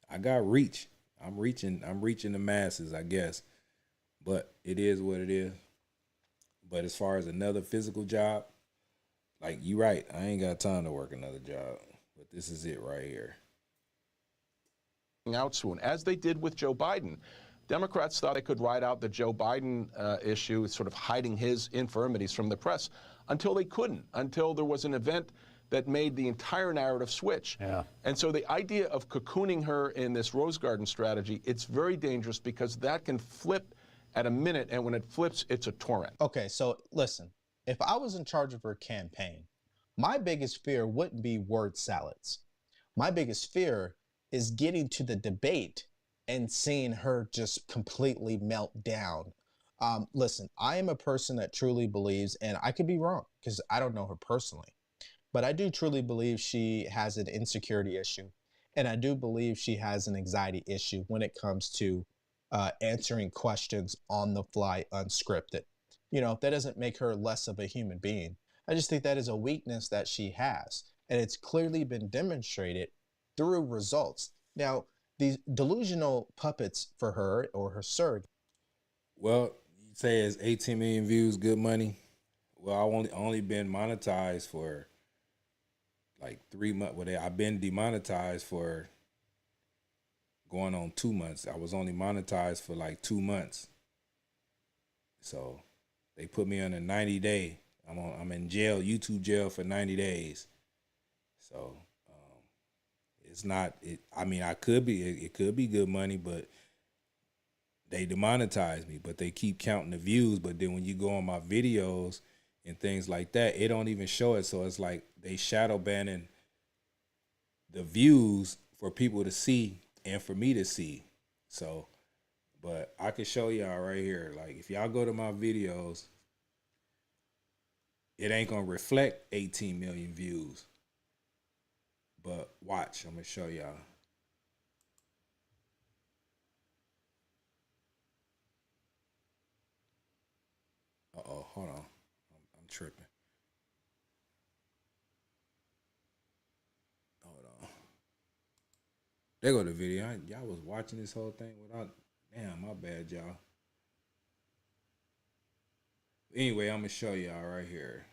I got reach. I'm reaching the masses, I guess. But it is what it is. But as far as another physical job, like, you right, I ain't got time to work another job. But this is it right here. Out soon, as they did with Joe Biden. Democrats thought they could ride out the Joe Biden issue, sort of hiding his infirmities from the press, until they couldn't, until there was an event that made the entire narrative switch. Yeah. And so the idea of cocooning her in this Rose Garden strategy, it's very dangerous because that can flip at a minute, and when it flips, it's a torrent. Okay, so listen, if I was in charge of her campaign, my biggest fear wouldn't be word salads. My biggest fear is getting to the debate and seeing her just completely melt down. Listen, I am a person that truly believes, and I could be wrong because I don't know her personally, but I do truly believe she has an insecurity issue. And I do believe she has an anxiety issue when it comes to answering questions on the fly, unscripted. that doesn't make her less of a human being. I just think that is a weakness that she has. And it's clearly been demonstrated through results. Now, these delusional puppets for her or her surrogate. Well, you say it's 18 million views, good money. Well, I only been monetized for like 3 months. Well, I've been demonetized for going on 2 months. I was only monetized for like 2 months. So they put me on a 90-day. I'm in jail, YouTube jail for 90 days. So it's not. I mean, it could be good money, but they demonetize me. But they keep counting the views. But then when you go on my videos and things like that, it don't even show it. So it's like they shadow banning the views for people to see and for me to see. So, but I can show y'all right here. Like if y'all go to my videos, it ain't gonna reflect 18 million views. But watch, I'm gonna show y'all. Uh-oh, hold on. I'm tripping. Hold on. There go the video. Y'all was watching this whole thing without. Damn, my bad, y'all. Anyway, I'm gonna show y'all right here.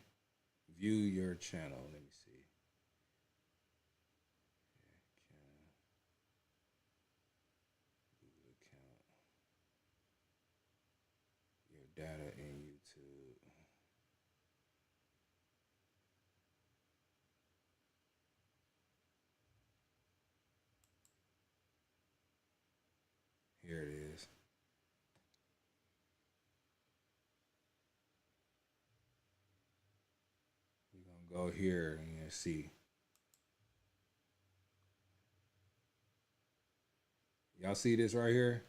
View your channel. Let me see. Your data in YouTube. Here it is. We're gonna go here and see. Y'all see this right here?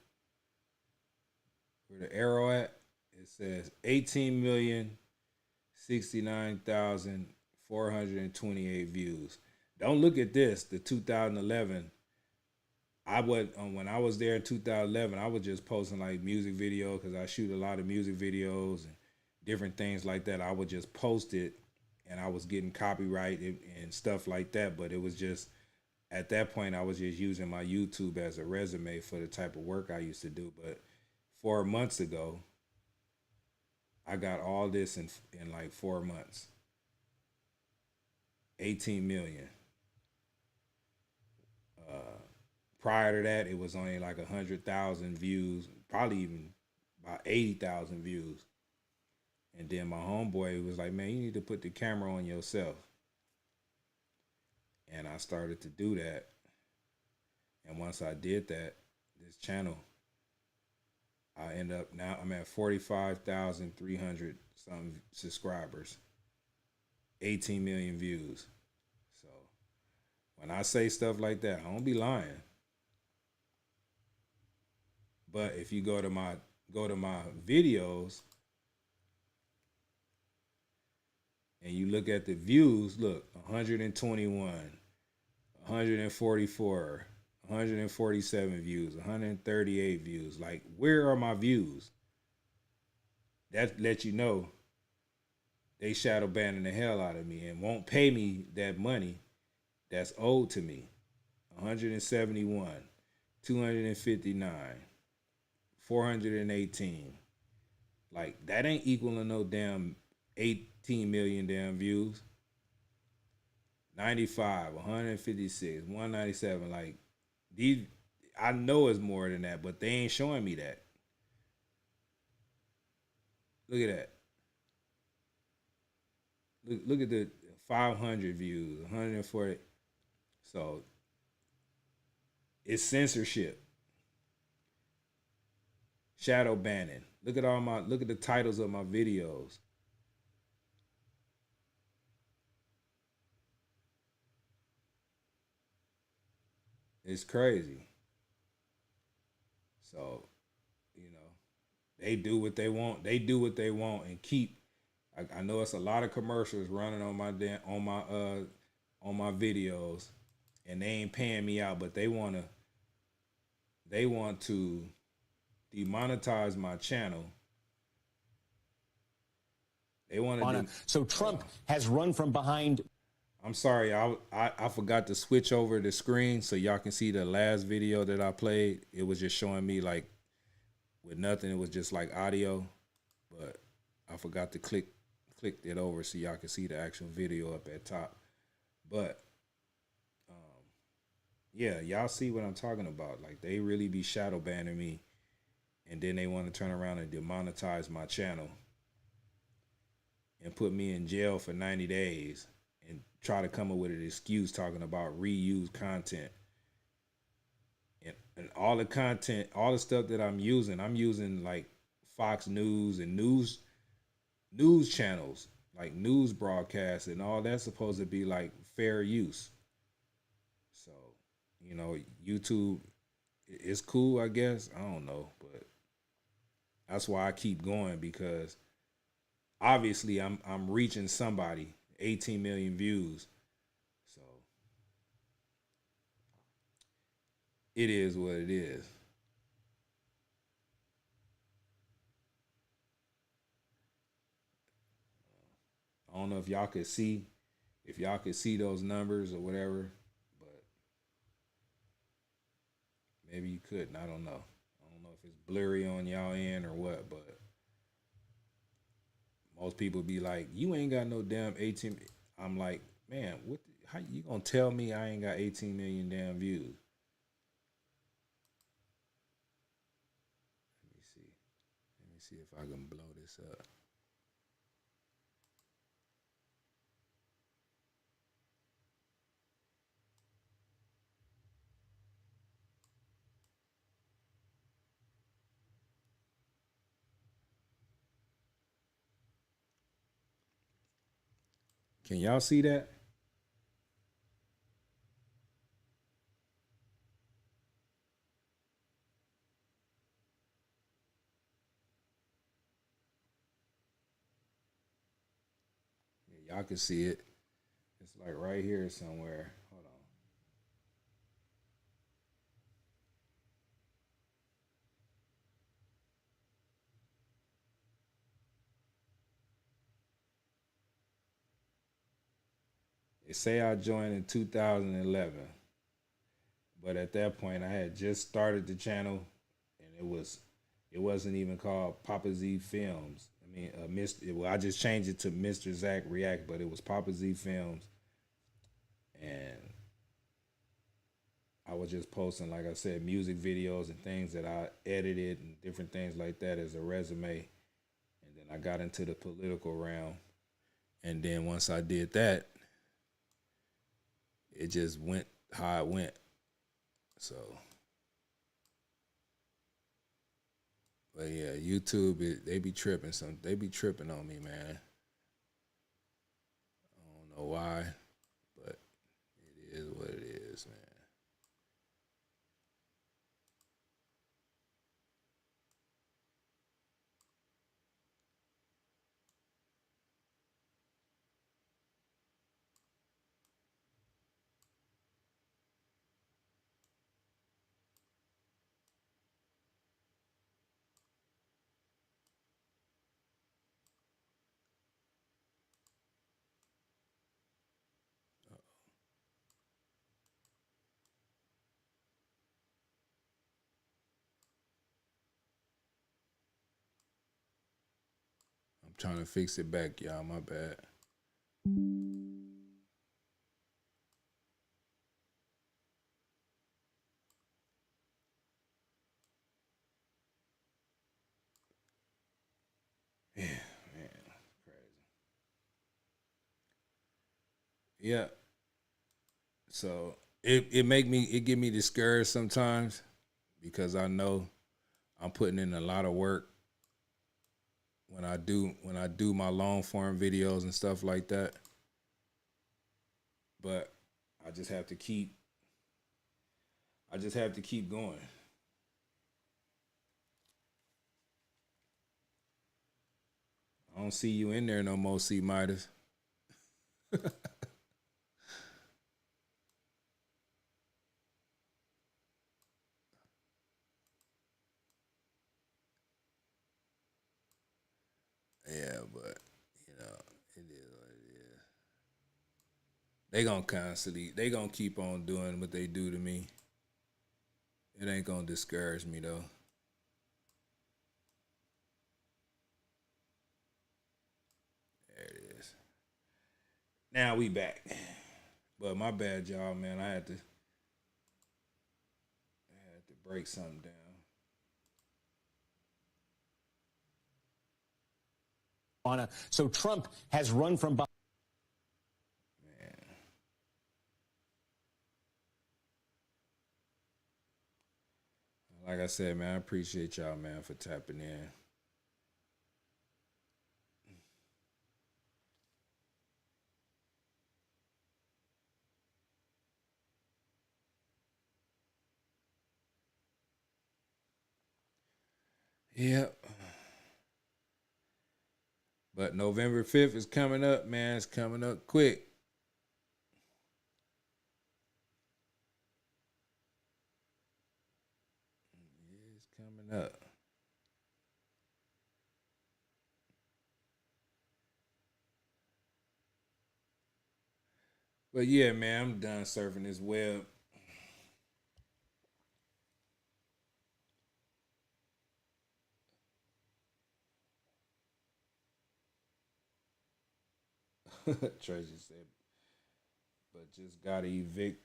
Where the arrow at? It says 18,069,428 views. Don't look at this. The 2011. When I was there in 2011, I was just posting like music videos because I shoot a lot of music videos and different things like that. I would just post it, and I was getting copyright and stuff like that. But it was just at that point I was just using my YouTube as a resume for the type of work I used to do. But 4 months ago, I got all this in like 4 months. 18 million. Prior to that, it was only like 100,000 views, probably even about 80,000 views. And then my homeboy was like, man, you need to put the camera on yourself. And I started to do that. And once I did that, this channel, I end up now I'm at 45,300 some subscribers, 18 million views. So when I say stuff like that, I don't be lying. But if you go to my videos and you look at the views, look, 121, 144, 147 views, 138 views. Like, where are my views? That lets you know they shadow banning the hell out of me and won't pay me that money that's owed to me. 171, 259, 418. Like, that ain't equaling no damn 18 million damn views. 95, 156, 197. Like, these, I know it's more than that, but they ain't showing me that. Look at that. Look at the 500 views, 140. So it's censorship, shadow banning. Look at the titles of my videos. It's crazy. So, they do what they want. They do what they want and keep. I know it's a lot of commercials running on my videos, and they ain't paying me out, but they want to demonetize my channel They want to do. So Trump has run from behind. I'm sorry, I forgot to switch over the screen so y'all can see the last video that I played. It was just showing me like with nothing. It was just like audio, but I forgot to click it over so y'all can see the actual video up at top. But yeah, y'all see what I'm talking about. Like they really be shadow banning me, and then they want to turn around and demonetize my channel and put me in jail for 90 days and try to come up with an excuse talking about reused content. And all the content, all the stuff that I'm using like Fox News and news channels, like news broadcasts, and all that's supposed to be like fair use. So, you know, YouTube is cool, I guess. I don't know, but that's why I keep going, because obviously I'm reaching somebody. 18 million views. So it is what it is. I don't know if y'all could see those numbers or whatever, but maybe you couldn't. I don't know. I don't know if it's blurry on y'all end or what, but most people be like, "You ain't got no damn 18." I'm like, man, how you gonna tell me I ain't got 18 million damn views? Let me see. Let me see if I can blow this up. Can y'all see that? Yeah, y'all can see it. It's like right here somewhere. Hold on. They say I joined in 2011, but at that point I had just started the channel, and it wasn't even called Papa Z Films. I mean, I just changed it to Mr. Zac React, but it was Papa Z Films, and I was just posting, like I said, music videos and things that I edited and different things like that as a resume. And then I got into the political realm, and then once I did that, it just went how it went. So, but yeah, YouTube, they be tripping. They be tripping on me, man. I don't know why, but it is what it is, man. I'm trying to fix it back, y'all. My bad. Yeah, man, crazy. Yeah. So it get me discouraged sometimes, because I know I'm putting in a lot of work when I do my long form videos and stuff like that. But I just have to keep going. I don't see you in there no more, C Midas. Yeah, but you know, It is what it is. They gonna keep on doing what they do to me. It ain't gonna discourage me though. There it is. Now we back. But my bad, y'all, man. I had to break something down. So Trump has run from behind. Like I said, man, I appreciate y'all, man, for tapping in. Yep. But November 5th is coming up, man. It's coming up quick. It's coming up. But yeah, man, I'm done surfing this web. Tracy said, but just got evicted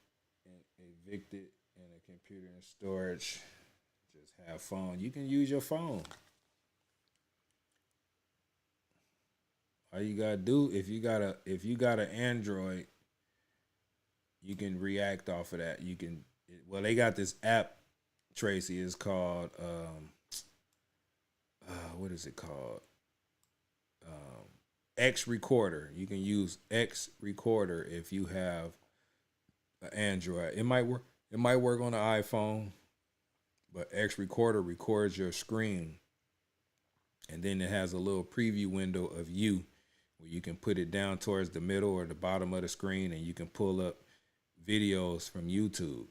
and a computer in storage. Just have fun. You can use your phone. All you gotta do, if you got an Android, you can react off of that. You can, well, they got this app, Tracy, is called what is it called? X Recorder. You can use X Recorder if you have an Android. It might work. It might work on an iPhone, but X Recorder records your screen, and then it has a little preview window of you, where you can put it down towards the middle or the bottom of the screen, and you can pull up videos from YouTube,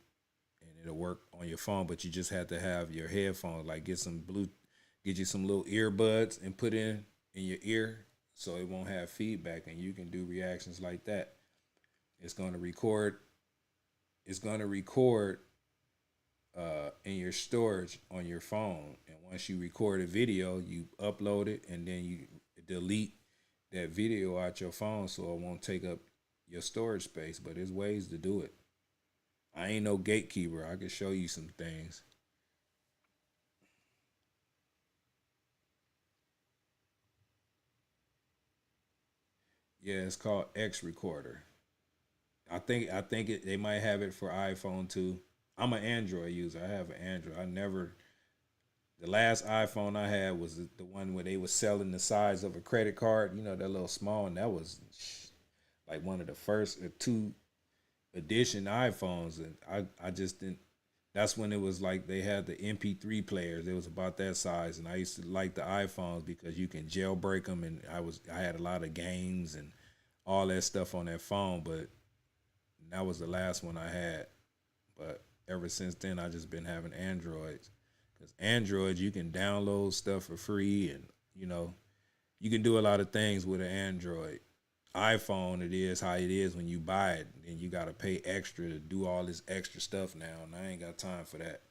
and it'll work on your phone. But you just have to have your headphones, like get you some little earbuds and put in your ear, so it won't have feedback, and you can do reactions like that. It's going to record. It's going to record in your storage on your phone, and once you record a video, you upload it, and then you delete that video out your phone, so it won't take up your storage space. But there's ways to do it. I ain't no gatekeeper. I can show you some things. Yeah, it's called X Recorder. I think they might have it for iPhone too. I'm an Android user. I have an Android. The last iPhone I had was the one where they was selling the size of a credit card. You know, that little small, and that was like one of the first or two edition iPhones, and I just didn't. That's when it was like they had the MP3 players. It was about that size, and I used to like the iPhones because you can jailbreak them, and I had a lot of games and all that stuff on that phone. But that was the last one I had. But ever since then, I just been having Androids, because Androids, you can download stuff for free, and you can do a lot of things with an Android. iPhone, it is how it is when you buy it, and you got to pay extra to do all this extra stuff now, and I ain't got time for that.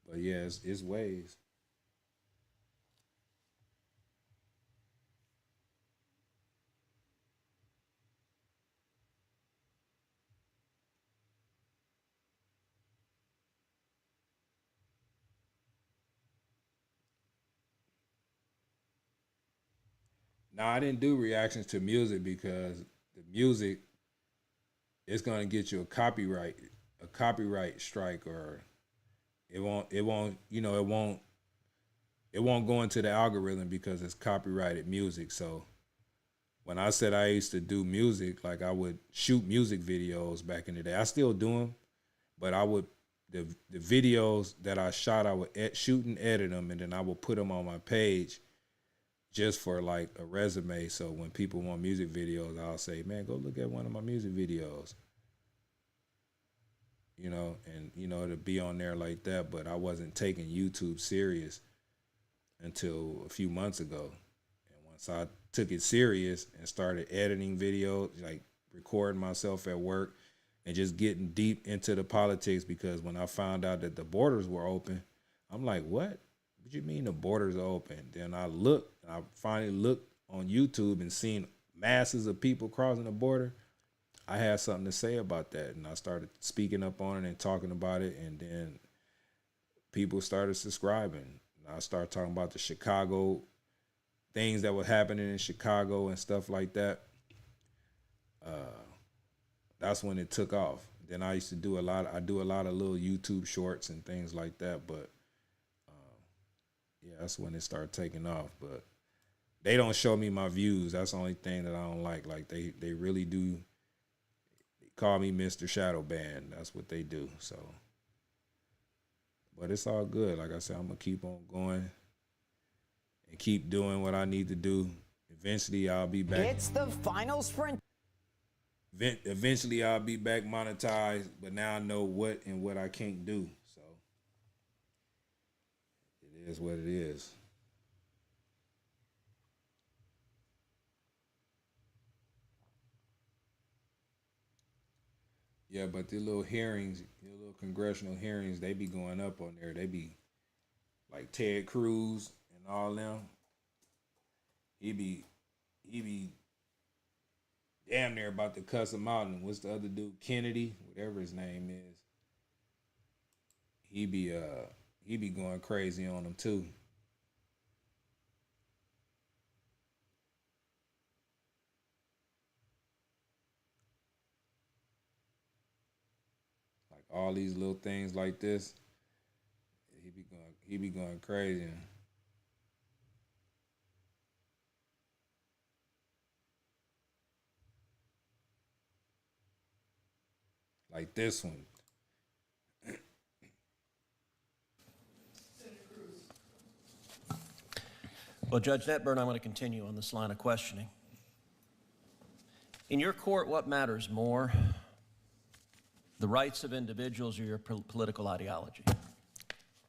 But yeah, it's ways. Now, I didn't do reactions to music because the music is going to get you a copyright strike, or it won't go into the algorithm because it's copyrighted music. So when I said I used to do music, like I would shoot music videos back in the day. I still do them, but I would the videos that I shot, I would shoot and edit them, and then I would put them on my page just for like a resume. So when people want music videos, I'll say, man, go look at one of my music videos. you know, and, you know, to be on there like that. But I wasn't taking YouTube serious until a few months ago. And once I took it serious and started editing videos, like recording myself at work and just getting deep into the politics, because when I found out that the borders were open, I'm like, what? What you mean the borders are open? Then I finally looked on YouTube and seen masses of people crossing the border. I had something to say about that, and I started speaking up on it and talking about it, and then people started subscribing. I started talking about the Chicago things that were happening in Chicago and stuff like that. That's when it took off. Then I used to do a lot of little YouTube shorts and things like that, but yeah, that's when it started taking off. But they don't show me my views. That's the only thing that I don't like. Like they really do call me Mr. Shadow Band. That's what they do. So, but it's all good. Like I said, I'm gonna keep on going and keep doing what I need to do. Eventually, I'll be back. It's the final sprint. Eventually, I'll be back monetized, but now I know what and what I can't do. So it is what it is. Yeah, but the little hearings, the little congressional hearings, they be going up on there. They be like Ted Cruz and all them. He be damn near about to cuss him out. And what's the other dude? Kennedy, whatever his name is. He be going crazy on him too. Like all these little things like this, he be going crazy. Like this one. Well, Judge Netburn, I'm going to continue on this line of questioning. In your court, what matters more, the rights of individuals or your political ideology?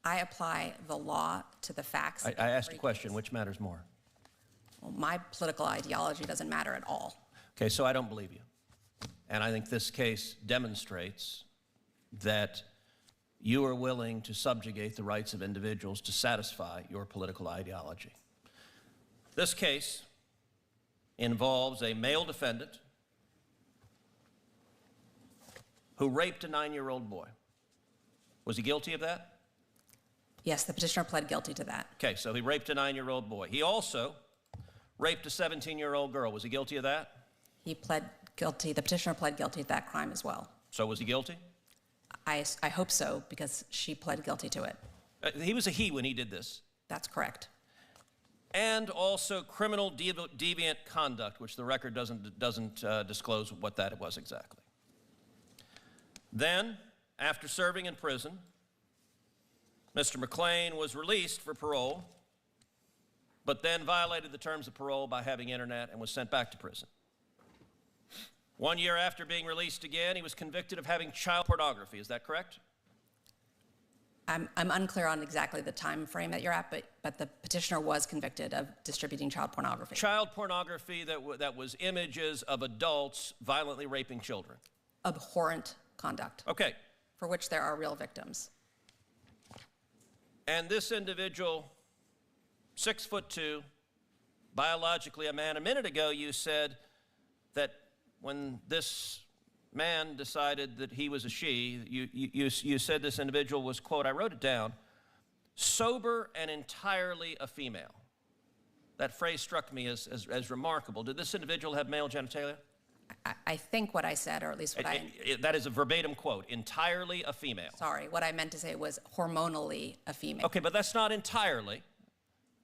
I apply the law to the facts. I asked a question, which matters more? Well, my political ideology doesn't matter at all. Okay, so I don't believe you. And I think this case demonstrates that you are willing to subjugate the rights of individuals to satisfy your political ideology. This case involves a male defendant who raped a 9-year-old boy. Was he guilty of that? Yes, the petitioner pled guilty to that. Okay, so he raped a 9-year-old boy. He also raped a 17-year-old girl. Was he guilty of that? He pled guilty. The petitioner pled guilty to that crime as well. So was he guilty? I hope so, because she pled guilty to it. He was a he when he did this. That's correct. And also criminal deviant conduct, which the record doesn't disclose what that was exactly. Then, after serving in prison, Mr. McClain was released for parole, but then violated the terms of parole by having internet and was sent back to prison. 1 year after being released again, he was convicted of having child pornography. Is that correct? I'm unclear on exactly the time frame that you're at, but the petitioner was convicted of distributing child pornography. Child pornography that was images of adults violently raping children. Abhorrent conduct. Okay. For which there are real victims. And this individual, 6'2", biologically a man. A minute ago you said that when this man decided that he was a she, you said this individual was, quote, I wrote it down, sober and entirely a female. That phrase struck me as remarkable. Did this individual have male genitalia? I think what I said, or at least what that is a verbatim quote, entirely a female. Sorry, what I meant to say was hormonally a female. Okay, but that's not entirely.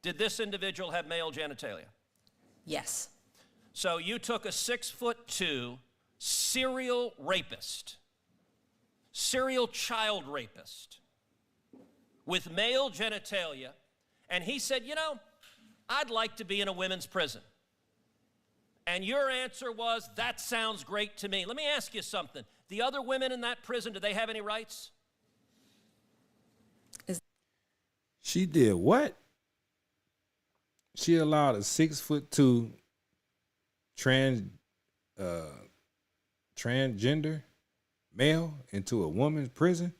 Did this individual have male genitalia? Yes. So you took a 6'2" serial rapist, serial child rapist with male genitalia, and he said, you know, I'd like to be in a women's prison. And your answer was, that sounds great to me. Let me ask you something. The other women in that prison, do they have any rights? She did what? She allowed a 6'2" transgender male into a woman's prison?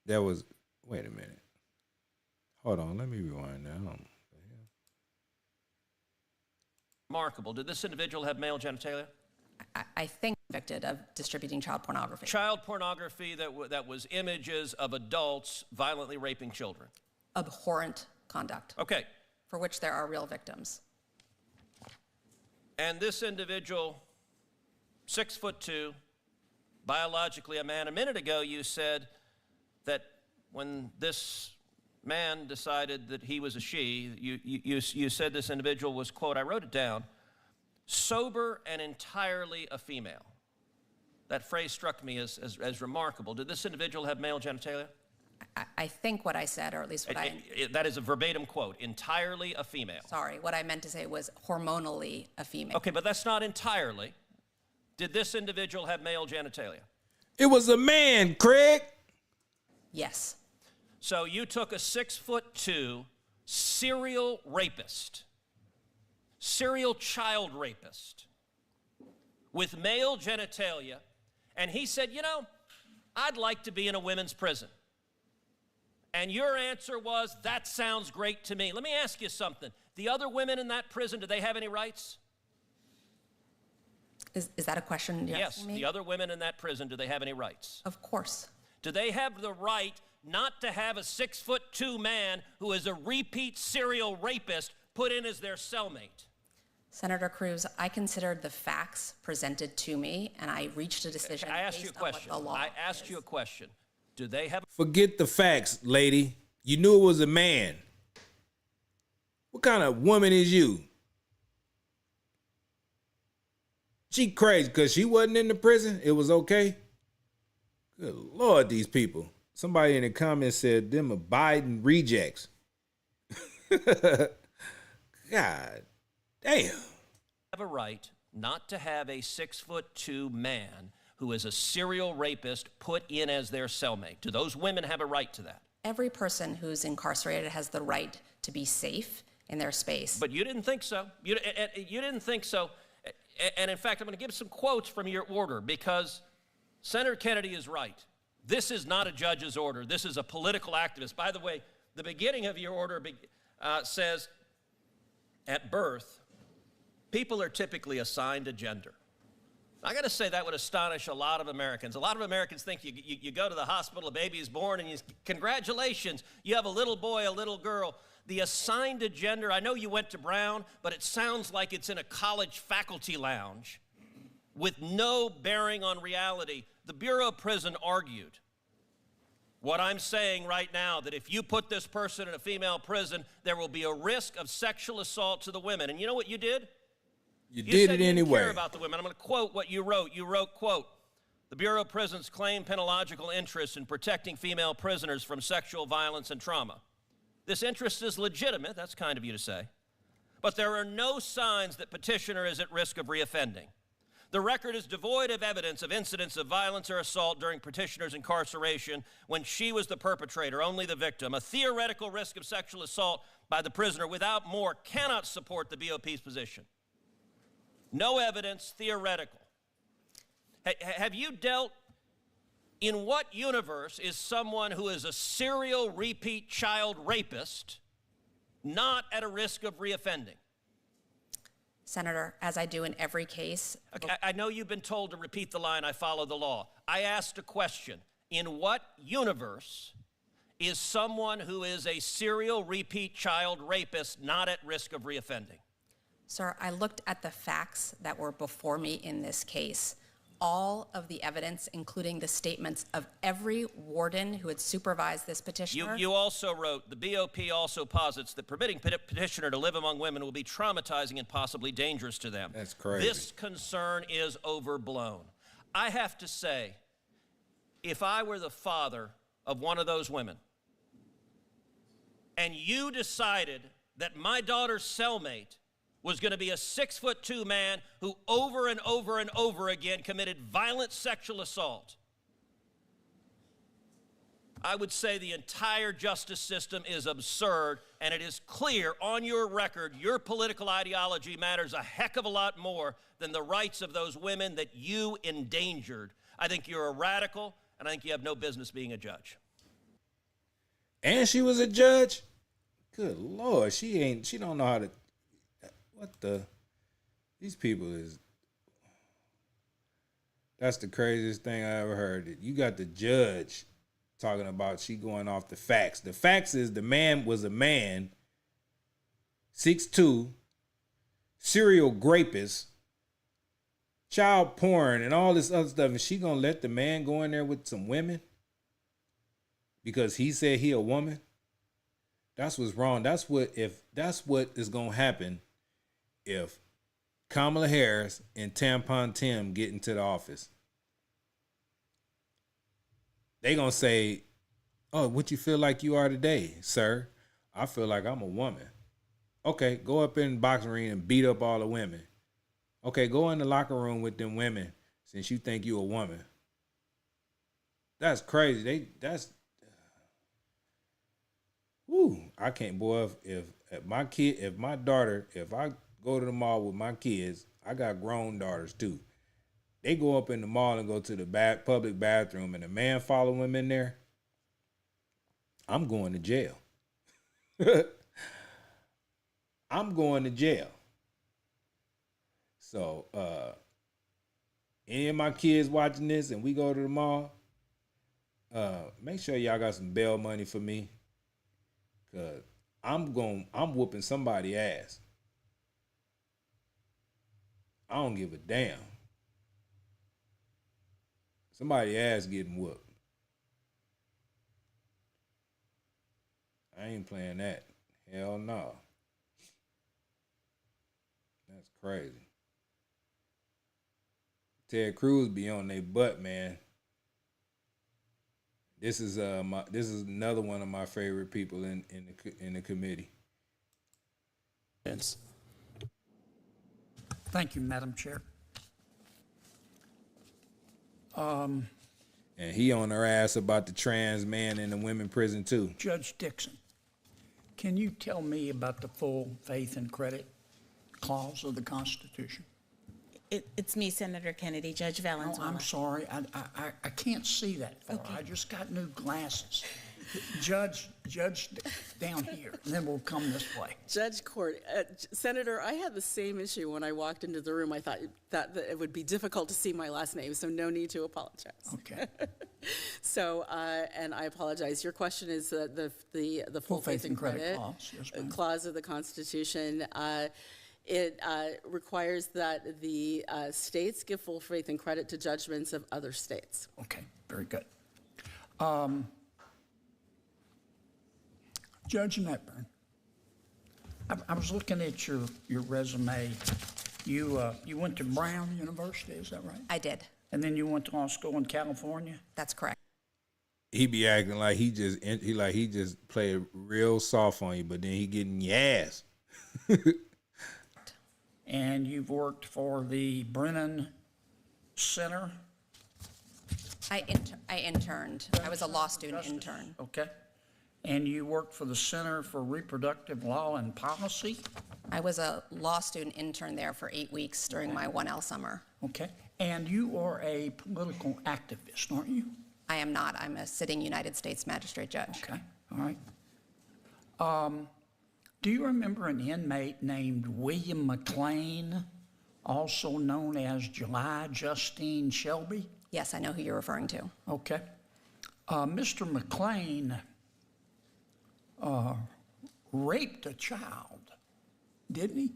That was, wait a minute. Hold on, let me rewind now. Remarkable. Did this individual have male genitalia? I think convicted of distributing child pornography. Child pornography that was images of adults violently raping children. Abhorrent conduct. Okay. For which there are real victims. And this individual, 6'2", biologically a man. A minute ago you said that when this man decided that he was a she, you said this individual was, quote, I wrote it down, sober and entirely a female. That phrase struck me as remarkable. Did this individual have male genitalia? I think what I said, or at least what that is a verbatim quote, entirely a female. Sorry, what I meant to say was hormonally a female. Okay, but that's not entirely. Did this individual have male genitalia? It was a man, Craig. Yes. So you took a 6'2" serial rapist, serial child rapist with male genitalia, and he said, you know, I'd like to be in a women's prison. And your answer was, that sounds great to me. Let me ask you something. The other women in that prison, do they have any rights? Is that a question you're Yes, asking me? the other women in that prison, do they have any rights? Of course. Do they have the right not to have a 6'2" man who is a repeat serial rapist put in as their cellmate? Senator Cruz, I considered the facts presented to me, and I reached a decision I asked you a based on what question. the law I asked you a question. Do they have... Forget the facts, lady. You knew it was a man. What kind of woman is you? She crazy because she wasn't in the prison. It was okay. Good Lord, these people. Somebody in the comments said them are Biden rejects. God damn. Have a right not to have a 6'2" man who is a serial rapist put in as their cellmate. Do those women have a right to that? Every person who's incarcerated has the right to be safe in their space. But you didn't think so. You didn't think so. And in fact, I'm going to give some quotes from your order because Senator Kennedy is right. This is not a judge's order. This is a political activist. By the way, the beginning of your order says, at birth, people are typically assigned a gender. I got to say that would astonish a lot of Americans. A lot of Americans think you go to the hospital, a baby is born, and congratulations, you have a little boy, a little girl. The assigned a gender, I know you went to Brown, but it sounds like it's in a college faculty lounge with no bearing on reality. The Bureau of Prison argued what I'm saying right now, that if you put this person in a female prison, there will be a risk of sexual assault to the women. And you know what you did? You did it you anyway. didn't care about the women. I'm going to quote what you wrote. You wrote, quote, the Bureau of Prisons claim penological interest in protecting female prisoners from sexual violence and trauma. This interest is legitimate, that's kind of you to say, but there are no signs that petitioner is at risk of reoffending. The record is devoid of evidence of incidents of violence or assault during petitioner's incarceration when she was the perpetrator, only the victim. A theoretical risk of sexual assault by the prisoner without more cannot support the BOP's position. No evidence, theoretical. Have you dealt, in what universe is someone who is a serial repeat child rapist not at a risk of reoffending? Senator, as I do in every case. Okay, I know you've been told to repeat the line, I follow the law. I asked a question. In what universe is someone who is a serial repeat child rapist not at risk of reoffending? Sir, I looked at the facts that were before me in this case. All of the evidence, including the statements of every warden who had supervised this petitioner. You also wrote, the BOP also posits that permitting petitioner to live among women will be traumatizing and possibly dangerous to them. That's crazy. This concern is overblown. I have to say, if I were the father of one of those women, and you decided that my daughter's cellmate was going to be a 6'2" man who over and over and over again committed violent sexual assault. I would say the entire justice system is absurd, and it is clear on your record your political ideology matters a heck of a lot more than the rights of those women that you endangered. I think you're a radical, and I think you have no business being a judge. And she was a judge? Good Lord, she don't know how to, these people is, that's the craziest thing I ever heard. You got the judge talking about she going off the facts. The facts is the man was a man, 6'2", serial rapist, child porn, and all this other stuff. And she gonna let the man go in there with some women because he said he a woman? That's what's wrong. That's what is gonna happen if Kamala Harris and Tampon Tim get into the office. They gonna say, "Oh, what you feel like you are today, sir?" "I feel like I'm a woman." "Okay, go up in the boxing ring and beat up all the women." "Okay, go in the locker room with them women since you think you a woman." That's crazy. I can't, boy. If I go to the mall with my kids, I got grown daughters too. They go up in the mall and go to the public bathroom and a man follow them in there, I'm going to jail. I'm going to jail. So, any of my kids watching this and we go to the mall, make sure y'all got some bail money for me. Cause I'm whooping somebody's ass. I don't give a damn. Somebody's ass getting whooped. I ain't playing that. Hell no. That's crazy. Ted Cruz be on their butt, man. This is another one of my favorite people in the committee. Thank you, Madam Chair. And he on her ass about the trans man in the women prison too. Judge Dixon, can you tell me about the full faith and credit clause of the Constitution? It's me, Senator Kennedy, Judge Valenzuela. Oh, I'm sorry. I can't see that far. Okay. I just got new glasses. Judge down here, and then we'll come this way. Judge Court, Senator, I had the same issue when I walked into the room. I thought that it would be difficult to see my last name, so no need to apologize. Okay. So, and I apologize. Your question is the full faith and credit clause, yes, ma'am. clause of the Constitution. It requires that the states give full faith and credit to judgments of other states. Okay, very good. Judge Netburn, I was looking at your resume. You went to Brown University, is that right? I did. And then you went to law school in California? That's correct. He be acting like he just played real soft on you, but then he getting your ass. And you've worked for the Brennan Center? I interned. I was a law student intern. Okay. And you worked for the Center for Reproductive Law and Policy? I was a law student intern there for 8 weeks during my 1L summer. Okay. And you are a political activist, aren't you? I am not. I'm a sitting United States magistrate judge. Okay. All right. Do you remember an inmate named William McLean, also known as July Justine Shelby? Yes, I know who you're referring to. Okay. Mr. McLean raped a child, didn't he?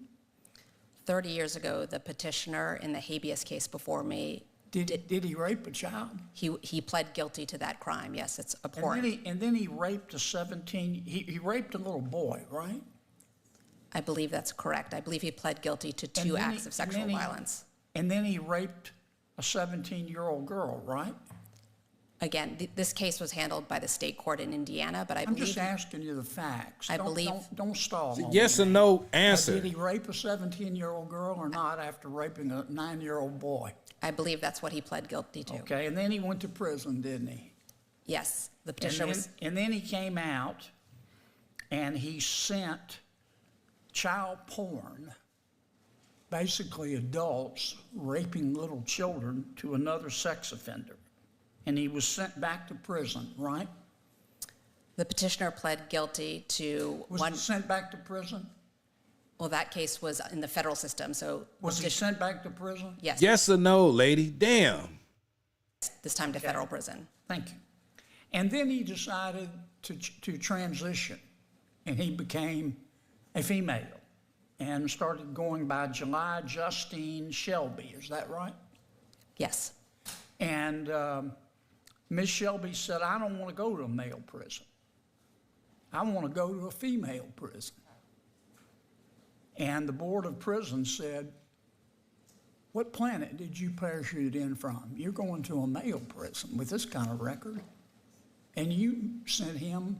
30 years ago, the petitioner in the habeas case before me. Did he rape a child? He pled guilty to that crime. Yes, it's abhorrent. And then he raped he raped a little boy, right? I believe that's correct. I believe he pled guilty to 2 acts of sexual violence. And then he raped a 17-year-old girl, right? Again, this case was handled by the state court in Indiana, but I'm just asking you the facts. I believe. Don't stall. on Yes me, or man. no answer. Did he rape a 17-year-old girl or not after raping a 9-year-old boy? I believe that's what he pled guilty to. Okay, and then he went to prison, didn't he? Yes, the petitioner was. And then he came out and he sent child porn, basically adults raping little children, to another sex offender. And he was sent back to prison, right? The petitioner pled guilty to Was he sent back to prison? Well, that case was in the federal system, so. Was he sent back to prison? Yes. Yes or no, lady? Damn. This time to federal prison. Thank you. And then he decided to transition, and he became a female and started going by July Justine Shelby. Is that right? Yes. And Ms. Shelby said, I don't want to go to a male prison. I want to go to a female prison. And the Board of Prisons said, what planet did you parachute in from? You're going to a male prison with this kind of record. And you sent him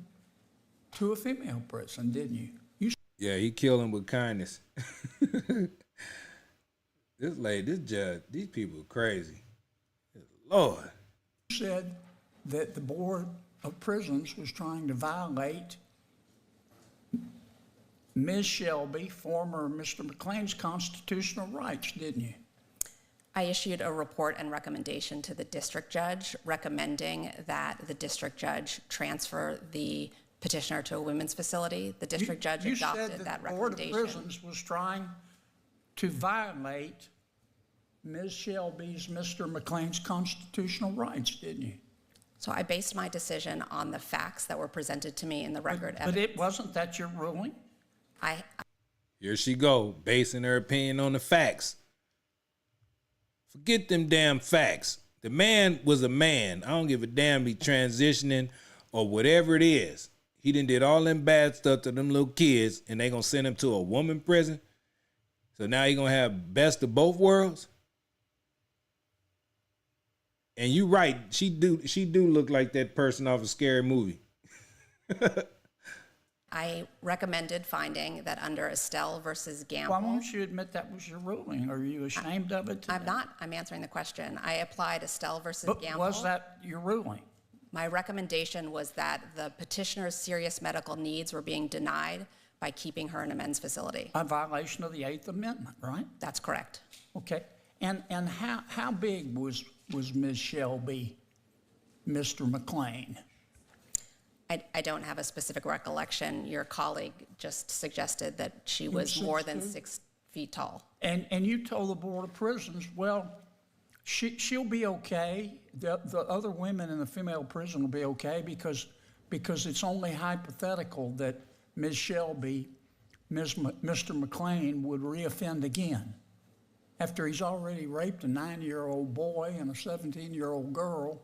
to a female prison, didn't you? Yeah, he killed him with kindness. This lady, this judge, these people are crazy. Lord. You said that the Board of Prisons was trying to violate Ms. Shelby, former Mr. McLean's constitutional rights, didn't you? I issued a report and recommendation to the district judge recommending that the district judge transfer the petitioner to a women's facility. The district judge adopted that recommendation. The Board of Prisons was trying to violate Ms. Shelby's, Mr. McLean's constitutional rights, didn't you? So I based my decision on the facts that were presented to me in the record But it wasn't that your ruling? Here she go, basing her opinion on the facts. Forget them damn facts. The man was a man. I don't give a damn he transitioning or whatever it is. He done did all them bad stuff to them little kids, and they gonna send him to a woman prison. So now he gonna have best of both worlds. And you right, she do look like that person off a scary movie. I recommended finding that under Estelle versus Gamble. Why won't you admit that was your ruling? Are you ashamed of it today? I'm not. I'm answering the question. I applied Estelle versus But Gamble. was that your ruling? My recommendation was that the petitioner's serious medical needs were being denied by keeping her in a men's facility. A violation of the Eighth Amendment, right? That's correct. Okay. And how big was Ms. Shelby, Mr. McLean? I don't have a specific recollection. Your colleague just suggested that she was more than 6 feet tall. And you told the Board of Prisons, well, she'll be okay. The other women in the female prison will be okay because it's only hypothetical that Ms. Shelby, Mr. McLean would reoffend again after he's already raped a 9-year-old boy and a 17-year-old girl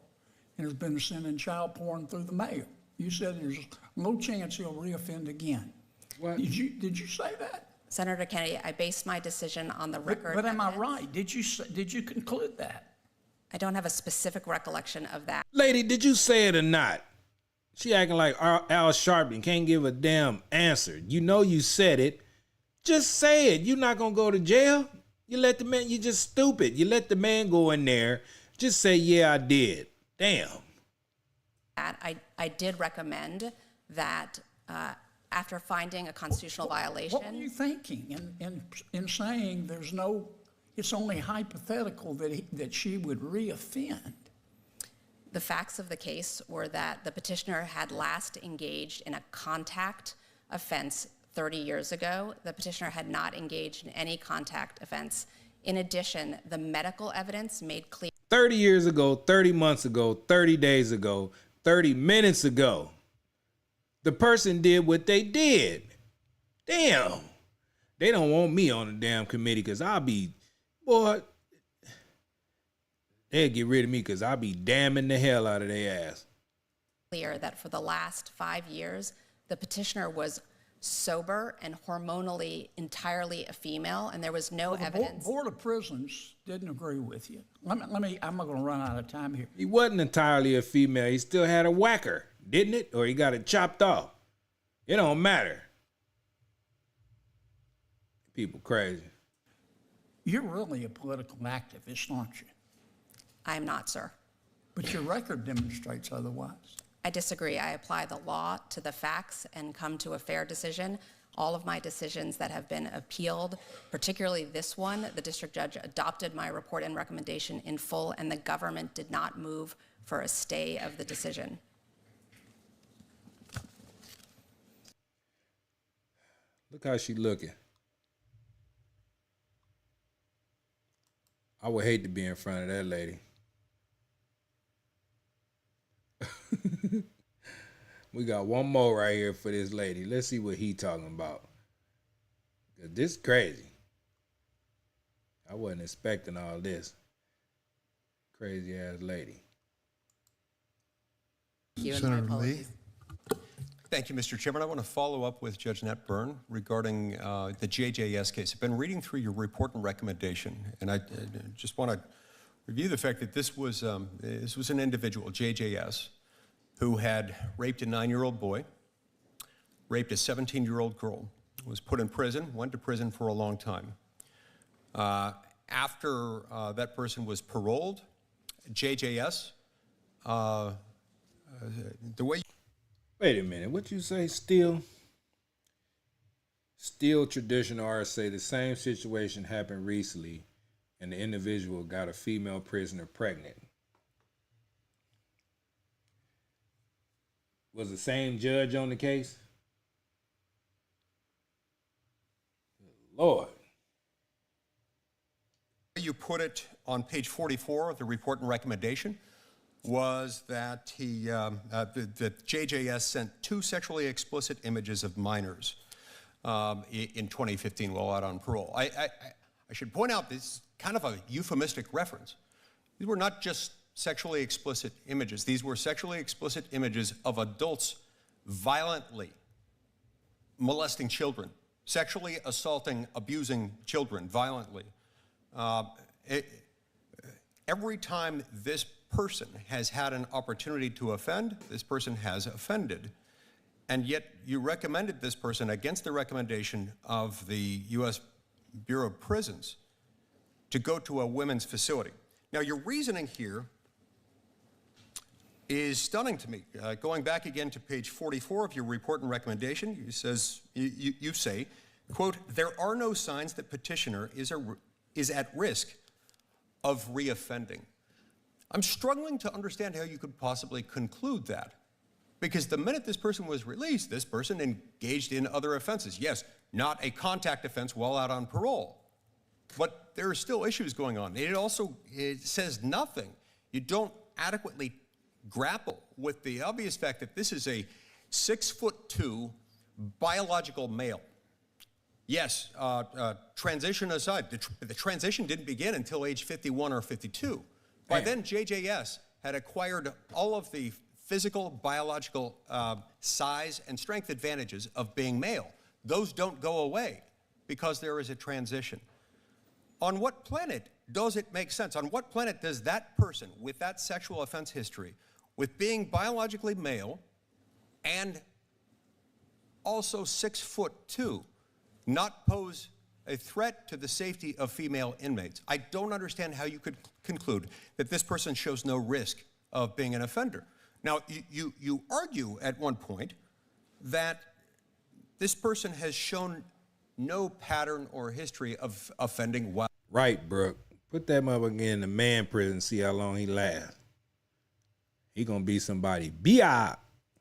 and has been sending child porn through the mail. You said there's no chance he'll reoffend again. What? Did you say that? Senator Kennedy, I based my decision on the record. But am I right? Did you conclude that? I don't have a specific recollection of that. Lady, did you say it or not? She acting like Al Sharpton can't give a damn answer. You know you said it. Just say it. You're not going to go to jail. You let the man, you're just stupid. You let the man go in there. Just say, yeah, I did. Damn. I did recommend that after finding a constitutional violation. What were you thinking in saying it's only hypothetical that she would reoffend? The facts of the case were that the petitioner had last engaged in a contact offense 30 years ago. The petitioner had not engaged in any contact offense. In addition, the medical evidence made clear 30 years ago, 30 months ago, 30 days ago, 30 minutes ago, the person did what they did. Damn. They don't want me on the damn committee because I'll be, boy, they'll get rid of me because I'll be damning the hell out of their ass. Clear that for the last 5 years, the petitioner was sober and hormonally entirely a female, and there was no evidence. The Board of Prisons didn't agree with you. I'm not going to run out of time here. He wasn't entirely a female. He still had a whacker, didn't it? Or he got it chopped off. It don't matter. People crazy. You're really a political activist, aren't you? I am not, sir. But your record demonstrates otherwise. I disagree. I apply the law to the facts and come to a fair decision. All of my decisions that have been appealed, particularly this one, the district judge adopted my report and recommendation in full, and the government did not move for a stay of the decision. Look how she looking. I would hate to be in front of that lady. We got one more right here for this lady. Let's see what he talking about. 'Cause this is crazy. I wasn't expecting all this. Crazy ass lady. Senator Lee. Thank you, Mr. Chairman. I want to follow up with Judge Nat Byrne regarding the JJS case. I've been reading through your report and recommendation, and I just want to review the fact that this was an individual, JJS, who had raped a 9-year-old boy, raped a 17-year-old girl, was put in prison, went to prison for a long time. After that person was paroled, JJS, the way... Wait a minute, what you say, still traditional RSA, the same situation happened recently and the individual got a female prisoner pregnant. Was the same judge on the case? Lord. You put it on page 44 of the report and recommendation was that that JJS sent 2 sexually explicit images of minors in 2015 while out on parole. I should point out this is kind of a euphemistic reference. These were not just sexually explicit images. These were sexually explicit images of adults violently molesting children, sexually assaulting, abusing children violently. Every time this person has had an opportunity to offend, this person has offended. And yet you recommended this person against the recommendation of the U.S. Bureau of Prisons to go to a women's facility. Now, your reasoning here is stunning to me. Going back again to page 44 of your report and recommendation, you say, quote, there are no signs that petitioner is at risk of reoffending. I'm struggling to understand how you could possibly conclude that. Because the minute this person was released, this person engaged in other offenses. Yes, not a contact offense while out on parole, but there are still issues going on. It says nothing. You don't adequately grapple with the obvious fact that this is a 6'2" biological male. Yes, transition aside, the transition didn't begin until age 51 or 52. By then, JJS had acquired all of the physical, biological size and strength advantages of being male. Those don't go away because there is a transition. On what planet does it make sense? On what planet does that person with that sexual offense history, with being biologically male and also 6'2", not pose a threat to the safety of female inmates? I don't understand how you could conclude that this person shows no risk of being an offender. Now, you argue at one point that this person has shown no pattern or history of offending while... Right, Brooke. Put that motherfucker in the man prison, see how long he lasts. He gonna be somebody.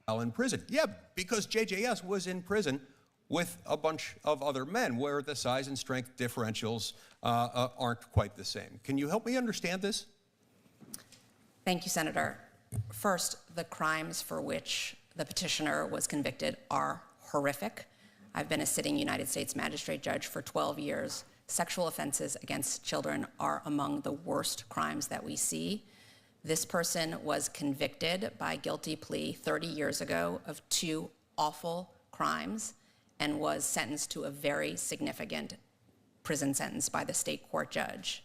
While in prison. Yeah, because JJS was in prison with a bunch of other men where the size and strength differentials aren't quite the same. Can you help me understand this? Thank you, Senator. First, the crimes for which the petitioner was convicted are horrific. I've been a sitting United States magistrate judge for 12 years. Sexual offenses against children are among the worst crimes that we see. This person was convicted by guilty plea 30 years ago of 2 awful crimes, and was sentenced to a very significant prison sentence by the state court judge.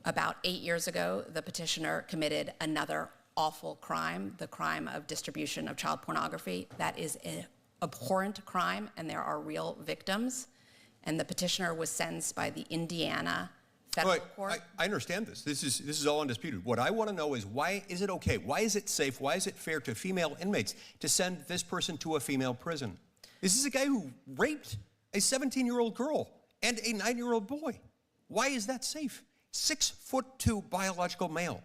About 8 years ago, the petitioner committed another awful crime, the crime of distribution of child pornography. That is an abhorrent crime, and there are real victims. And the petitioner was sentenced by the Indiana federal court. I understand this. This is all undisputed. What I want to know is, why is it okay? Why is it safe? Why is it fair to female inmates to send this person to a female prison? This is a guy who raped a 17-year-old girl and a 9-year-old boy. Why is that safe? 6'2" biological male.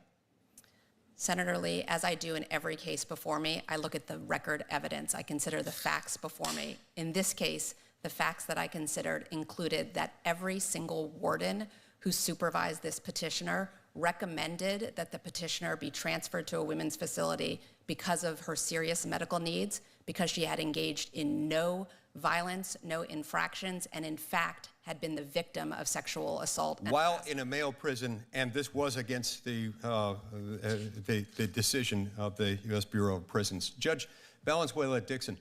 Senator Lee, as I do in every case before me, I look at the record evidence. I consider the facts before me. In this case, the facts that I considered included that every single warden who supervised this petitioner recommended that the petitioner be transferred to a women's facility because of her serious medical needs, because she had engaged in no violence, no infractions, and in fact had been the victim of sexual assault. While in a male prison, and this was against the decision of the U.S. Bureau of Prisons. Judge Valenzuela Dixon,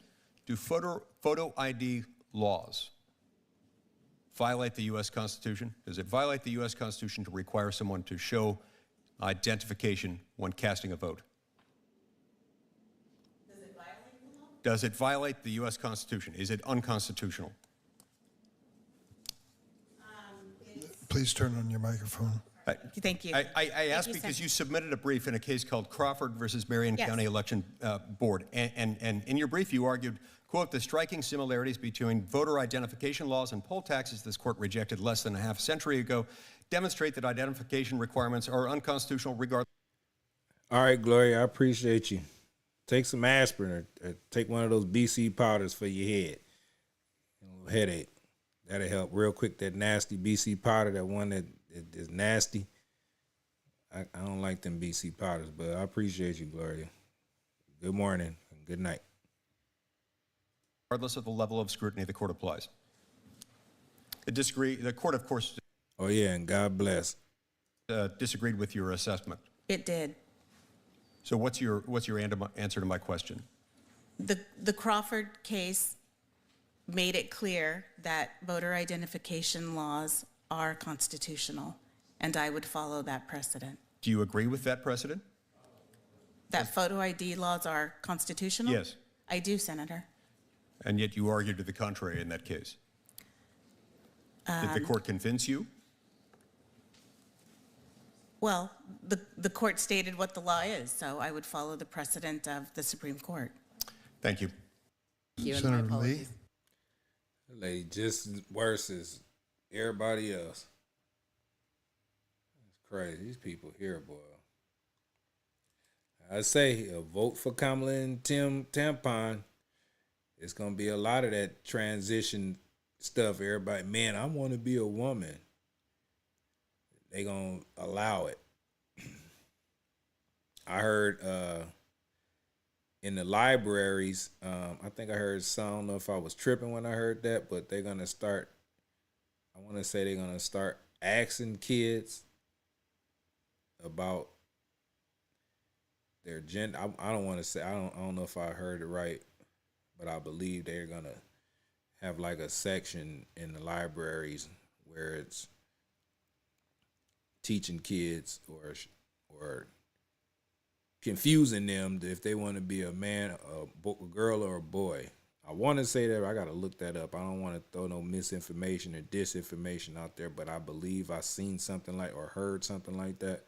do photo ID laws violate the U.S. Constitution? Does it violate the U.S. Constitution to require someone to show identification when casting a vote? Does it violate the U.S. Constitution? Is it unconstitutional? Please turn on your microphone. Thank you. I asked because you submitted a brief in a case called Crawford versus Marion County Election Board. And in your brief, you argued, quote, the striking similarities between voter identification laws and poll taxes this court rejected less than a half century ago demonstrate that identification requirements are unconstitutional regardless. All right, Gloria, I appreciate you. Take some aspirin or take one of those BC powders for your head. Headache. That'll help real quick. That nasty BC powder, that one that is nasty. I don't like them BC powders, but I appreciate you, Gloria. Good morning and good night. Regardless of the level of scrutiny the court applies. The court, of course. Oh, yeah, and God bless. Disagreed with your assessment. It did. So what's your answer to my question? The Crawford case made it clear that voter identification laws are constitutional, and I would follow that precedent. Do you agree with that precedent? That photo ID laws are constitutional? Yes. I do, Senator. And yet you argued to the contrary in that case. Did the court convince you? Well, the court stated what the law is, so I would follow the precedent of the Supreme Court. Thank you. Senator Lee. Lady, just as worse as everybody else. It's crazy. These people here, boy. I say, a vote for Kamala and Tim Tampon. It's going to be a lot of that transition stuff. Everybody, man, I want to be a woman. They going to allow it. I heard in the libraries, I think I heard some, I don't know if I was tripping when I heard that, but they're going to start, I want to say they're going to start asking kids about their gender. I don't want to say, I don't know if I heard it right, but I believe they're going to have like a section in the libraries where it's teaching kids or confusing them if they want to be a man, a girl, or a boy. I want to say that. I got to look that up. I don't want to throw no misinformation or disinformation out there, but I believe I seen something like or heard something like that,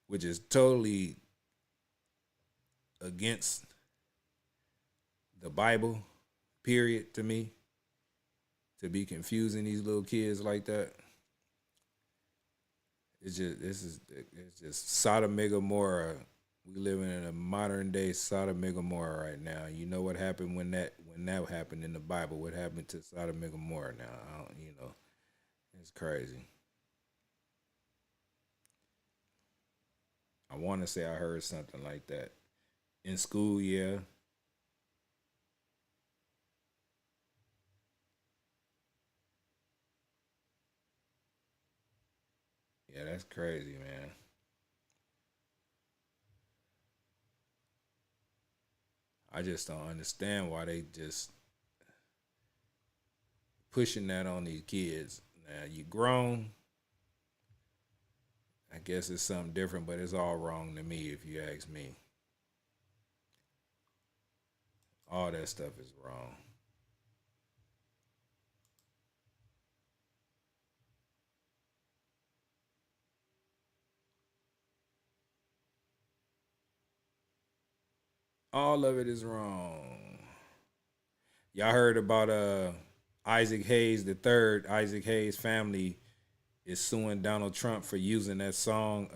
which is totally against the Bible, period, to me, to be confusing these little kids like that. It's just Sodom and Gomorrah. We living in a modern day Sodom and Gomorrah right now. You know what happened when that happened in the Bible? What happened to Sodom and Gomorrah now? It's crazy. I want to say I heard something like that in school. Yeah. Yeah, that's crazy, man. I just don't understand why they just pushing that on these kids. Now you grown. I guess it's something different, but it's all wrong to me if you ask me. All that stuff is wrong. All of it is wrong. Y'all heard about Isaac Hayes the third? Isaac Hayes' family is suing Donald Trump for using that song.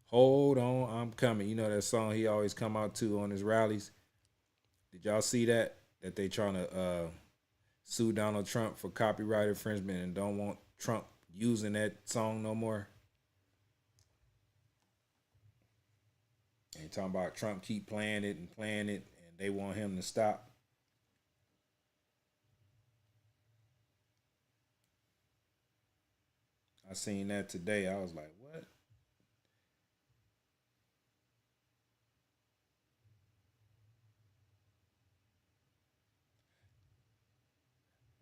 Hold on, I'm coming. You know that song he always come out to on his rallies. Did y'all see that? That they trying to sue Donald Trump for copyright infringement and don't want Trump using that song no more. And talking about Trump keep playing it, and they want him to stop. I seen that today. I was like, what?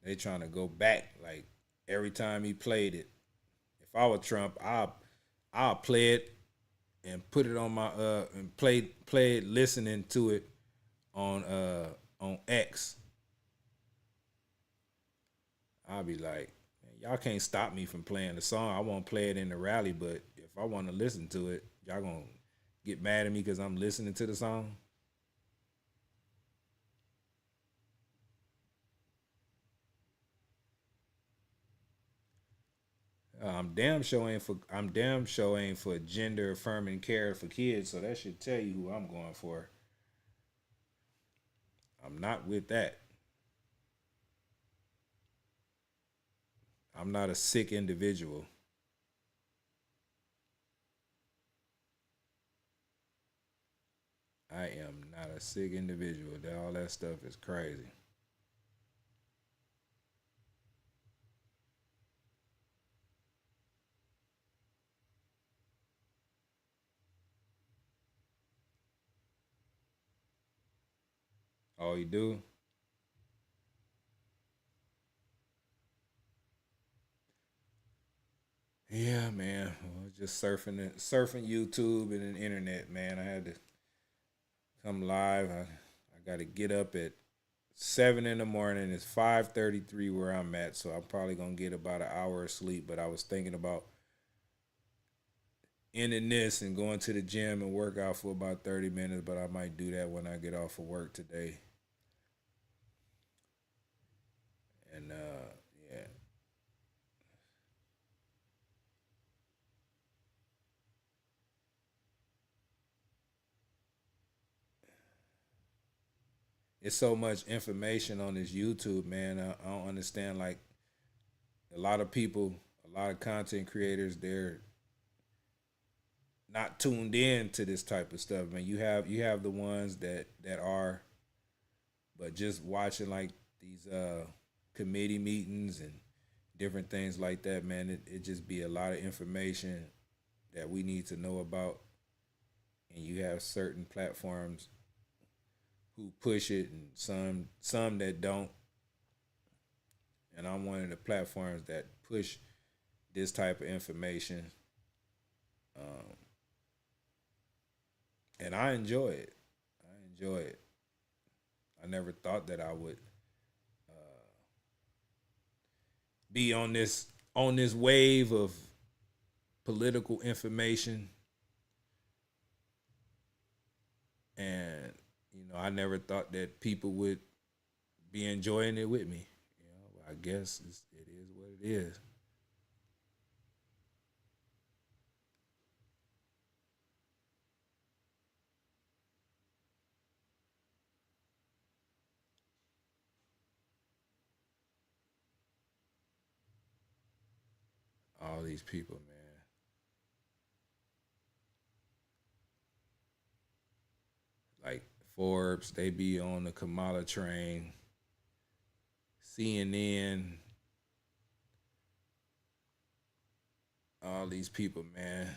They trying to go back like every time he played it. If I were Trump, I'll play it and put it on my and play it listening to it on X. I'll be like, y'all can't stop me from playing the song. I won't play it in the rally, but if I want to listen to it, y'all gonna get mad at me because I'm listening to the song. I'm damn sure ain't for gender affirming care for kids, so that should tell you who I'm going for. I'm not with that. I'm not a sick individual. I am not a sick individual. All that stuff is crazy. Oh, you do? Yeah, man. Well, just surfing YouTube and the internet, man. I had to come live. I got to get up at 7 in the morning. It's 5:33 where I'm at, so I'm probably gonna get about an hour of sleep. But I was thinking about ending this and going to the gym and work out for about 30 minutes. But I might do that when I get off of work today. And yeah. It's so much information on this YouTube, man. I don't understand. Like a lot of people, a lot of content creators, they're not tuned in to this type of stuff, man. You have the ones that are, but just watching like these committee meetings and different things like that, man. It just be a lot of information that we need to know about, and you have certain platforms who push it and some that don't. And I'm one of the platforms that push this type of information. And I enjoy it. I enjoy it. I never thought that I would be on this wave of political information, and I never thought that people would be enjoying it with me. I guess it is what it is. All these people, man. Like Forbes, they be on the Kamala train. CNN, all these people, man.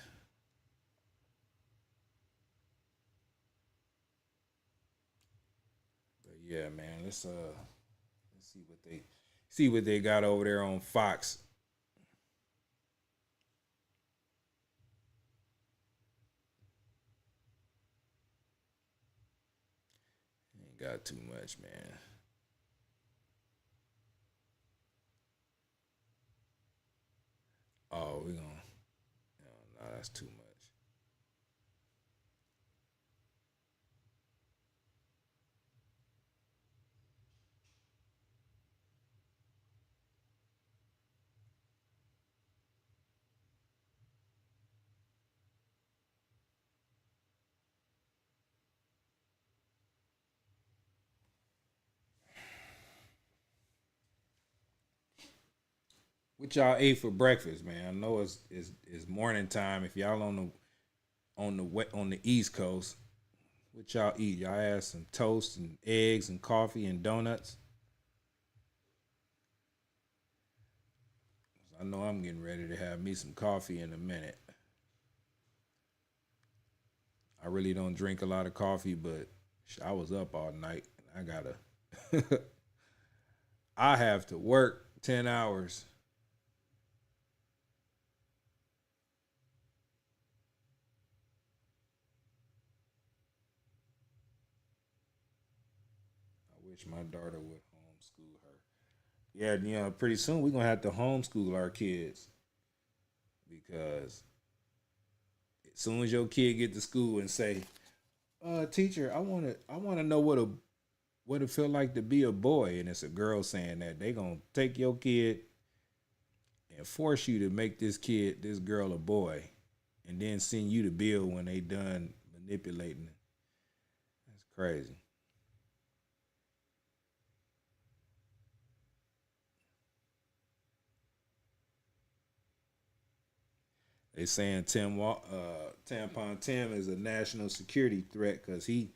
But yeah, man, let's see what they See what they got over there on Fox. Ain't got too much, man. Oh, we gonna. No, that's too much. What y'all ate for breakfast, man? I know it's morning time. If y'all on the East Coast, what y'all eat? Y'all had some toast and eggs and coffee and donuts. I know I'm getting ready to have me some coffee in a minute. I really don't drink a lot of coffee, but I was up all night. I gotta. I have to work 10 hours. I wish my daughter would homeschool her. Yeah, pretty soon we're gonna have to homeschool our kids because as soon as your kid get to school and say, teacher, I wanna know what it feel like to be a boy, and it's a girl saying that, they gonna take your kid and force you to make this girl a boy, and then send you the bill when they done manipulating it. That's crazy. They saying Tampon Tim is a national security threat because he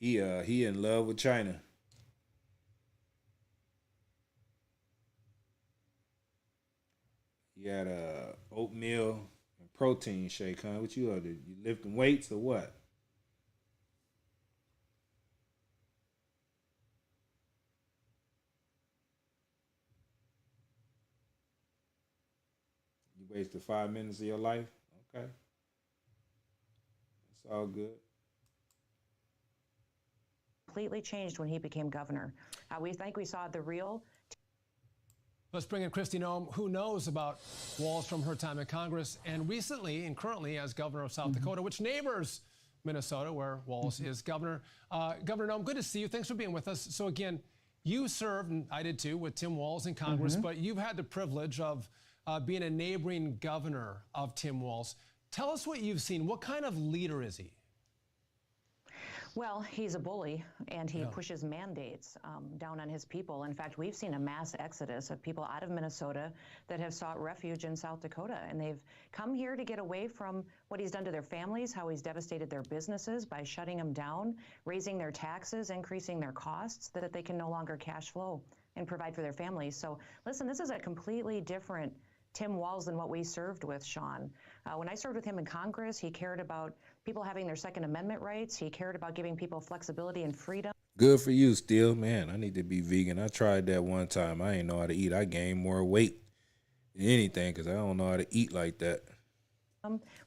in love with China. He had a oatmeal and protein shake, huh? What you ordered? You lifting weights or what? You wasted 5 minutes of your life? Okay. It's all good. Completely changed when he became governor. We think we saw the real. Let's bring in Kristi Noem, who knows about Walz from her time in Congress and recently and currently as governor of South Dakota, which neighbors Minnesota, where Walz is governor. Governor Noem, good to see you. Thanks for being with us. So again, you served, and I did too, with Tim Walz in Congress, but you've had the privilege of being a neighboring governor of Tim Walz. Tell us what you've seen. What kind of leader is he? Well, he's a bully, and he pushes mandates down on his people. In fact, we've seen a mass exodus of people out of Minnesota that have sought refuge in South Dakota, and they've come here to get away from what he's done to their families, how he's devastated their businesses by shutting them down, raising their taxes, increasing their costs, that they can no longer cash flow and provide for their families. So listen, this is a completely different Tim Walz than what we served with, Sean. When I served with him in Congress, he cared about people having their Second Amendment rights. He cared about giving people flexibility and freedom. Good for you, Steele. Man, I need to be vegan. I tried that one time. I ain't know how to eat. I gained more weight than anything because I don't know how to eat like that.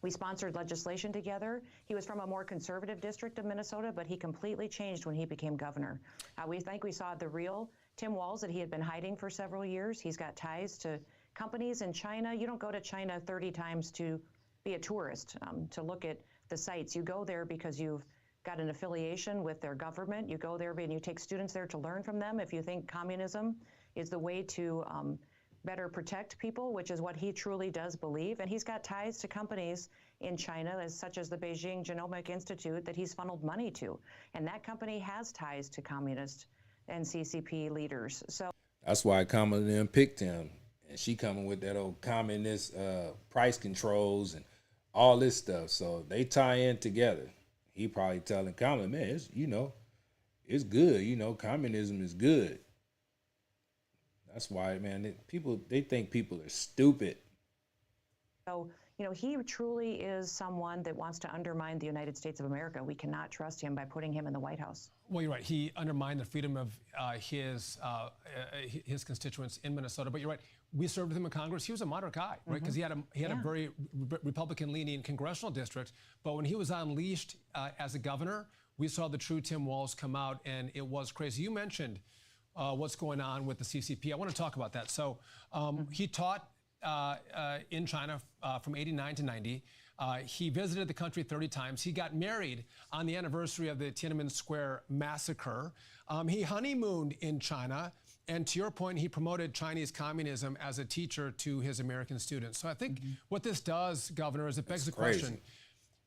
We sponsored legislation together. He was from a more conservative district of Minnesota, but he completely changed when he became governor. We think we saw the real Tim Walz that he had been hiding for several years. He's got ties to companies in China. You don't go to China 30 times to be a tourist, to look at the sites. You go there because you've got an affiliation with their government. You go there and you take students there to learn from them. If you think communism is the way to better protect people, which is what he truly does believe. And he's got ties to companies in China, such as the Beijing Genomic Institute, that he's funneled money to. And that company has ties to communist and CCP leaders. So that's why Kamala then picked him. And she coming with that old communist price controls and all this stuff. So they tie in together. He probably telling Kamala, man, it's good. Communism is good. That's why, man, they think people are stupid. So, You know, he truly is someone that wants to undermine the United States of America. We cannot trust him by putting him in the White House. Well, you're right. He undermined the freedom of his constituents in Minnesota. But you're right. We served with him in Congress. He was a moderate guy, right? Because he had a very Republican-leaning congressional district. But when he was unleashed as a governor, we saw the true Tim Walz come out, and it was crazy. You mentioned what's going on with the CCP. I want to talk about that. So he taught in China from 89 to 90. He visited the country 30 times. He got married on the anniversary of the Tiananmen Square massacre. He honeymooned in China. And to your point, he promoted Chinese communism as a teacher to his American students. So I think what this does, Governor, is it begs the question,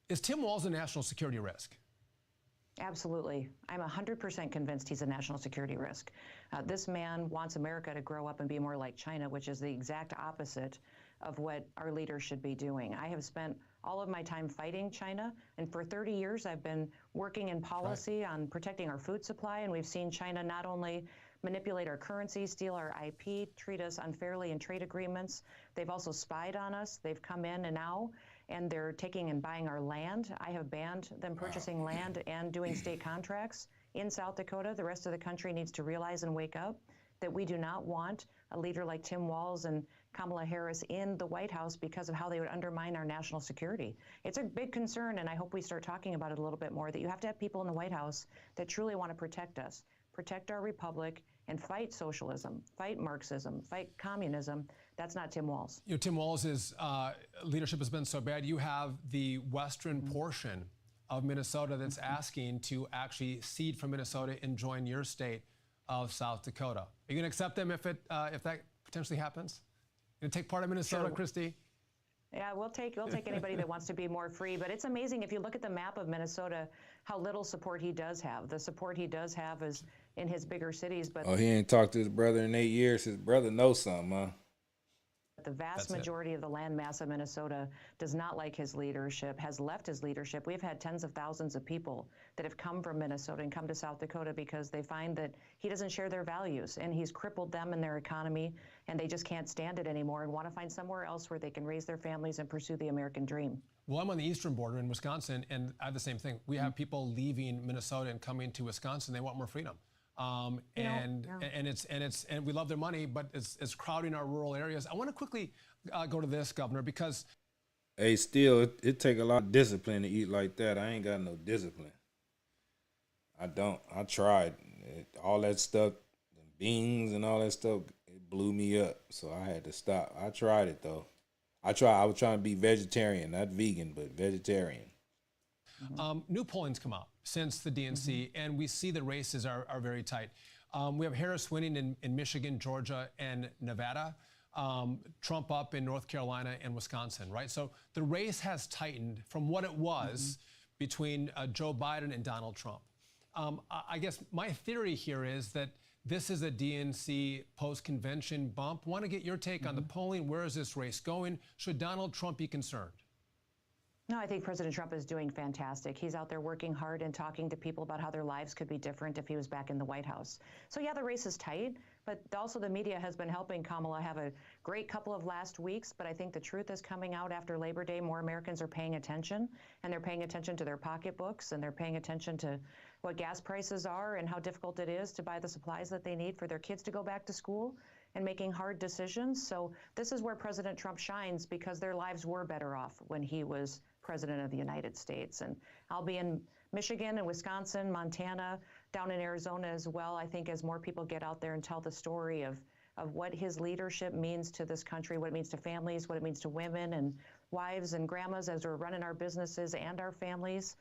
is Tim Walz a national security risk? Absolutely. I'm 100% convinced he's a national security risk. This man wants America to grow up and be more like China, which is the exact opposite of what our leaders should be doing. I have spent all of my time fighting China, and for 30 years I've been working in policy on protecting our food supply, and we've seen China not only manipulate our currency, steal our IP, treat us unfairly in trade agreements. They've also spied on us. They've come in and now, and they're taking and buying our land. I have banned them purchasing land and doing state contracts in South Dakota. The rest of the country needs to realize and wake up that we do not want a leader like Tim Walz and Kamala Harris in the White House because of how they would undermine our national security. It's a big concern, and I hope we start talking about it a little bit more, that you have to have people in the White House that truly want to protect us, protect our republic, and fight socialism, fight Marxism, fight communism. That's not Tim Walz. You know, Tim Walz's leadership has been so bad. You have the western portion of Minnesota that's asking to actually cede from Minnesota and join your state of South Dakota. Are you going to accept them if that potentially happens? Going to take part of Minnesota, Sure. Christy? Yeah, we'll take anybody that wants to be more free. But it's amazing if you look at the map of Minnesota, how little support he does have. The support he does have is in his bigger cities. But he ain't talked to his brother in 8 years. His brother knows something, huh? the vast majority of the land mass of Minnesota does not like his leadership, has left his leadership. We've had tens of thousands of people that have come from Minnesota and come to South Dakota because they find that he doesn't share their values, and he's crippled them and their economy, and they just can't stand it anymore and want to find somewhere else where they can raise their families and pursue the American dream. Well, I'm on the eastern border in Wisconsin, and I have the same thing. We have people leaving Minnesota and coming to Wisconsin. They want more freedom. And we love their money, but it's crowding our rural areas. I want to quickly go to this, Governor, because hey, still, it take a lot of discipline to eat like that. I ain't got no discipline. I don't. I tried all that stuff, the beans and all that stuff. It blew me up, so I had to stop. I tried it though. I was trying to be vegetarian, not vegan, but vegetarian. New polling's come out since the DNC, and we see the races are very tight. We have Harris winning in Michigan, Georgia, and Nevada. Trump up in North Carolina and Wisconsin, right? So the race has tightened from what it was between Joe Biden and Donald Trump. I guess my theory here is that this is a DNC post-convention bump. Want to get your take on the polling. Where is this race going? Should Donald Trump be concerned? No, I think President Trump is doing fantastic. He's out there working hard and talking to people about how their lives could be different if he was back in the White House. So yeah, the race is tight, but also the media has been helping Kamala have a great couple of last weeks, but I think the truth is coming out after Labor Day. More Americans are paying attention, and they're paying attention to their pocketbooks, and they're paying attention to what gas prices are and how difficult it is to buy the supplies that they need for their kids to go back to school, and making hard decisions. So this is where President Trump shines, because their lives were better off when he was President of the United States. And I'll be in Michigan and Wisconsin, Montana, down in Arizona as well, I think, as more people get out there and tell the story of what his leadership means to this country, what it means to families, what it means to women and wives and grandmas as we're running our businesses and our families,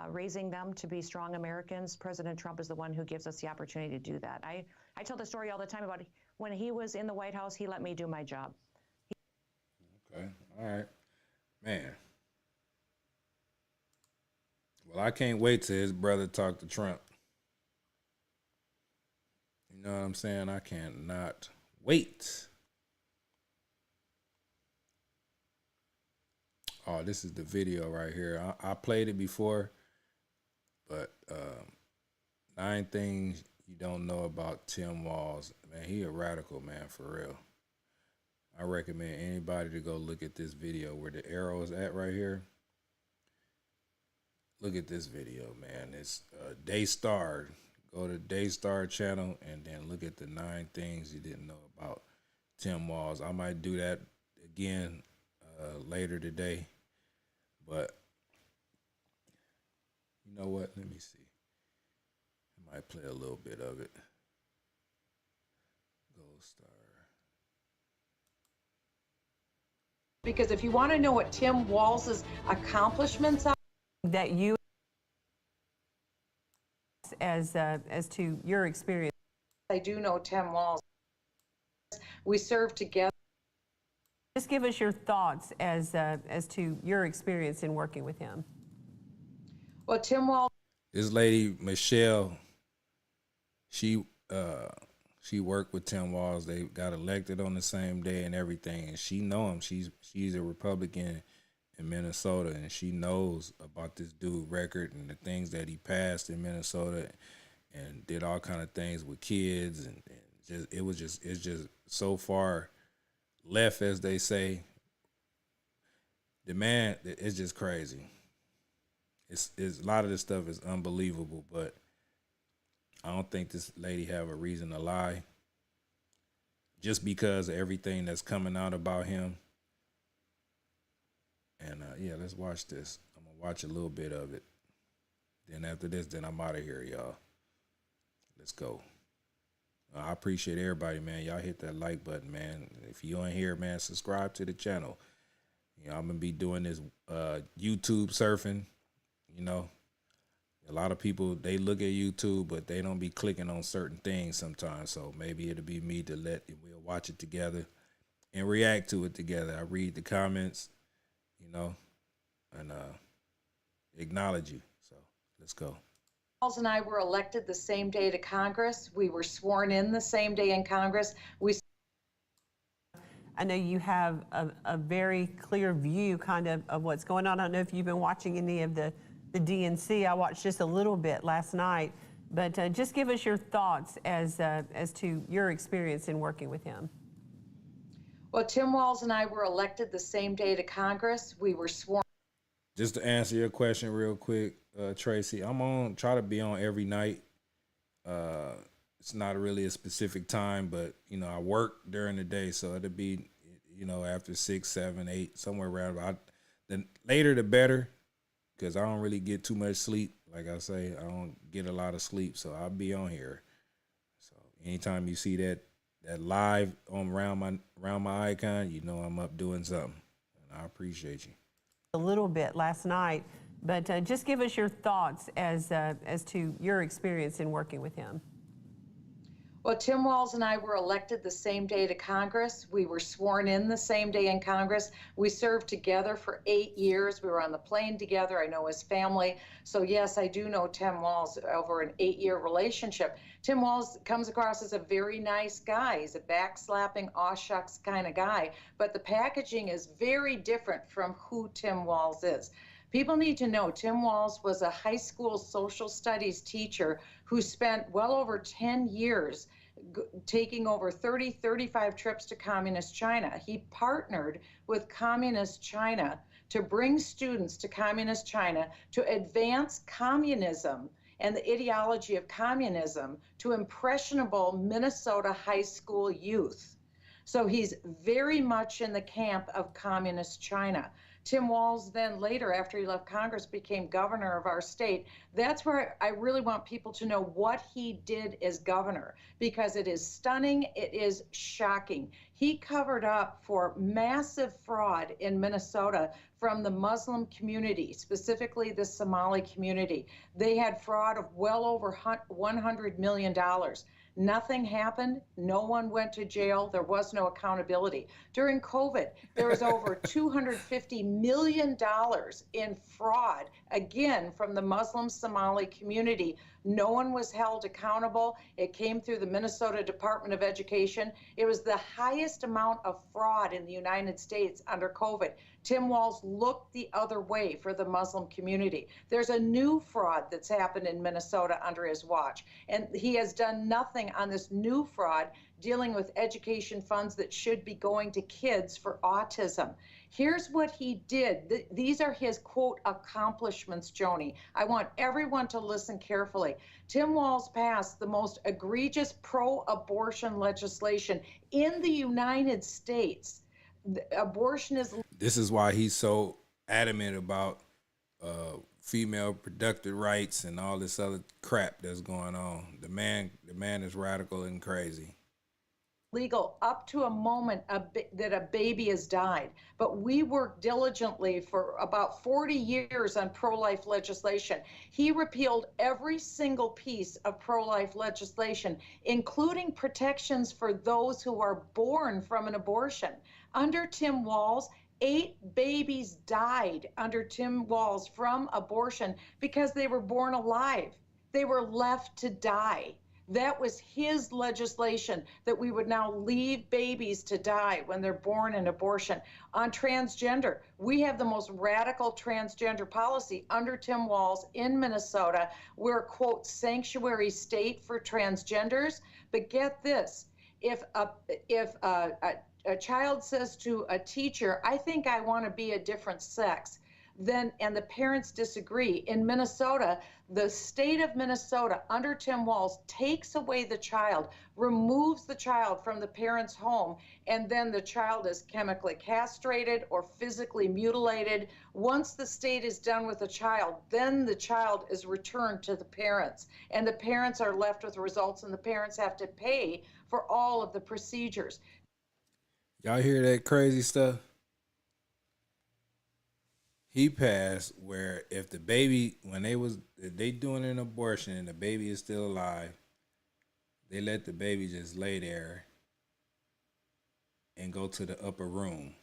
raising them to be strong Americans. President Trump is the one who gives us the opportunity to do that. I tell the story all the time about when he was in the White House, he let me do my job. Okay, all right. Man. Well, I can't wait till his brother talk to Trump. You know what I'm saying? I cannot wait. Oh, this is the video right here. I played it before, but 9 things you don't know about Tim Walz. Man, he a radical, man, for real. I recommend anybody to go look at this video where the arrow is at right here. Look at this video, man. It's Daystar. Go to Daystar channel and then look at the 9 things you didn't know about Tim Walz. I might do that again later today, but you know what? Let me see. I might play a little bit of it. Gold Star. Because if you want to know what Tim Walz's accomplishments are, that you, as to your experience, I do know Tim Walz. We served together. Just give us your thoughts as to your experience in working with him. Well, Tim Walz. This lady Michelle, she worked with Tim Walz. They got elected on the same day and everything, and she know him. She's a Republican in Minnesota, and she knows about this dude record and the things that he passed in Minnesota, and did all kind of things with kids, and it's just so far left, as they say. The man, it's just crazy. It's a lot of this stuff is unbelievable, but I don't think this lady have a reason to lie just because of everything that's coming out about him. And yeah, let's watch this. I'm gonna watch a little bit of it. Then after this, then I'm out of here, y'all. Let's go. I appreciate everybody, man. Y'all hit that like button, man. If you ain't here, man, subscribe to the channel. You know, I'm gonna be doing this YouTube surfing. You know, a lot of people, they look at YouTube, but they don't be clicking on certain things sometimes. So maybe it'll be me we'll watch it together and react to it together. I read the comments, you know, and acknowledge you. So let's go. Walz and I were elected the same day to Congress. We were sworn in the same day in Congress. I know you have a very clear view kind of what's going on. I don't know if you've been watching any of the DNC. I watched just a little bit last night, but just give us your thoughts as to your experience in working with him. Well, Tim Walz and I were elected the same day to Congress. We were sworn. Just to answer your question real quick, Tracy, I'm on, try to be on every night. It's not really a specific time, but, you know, I work during the day, so it'll be, you know, after 6, 7, 8, somewhere around. The later the better, because I don't really get too much sleep. Like I say, I don't get a lot of sleep, so I'll be on here. So anytime you see that live on around my icon, you know I'm up doing something, and I appreciate you. A little bit last night, but just give us your thoughts as to your experience in working with him. Well, Tim Walz and I were elected the same day to Congress. We were sworn in the same day in Congress. We served together for 8 years. We were on the plane together. I know his family. So yes, I do know Tim Walz over an 8-year relationship. Tim Walz comes across as a very nice guy. He's a backslapping, aw shucks kind of guy. But the packaging is very different from who Tim Walz is. People need to know Tim Walz was a high school social studies teacher who spent well over 10 years taking over 35 trips to communist China. He partnered with communist China to bring students to communist China to advance communism and the ideology of communism to impressionable Minnesota high school youth. So he's very much in the camp of communist China. Tim Walz then later, after he left Congress, became governor of our state. That's where I really want people to know what he did as governor, because it is stunning, it is shocking. He covered up for massive fraud in Minnesota from the Muslim community, specifically the Somali community. They had fraud of well over $100 million. Nothing happened. No one went to jail. There was no accountability. During COVID, there was over $250 million in fraud, again, from the Muslim Somali community No one was held accountable. It came through the Minnesota Department of Education. It was the highest amount of fraud in the United States under COVID. Tim Walz looked the other way for the Muslim community. There's a new fraud that's happened in Minnesota under his watch, and he has done nothing on this new fraud dealing with education funds that should be going to kids for autism. Here's what he did. These are his, quote, accomplishments, Joni. I want everyone to listen carefully. Tim Walz passed the most egregious pro-abortion legislation in the United States. Abortion is... This is why he's so adamant about female reproductive rights and all this other crap that's going on. The man is radical and crazy. Legal up to a moment that a baby has died. But we worked diligently for about 40 years on pro-life legislation. He repealed every single piece of pro-life legislation, including protections for those who are born from an abortion. Under Tim Walz, 8 babies died under Tim Walz from abortion because they were born alive. They were left to die. That was his legislation, that we would now leave babies to die when they're born in abortion. On transgender, we have the most radical transgender policy under Tim Walz in Minnesota. We're a, quote, sanctuary state for transgenders. But get this, if a child says to a teacher, I think I want to be a different sex, then, and the parents disagree, in Minnesota, the state of Minnesota under Tim Walz takes away the child, removes the child from the parent's home, and then the child is chemically castrated or physically mutilated. Once the state is done with the child, then the child is returned to the parents, and the parents are left with results, and the parents have to pay for all of the procedures. Y'all hear that crazy stuff? He passed where if the baby, if they doing an abortion and the baby is still alive, they let the baby just lay there and go to the upper room.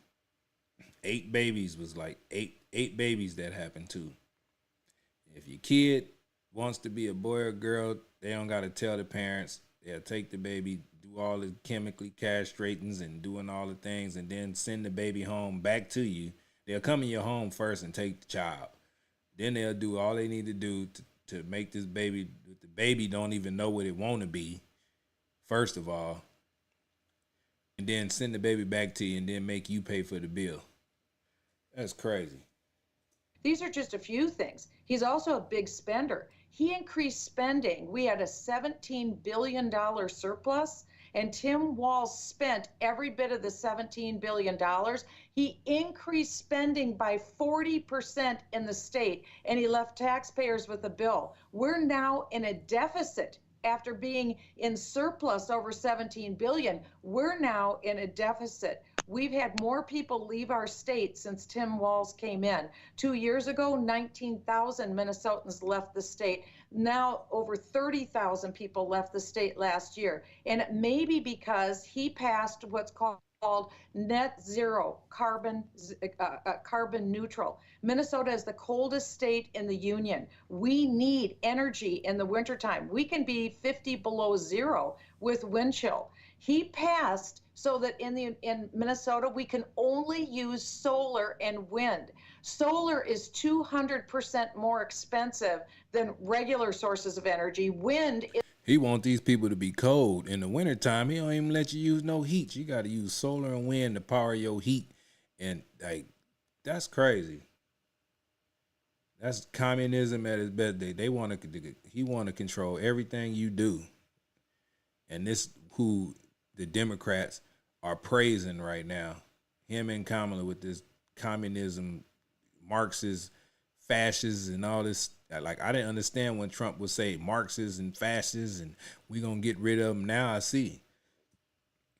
8 babies was like eight babies that happened to. If your kid wants to be a boy or girl, they don't got to tell the parents. They'll take the baby, do all the chemically castratings and doing all the things, and then send the baby home back to you. They'll come in your home first and take the child. Then they'll do all they need to do to make this baby, the baby don't even know what it want to be, first of all. And then send the baby back to you and then make you pay for the bill. That's crazy. These are just a few things. He's also a big spender. He increased spending. We had a $17 billion surplus, and Tim Walz spent every bit of the $17 billion. He increased spending by 40% in the state, and he left taxpayers with a bill. We're now in a deficit. After being in surplus over $17 billion, we're now in a deficit. We've had more people leave our state since Tim Walz came in. 2 years ago, 19,000 Minnesotans left the state. Now over 30,000 people left the state last year. And it may be because he passed what's called net zero, carbon neutral. Minnesota is the coldest state in the union. We need energy in the wintertime. We can be 50 below zero with wind chill. He passed so that in Minnesota, we can only use solar and wind. Solar is 200% more expensive than regular sources of energy. Wind is... He want these people to be cold. In the wintertime, he don't even let you use no heat. You got to use solar and wind to power your heat. And, like, that's crazy. That's communism at its best. He want to control everything you do. And this who the Democrats are praising right now. Him and Kamala with this communism, Marxist, fascists, and all this. Like, I didn't understand when Trump would say Marxists and fascists and we gonna get rid of them. Now I see.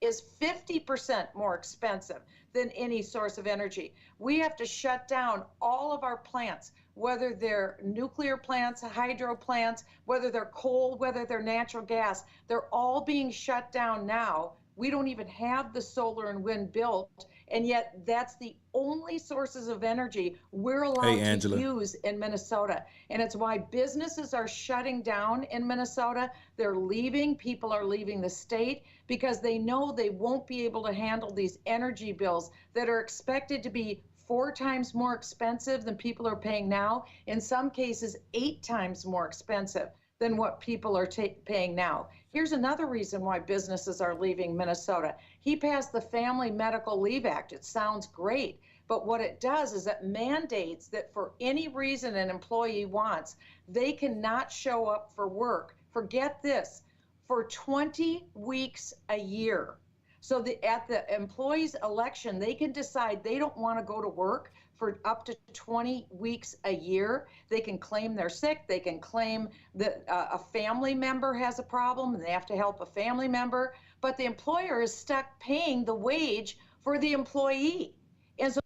Is 50% more expensive than any source of energy. We have to shut down all of our plants, whether they're nuclear plants, hydro plants, whether they're coal, whether they're natural gas. They're all being shut down now We don't even have the solar and wind built, and yet that's the only sources of energy we're allowed to use in Minnesota. And it's why businesses are shutting down in Minnesota. They're leaving, people are leaving the state because they know they won't be able to handle these energy bills that are expected to be 4 times more expensive than people are paying now. In some cases, 8 times more expensive than what people are paying now. Here's another reason why businesses are leaving Minnesota. He passed the Family Medical Leave Act. It sounds great, but what it does is it mandates that for any reason an employee wants, they cannot show up for work. Forget this, for 20 weeks a year. So at the employee's election, they can decide they don't want to go to work for up to 20 weeks a year. They can claim they're sick. They can claim that a family member has a problem and they have to help a family member. But the employer is stuck paying the wage for the employee. And so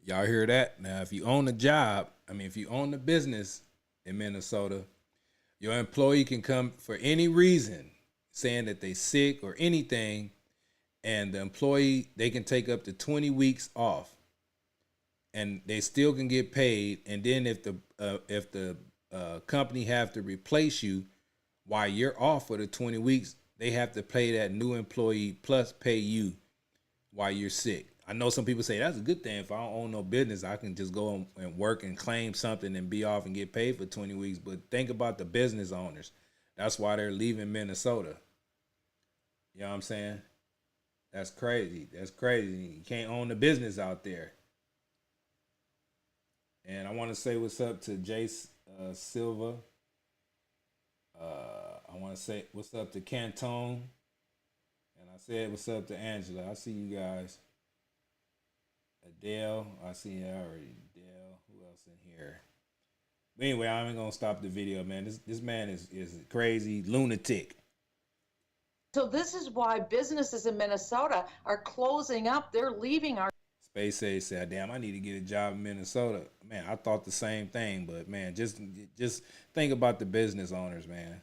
y'all hear that? Now, if you own a job, if you own a business in Minnesota, your employee can come for any reason, saying that they sick or anything, and the employee, they can take up to 20 weeks off, and they still can get paid. And then if the company have to replace you while you're off for the 20 weeks, they have to pay that new employee plus pay you while you're sick. I know some people say that's a good thing. If I don't own no business, I can just go and work and claim something and be off and get paid for 20 weeks. But think about the business owners. That's why they're leaving Minnesota. You know what I'm saying? That's crazy. That's crazy. You can't own the business out there. And I want to say what's up to Jace Silva. I want to say what's up to Cantone. And I said what's up to Angela. I see you guys. Adele. I see you already. Adele. Who else in here? But anyway, I'm not going to stop the video, man. This man is a crazy lunatic. So this is why businesses in Minnesota are closing up. They're leaving our Space Age said, damn, I need to get a job in Minnesota. Man, I thought the same thing, but man, just think about the business owners, man.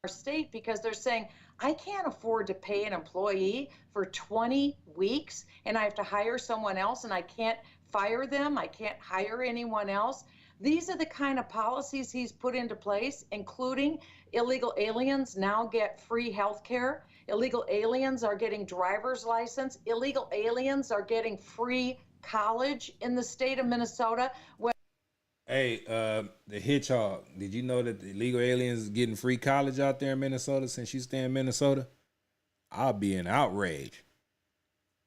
state, because they're saying, I can't afford to pay an employee for 20 weeks and I have to hire someone else and I can't fire them. I can't hire anyone else. These are the kind of policies he's put into place, including illegal aliens now get free health care. Illegal aliens are getting driver's license. Illegal aliens are getting free college in the state of Minnesota. Hey, the Hitchhog, did you know that the illegal aliens is getting free college out there in Minnesota since you stay in Minnesota? I'll be in outrage.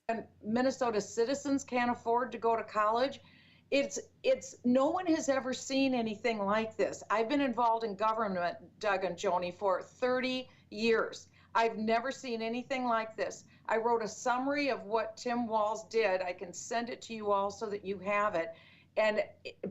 And Minnesota citizens can't afford to go to college. It's no one has ever seen anything like this. I've been involved in government, Doug and Joni, for 30 years. I've never seen anything like this. I wrote a summary of what Tim Walz did. I can send it to you all so that you have it. And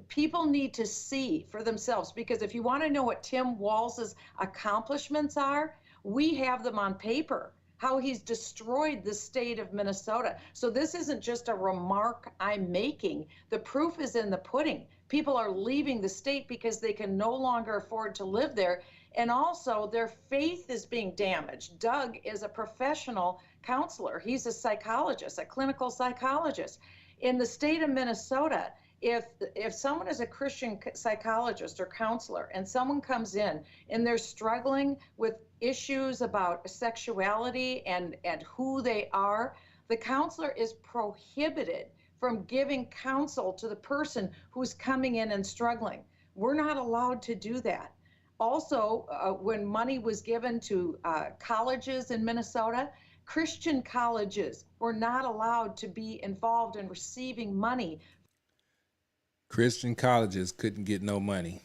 people need to see for themselves, because if you want to know what Tim Walz's accomplishments are, we have them on paper, how he's destroyed the state of Minnesota. So this isn't just a remark I'm making. The proof is in the pudding. People are leaving the state because they can no longer afford to live there. And also their faith is being damaged. Doug is a professional counselor. He's a psychologist, a clinical psychologist. In the state of Minnesota, if someone is a Christian psychologist or counselor and someone comes in and they're struggling with issues about sexuality and who they are, the counselor is prohibited from giving counsel to the person who's coming in and struggling. We're not allowed to do that. Also, when money was given to colleges in Minnesota, Christian colleges were not allowed to be involved in receiving money. Christian colleges couldn't get no money.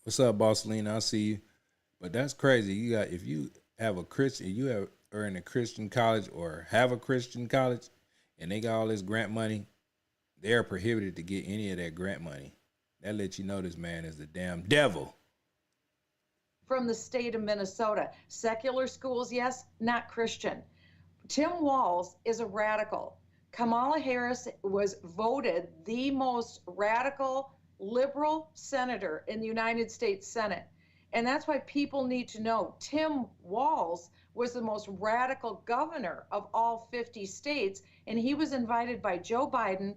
What's up, Bosselina? I see you. But that's crazy. If you have a Christian, are in a Christian college or have a Christian college, and they got all this grant money, they're prohibited to get any of that grant money. That lets you know this man is the damn devil. From the state of Minnesota. Secular schools, yes, not Christian. Tim Walz is a radical. Kamala Harris was voted the most radical liberal senator in the United States Senate. And that's why people need to know Tim Walz was the most radical governor of all 50 states, and he was invited by Joe Biden,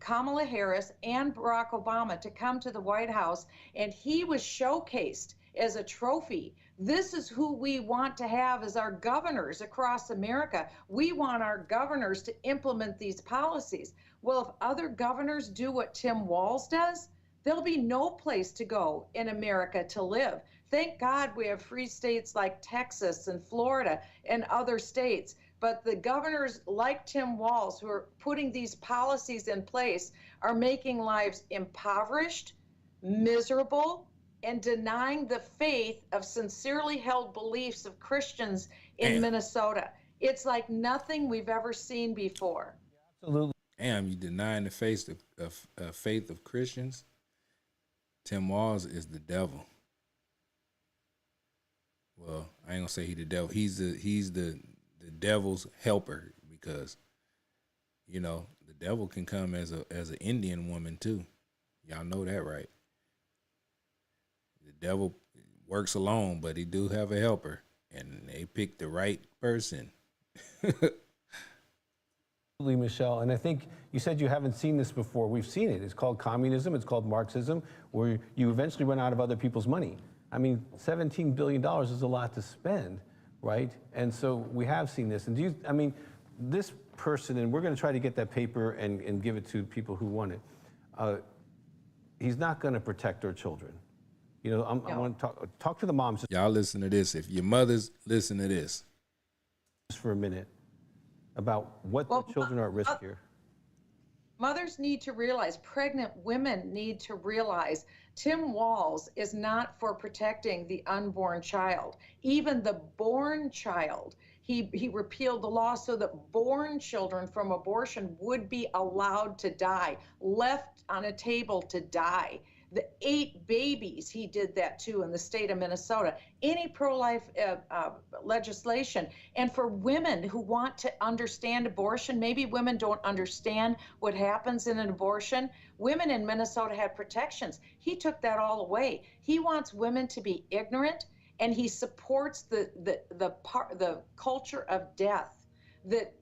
Kamala Harris, and Barack Obama to come to the White House, and he was showcased as a trophy. This is who we want to have as our governors across America. We want our governors to implement these policies. Well, if other governors do what Tim Walz does, there'll be no place to go in America to live. Thank God we have free states like Texas and Florida and other states. But the governors like Tim Walz who are putting these policies in place are making lives impoverished, miserable, and denying the faith of sincerely held beliefs of Christians in Minnesota. It's like nothing we've ever seen before. Absolutely. Damn, you denying the faith of Christians? Tim Walz is the devil. Well, I ain't gonna say he's the devil. He's the devil's helper, because you know the devil can come as an Indian woman too. Y'all know that, right? The devil works alone, but he do have a helper, and they picked the right person. Michelle, and I think you said you haven't seen this before. We've seen it. It's called communism. It's called Marxism, where you eventually run out of other people's money. I mean, $17 billion is a lot to spend, right? And so we have seen this. And this person, and we're going to try to get that paper and give it to people who want it. He's not going to protect our children. You know, I want to talk to the moms. Y'all listen to this. If your mothers listen to this. Just for a minute about what the children are at risk here. Mothers need to realize, pregnant women need to realize, Tim Walz is not for protecting the unborn child, even the born child. He repealed the law so that born children from abortion would be allowed to die, left on a table to die. The 8 babies he did that to in the state of Minnesota. Any pro-life legislation. And for women who want to understand abortion, maybe women don't understand what happens in an abortion. Women in Minnesota had protections. He took that all away. He wants women to be ignorant, and he supports the culture of death. That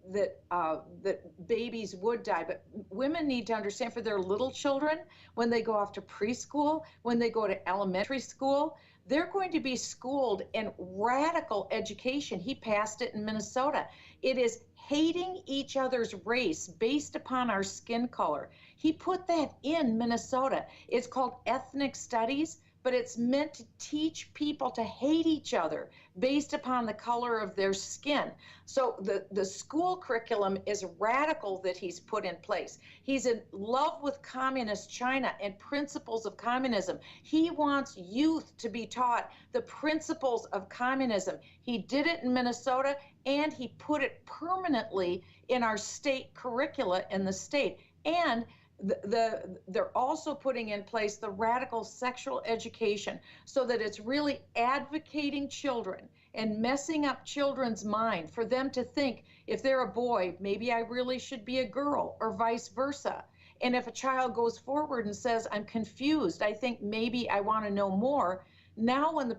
babies would die, but women need to understand, for their little children, when they go off to preschool, when they go to elementary school, they're going to be schooled in radical education. He passed it in Minnesota. It is hating each other's race based upon our skin color. He put that in Minnesota. It's called ethnic studies, but it's meant to teach people to hate each other based upon the color of their skin. So the school curriculum is radical that he's put in place. He's in love with communist China and principles of communism. He wants youth to be taught the principles of communism. He did it in Minnesota, and he put it permanently in our state curricula in the state. And they're also putting in place the radical sexual education so that it's really advocating children and messing up children's mind for them to think, if they're a boy, maybe I really should be a girl, or vice versa. And if a child goes forward and says, I'm confused, I think maybe I want to know more. Now when the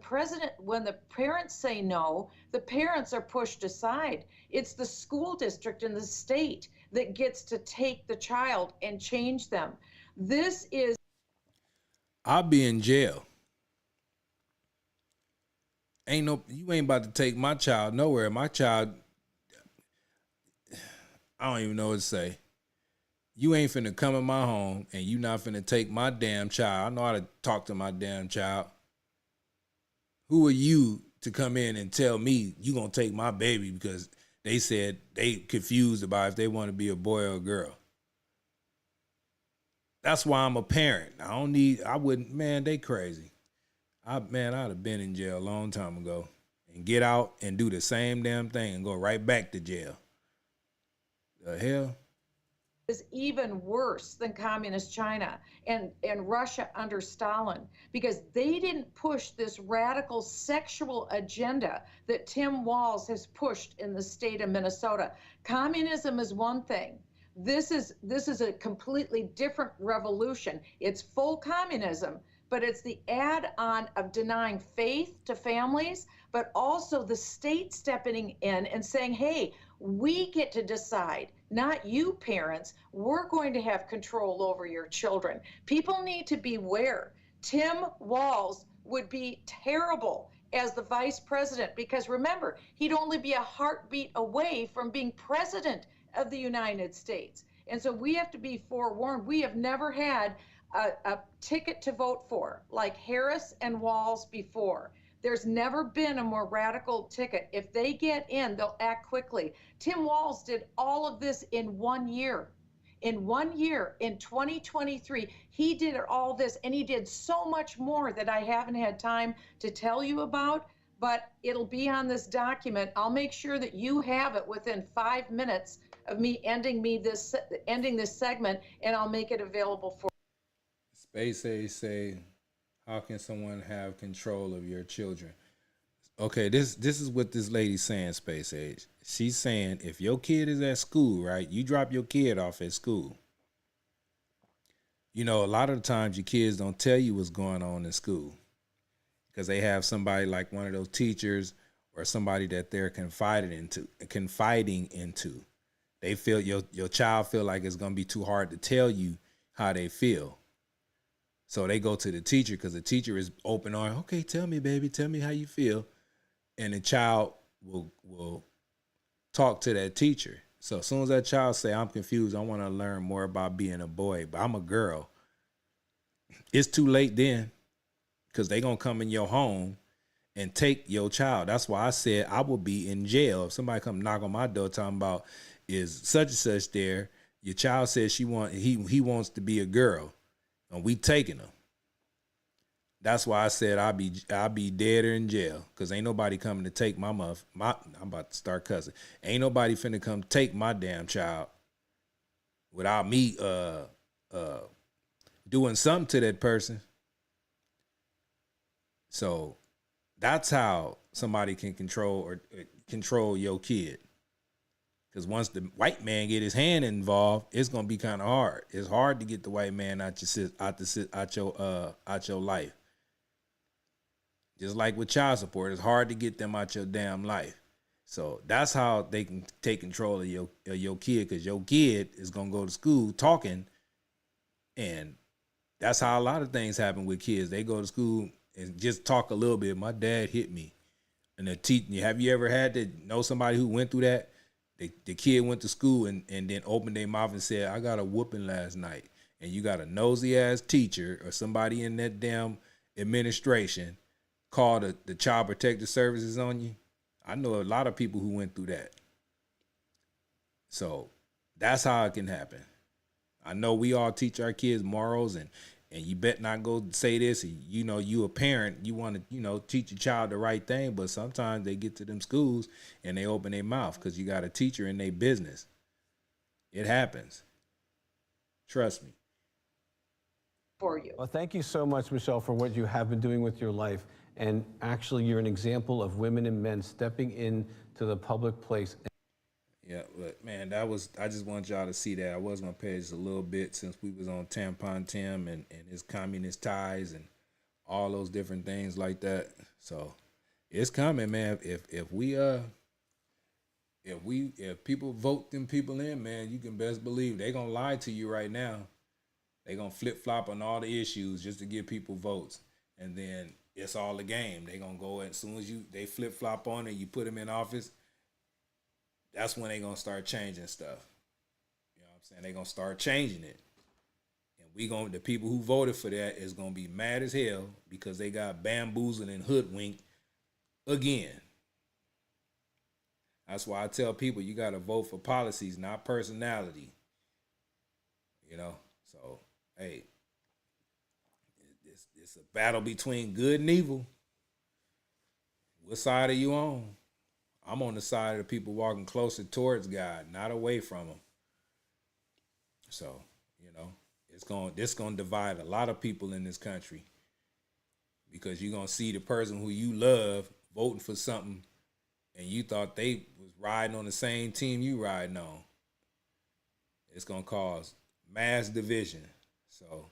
parents say no, the parents are pushed aside. It's the school district and the state that gets to take the child and change them. This is... I'll be in jail. You ain't about to take my child nowhere. My child, I don't even know what to say. You ain't finna come in my home, and you not finna take my damn child. I know how to talk to my damn child. Who are you to come in and tell me you gonna take my baby because they said they confused about if they want to be a boy or a girl? That's why I'm a parent. They crazy. I'd have been in jail a long time ago and get out and do the same damn thing and go right back to jail. The hell? Is even worse than communist China and Russia under Stalin, because they didn't push this radical sexual agenda that Tim Walz has pushed in the state of Minnesota. Communism is one thing. This is a completely different revolution. It's full communism, but it's the add-on of denying faith to families, but also the state stepping in and saying, hey, we get to decide, not you parents. We're going to have control over your children. People need to beware. Tim Walz would be terrible as the vice president, because remember, he'd only be a heartbeat away from being president of the United States. And so we have to be forewarned. We have never had a ticket to vote for like Harris and Walz before. There's never been a more radical ticket. If they get in, they'll act quickly. Tim Walz did all of this in 1 year. In 1 year, in 2023, he did all this, and he did so much more that I haven't had time to tell you about, but it'll be on this document. I'll make sure that you have it within 5 minutes of me ending this segment, and I'll make it available for Space Age say, how can someone have control of your children? Okay, this is what this lady's saying, Space Age. She's saying if your kid is at school, right, you drop your kid off at school. You know, a lot of the times your kids don't tell you what's going on in school because they have somebody like one of those teachers or somebody that they're confiding into. They feel your child feel like it's going to be too hard to tell you how they feel. So they go to the teacher because the teacher is open on, okay, tell me, baby, tell me how you feel. And the child will talk to that teacher. So as soon as that child say, I'm confused, I want to learn more about being a boy, but I'm a girl, it's too late then because they going to come in your home and take your child. That's why I said I will be in jail. If somebody come knock on my door talking about is such and such there, your child says he wants to be a girl, and we taking him. That's why I said I'll be dead or in jail because ain't nobody coming to take I'm about to start cussing. Ain't nobody finna come take my damn child without me doing something to that person. So that's how somebody can control your kid. Because once the white man get his hand involved, it's gonna be kind of hard. It's hard to get the white man out your life. Just like with child support, it's hard to get them out your damn life. So that's how they can take control of your kid, because your kid is gonna go to school talking, and that's how a lot of things happen with kids. They go to school and just talk a little bit. My dad hit me, and have you ever had to know somebody who went through that? The kid went to school and then opened their mouth and said, I got a whooping last night. And you got a nosy ass teacher or somebody in that damn administration call the Child Protective Services on you. I know a lot of people who went through that. So that's how it can happen. I know we all teach our kids morals, and you bet not go say this. You a parent, you want to, teach your child the right thing, but sometimes they get to them schools and they open their mouth because you got a teacher in their business. It happens. Trust me. For you. Well, thank you so much, Michelle, for what you have been doing with your life. And actually, you're an example of women and men stepping into the public place. Yeah, but man, I just want y'all to see that. I was gonna pay just a little bit since we was on Tampon Tim and his communist ties and all those different things like that. So it's coming, man. If people vote them people in, man, you can best believe they gonna lie to you right now. They gonna flip flop on all the issues just to give people votes, and then it's all a game. They gonna go, as soon as they flip flop on it, you put them in office. That's when they gonna start changing stuff. You know what I'm saying? They gonna start changing it, and the people who voted for that is gonna be mad as hell because they got bamboozled and hoodwinked again. That's why I tell people you gotta vote for policies, not personality. So hey, it's a battle between good and evil. What side are you on? I'm on the side of the people walking closer towards God, not away from him. So, this gonna divide a lot of people in this country, because you're gonna see the person who you love voting for something and you thought they was riding on the same team you riding on. It's gonna cause mass division. So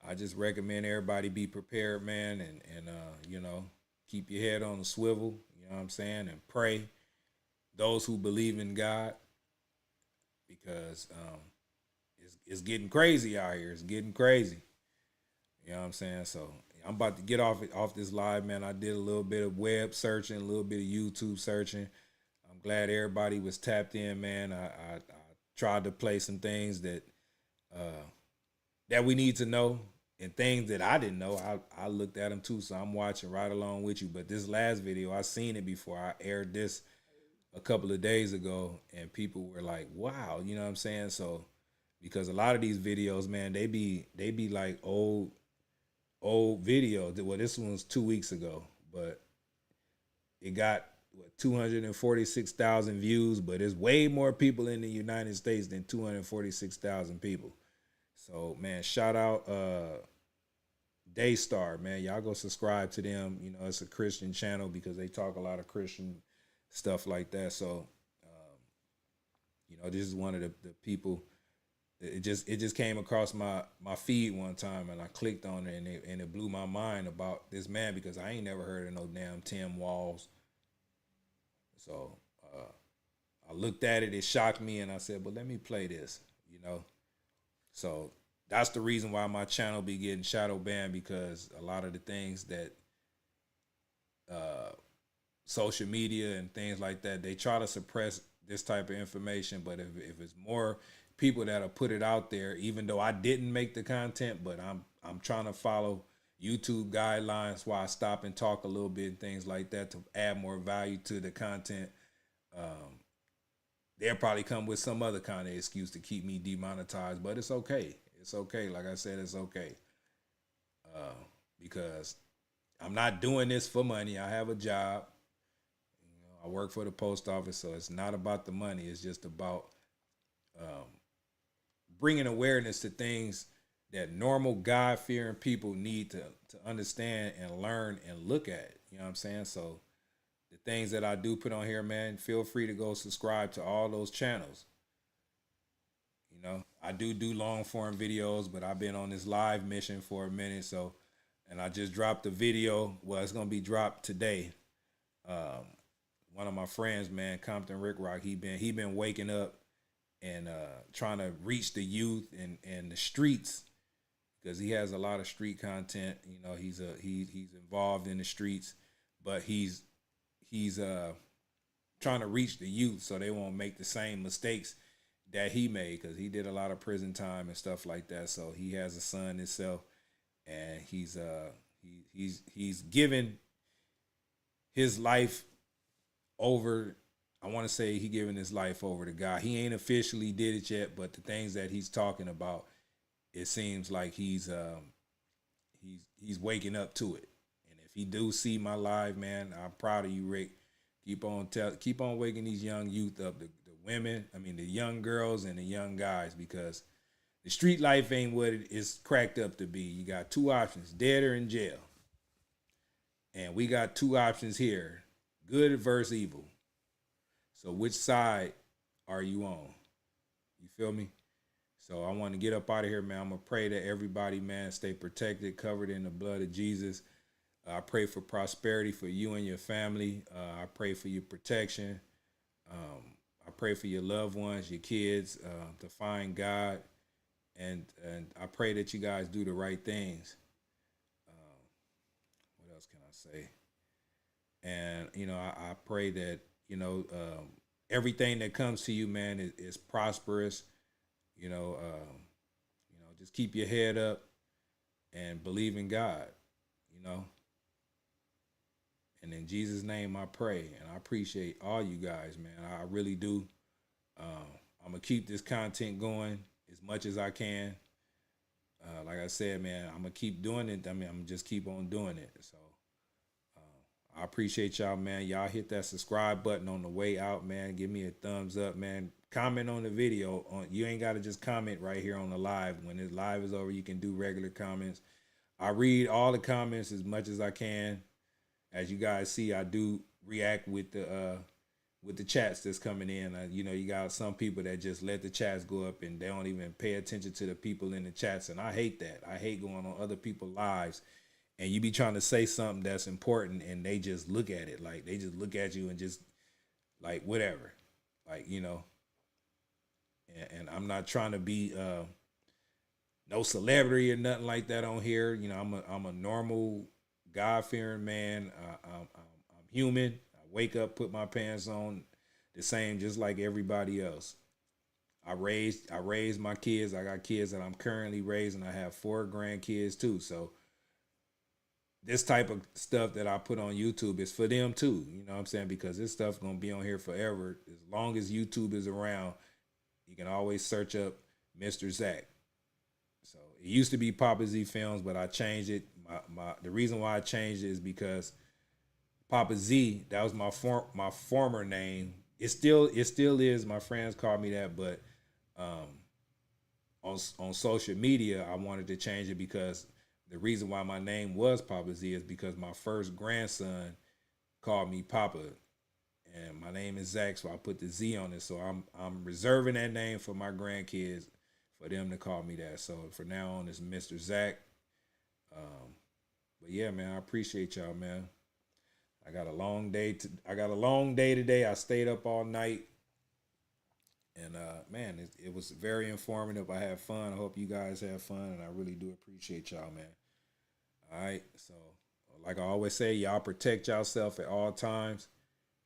I just recommend everybody be prepared, man, and you know, keep your head on the swivel, you know what I'm saying, and pray. Those who believe in God, because it's getting crazy out here. It's getting crazy. You know what I'm saying? So I'm about to get off this live, man. I did a little bit of web searching, a little bit of YouTube searching. I'm glad everybody was tapped in, man. I tried to play some things that that we need to know, and things that I didn't know. I looked at them too, so I'm watching right along with you. But this last video, I seen it before. I aired this a couple of days ago, and people were like, wow, you know what I'm saying? So because a lot of these videos, man, they be like old videos. Well, this one was 2 weeks ago, but it got 246,000 views, but there's way more people in the United States than 246,000 people. So man, shout out Daystar, man. Y'all go subscribe to them. You know, it's a Christian channel because they talk a lot of Christian stuff like that. So you know, this is one of the people. It just came across my feed one time, and I clicked on it, and it blew my mind about this man, because I ain't never heard of no damn Tim Walls. So I looked at it, it shocked me, and I said, "But let me play this," you know. So that's the reason why my channel be getting shadow banned, because a lot of the things that social media and things like that, they try to suppress this type of information. But if it's more people that'll put it out there, even though I didn't make the content, but I'm trying to follow YouTube guidelines while I stop and talk a little bit and things like that to add more value to the content. They'll probably come with some other kind of excuse to keep me demonetized, but it's okay. It's okay. Like I said, it's okay. Because I'm not doing this for money. I have a job. You know, I work for the post office, so it's not about the money. It's just about bringing awareness to things that normal God-fearing people need to understand and learn and look at. You know what I'm saying? So the things that I do put on here, man, feel free to go subscribe to all those channels. You know, I do long form videos, but I've been on this live mission for a minute. So, and I just dropped a video. Well, it's going to be dropped today. One of my friends, man, Compton Rick Rock, he been waking up and trying to reach the youth and the streets, because he has a lot of street content. You know, he's involved in the streets, but he's trying to reach the youth so they won't make the same mistakes that he made, because he did a lot of prison time and stuff like that. So he has a son himself, and he's given his life over. I want to say he giving his life over to God. He ain't officially did it yet, but the things that he's talking about, it seems like he's waking up to it. And if he do see my live, man, I'm proud of you, Rick. Keep on waking these young youth up, the women, the young girls and the young guys, because the street life ain't what it is cracked up to be. You got two options, dead or in jail. And we got two options here, good versus evil. So which side are you on? You feel me? So I want to get up out of here, man. I'm going to pray that everybody, man, stay protected, covered in the blood of Jesus. I pray for prosperity for you and your family. I pray for your protection. I pray for your loved ones, your kids, to find God. And I pray that you guys do the right things. What else can I say? And, you know, I pray that, you know, everything that comes to you, man, is prosperous. You know, just keep your head up and believe in God, you know. And in Jesus' name I pray, and I appreciate all you guys, man. I really do. I'm going to keep this content going as much as I can. Like I said, man, I'm going to keep doing it. I'm going to just keep on doing it. So I appreciate y'all, man. Y'all hit that subscribe button on the way out, man. Give me a thumbs up, man. Comment on the video. You ain't got to just comment right here on the live. When this live is over, you can do regular comments. I read all the comments as much as I can. As you guys see, I do react with the with the chats that's coming in. You know, you got some people that just let the chats go up and they don't even pay attention to the people in the chats. And I hate that. I hate going on other people's lives and you be trying to say something that's important and they just look at it. Like they just look at you and just like whatever. Like, you know, and I'm not trying to be no celebrity or nothing like that on here. You know, I'm a normal God-fearing man. I'm human. I wake up, put my pants on, the same just like everybody else. I raised my kids. I got kids that I'm currently raising. I have 4 grandkids too. So this type of stuff that I put on YouTube is for them too. You know what I'm saying? Because this stuff gonna be on here forever. As long as YouTube is around, you can always search up Mr. Zac. So it used to be Papa Z Films, but I changed it. The reason why I changed it is because Papa Z, that was my former name. It still is. My friends call me that, but on social media, I wanted to change it because the reason why my name was Papa Z is because my first grandson called me Papa, and my name is Zac, so I put the Z on it. So I'm reserving that name for my grandkids, for them to call me that. So for now on, it's Mr. Zac. But yeah, man, I appreciate y'all, man. I got a long day today. I stayed up all night. And man, it was very informative. I had fun. I hope you guys have fun, and I really do appreciate y'all, man. All right, so like I always say, y'all protect yourself at all times,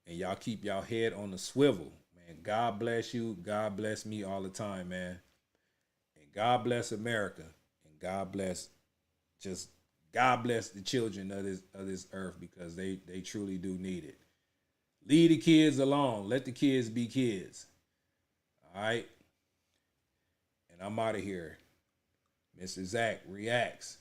and y'all keep y'all head on the swivel, man. God bless you. God bless me all the time, man. And God bless America, and God bless the children of this earth, because they truly do need it. Leave the kids alone. Let the kids be kids. All right. And I'm out of here. Mr. Zac Reacts.